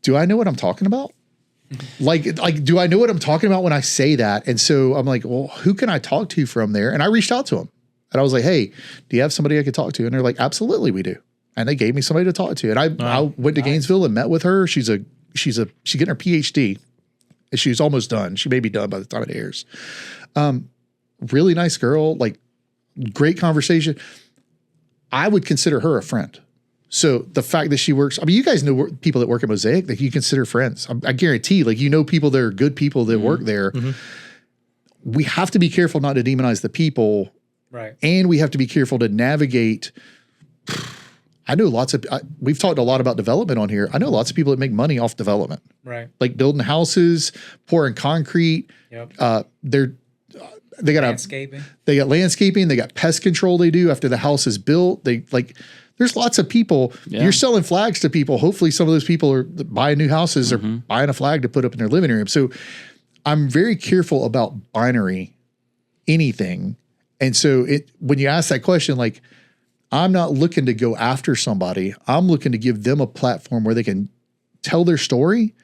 do I know what I'm talking about? Like, do I know what I'm talking about when I say that? And so I'm like, well, who can I talk to from there? And I reached out to them and I was like, hey, do you have somebody I could talk to? And they're like, absolutely, we do. And they gave me somebody to talk to. And I went to Gainesville and met with her. She's getting her PhD. And she's almost done. She may be done by the time it airs. Really nice girl, like great conversation. I would consider her a friend. So the fact that she works, I mean, you guys know people that work at Mosaic that you consider friends. I guarantee, like, you know, people that are good people that work there. We have to be careful not to demonize the people. Right. And we have to be careful to navigate. I know we've talked a lot about development on here. I know lots of people that make money off development. Right. Like building houses, pouring concrete. Yep. They got landscaping. They got landscaping. They got pest control they do after the house is built. There's lots of people. Yeah. You're selling flags to people. Hopefully some of those people are buying new houses or buying a flag to put up in their living room. So I'm very careful about binary anything. And so when you ask that question, like, I'm not looking to go after somebody. I'm looking to give them a platform where they can tell their story.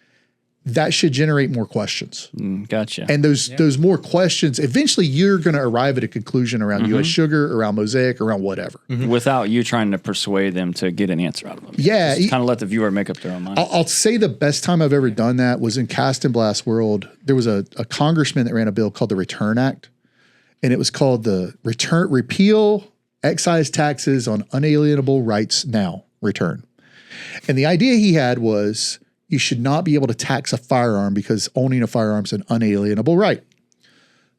That should generate more questions. Gotcha. And those more questions, eventually you're going to arrive at a conclusion around U.S. Sugar, around Mosaic, around whatever. Without you trying to persuade them to get an answer out of them. Yeah. Kind of let the viewer make up their own mind. I'll say the best time I've ever done that was in Cast and Blast World. There was a congressman that ran a bill called the Return Act. And it was called the Repeal Excise Taxes on Unalienable Rights Now, Return. And the idea he had was, you should not be able to tax a firearm because owning a firearm is an unalienable right.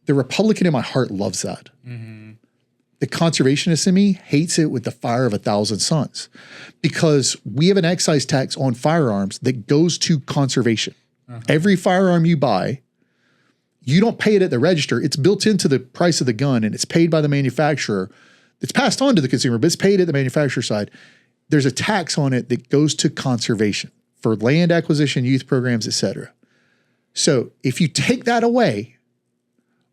The Republican in my heart loves that. The conservationist in me hates it with the fire of 1,000 suns because we have an excise tax on firearms that goes to conservation. Every firearm you buy, you don't pay it at the register. It's built into the price of the gun and it's paid by the manufacturer. It's passed on to the consumer, but it's paid at the manufacturer side. There's a tax on it that goes to conservation for land acquisition, youth programs, et cetera. So if you take that away,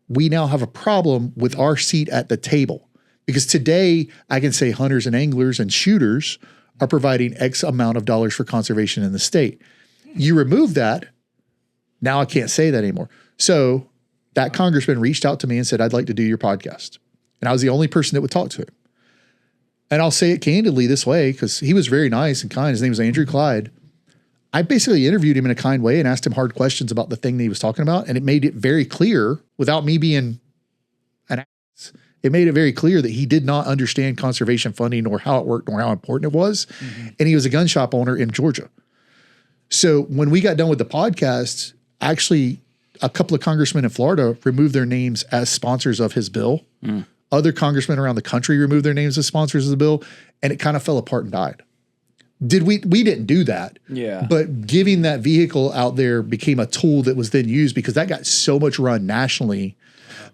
we now have a problem with our seat at the table. Because today I can say hunters and anglers and shooters are providing X amount of dollars for conservation in the state. You remove that, now I can't say that anymore. So that congressman reached out to me and said, I'd like to do your podcast. And I was the only person that would talk to him. And I'll say it candidly this way, because he was very nice and kind. His name was Andrew Clyde. I basically interviewed him in a kind way and asked him hard questions about the thing that he was talking about. And it made it very clear, without me being an ass, it made it very clear that he did not understand conservation funding or how it worked or how important it was. And he was a gun shop owner in Georgia. So when we got done with the podcast, actually a couple of congressmen in Florida removed their names as sponsors of his bill. Other congressmen around the country removed their names as sponsors of the bill, and it kind of fell apart and died. We didn't do that. Yeah. But giving that vehicle out there became a tool that was then used because that got so much run nationally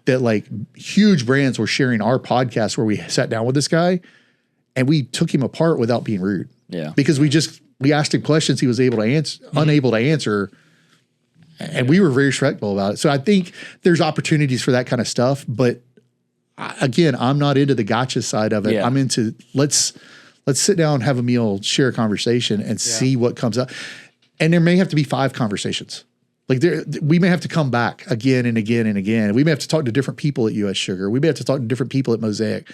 that like huge brands were sharing our podcast where we sat down with this guy and we took him apart without being rude. Yeah. Because we asked him questions he was able to answer, unable to answer. And we were very respectful about it. So I think there's opportunities for that kind of stuff. But again, I'm not into the gotcha side of it. Yeah. I'm into let's sit down, have a meal, share a conversation, and see what comes up. And there may have to be 5 conversations. Like we may have to come back again and again and again. We may have to talk to different people at U.S. Sugar. We may have to talk to different people at Mosaic.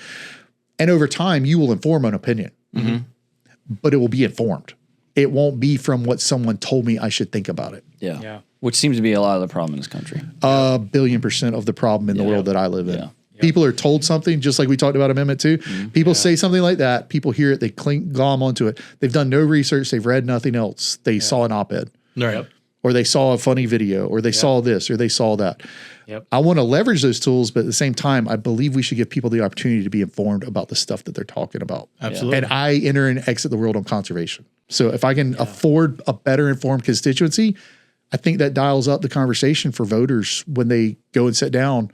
And over time, you will inform an opinion. But it will be informed. It won't be from what someone told me I should think about it. Yeah. Which seems to be a lot of the problem in this country. 1,000,000,000% of the problem in the world that I live in. Yeah. People are told something, just like we talked about Amendment 2. People say something like that. People hear it. They glom onto it. They've done no research. They've read nothing else. They saw an op-ed. Right. Or they saw a funny video. Or they saw this. Or they saw that. I want to leverage those tools. But at the same time, I believe we should give people the opportunity to be informed about the stuff that they're talking about. Absolutely. And I enter and exit the world on conservation. So if I can afford a better informed constituency, I think that dials up the conversation for voters when they go and sit down.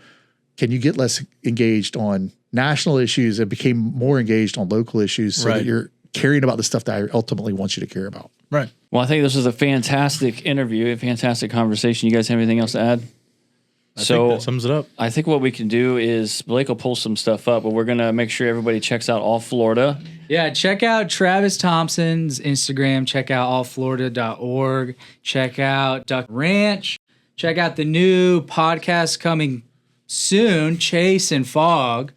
Can you get less engaged on national issues and become more engaged on local issues so that you're caring about the stuff that I ultimately want you to care about? Right. Well, I think this was a fantastic interview, a fantastic conversation. You guys have anything else to add? I think that sums it up. I think what we can do is Blake will pull some stuff up, but we're going to make sure everybody checks out All Florida. Yeah, check out Travis Thompson's Instagram. Check out allflorida.org. Check out Duck Ranch. Check out the new podcast coming soon, Chase and Fog.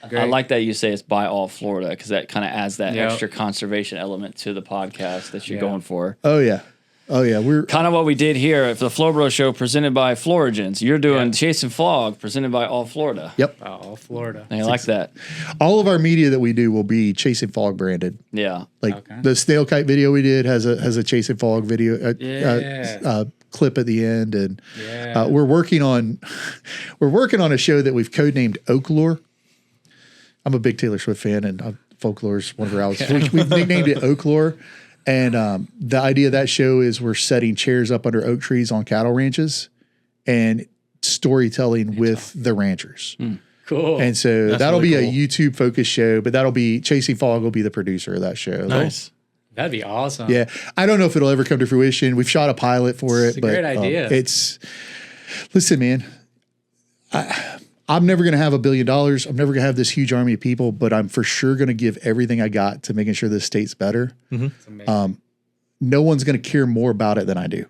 Great. I like that you say it's by All Florida because that kind of adds that Yep. extra conservation element to the podcast that you're going for. Oh yeah. We're Kind of what we did here for the FloBro Show presented by Floridians. You're doing Chase and Flog presented by All Florida. Yep. All Florida. I like that. All of our media that we do will be Chase and Fog branded. Yeah. Like the snail kite video we did has a Chase and Fog video clip at the end, and we're working on a show that we've codenamed Oaklore. I'm a big Taylor Swift fan, and folklore is one of her albums. We've nicknamed it Oaklore. And the idea of that show is we're setting chairs up under oak trees on cattle ranches and storytelling with the ranchers. Cool. And so that'll really be cool. a YouTube focused show, but that'll be Chasing Fog will be the producer of that show. Nice. That'd be awesome. Yeah. I don't know if it'll ever come to fruition. We've shot a pilot for it, a but great idea. Listen, man, I'm never going to have $1 billion. I'm never going to have this huge army of people, but I'm for sure going to give everything I got to making sure this state's better. No one's going to care more about it than I do.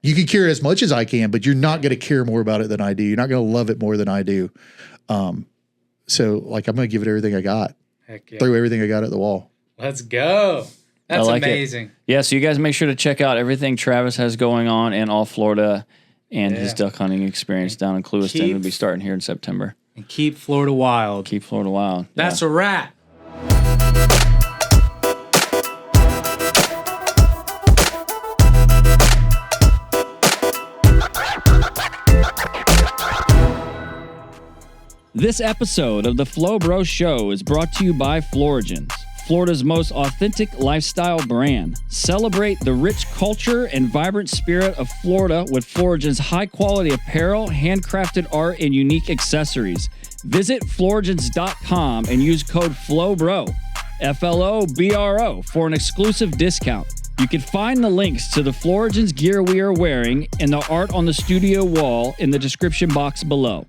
You can care as much as I can, but you're not going to care more about it than I do. You're not going to love it more than I do. So like, I'm going to give it everything I got. Heck yeah. Throw everything I got at the wall. Let's go. That's like it. amazing. Yeah, so you guys make sure to check out everything Travis has going on in All Florida and his duck hunting experience down in Clewiston. Will be starting here in September. And keep Florida wild. Keep Florida wild. That's a wrap. This episode of the FloBro Show is brought to you by Floridians, Florida's most authentic lifestyle brand. Celebrate the rich culture and vibrant spirit of Florida with Floridians' high-quality apparel, handcrafted art, and unique accessories. Visit Floridians.com and use code FLOBRO, FLOBRO, for an exclusive discount. You can find the links to the Floridians gear we are wearing and the art on the studio wall in the description box below.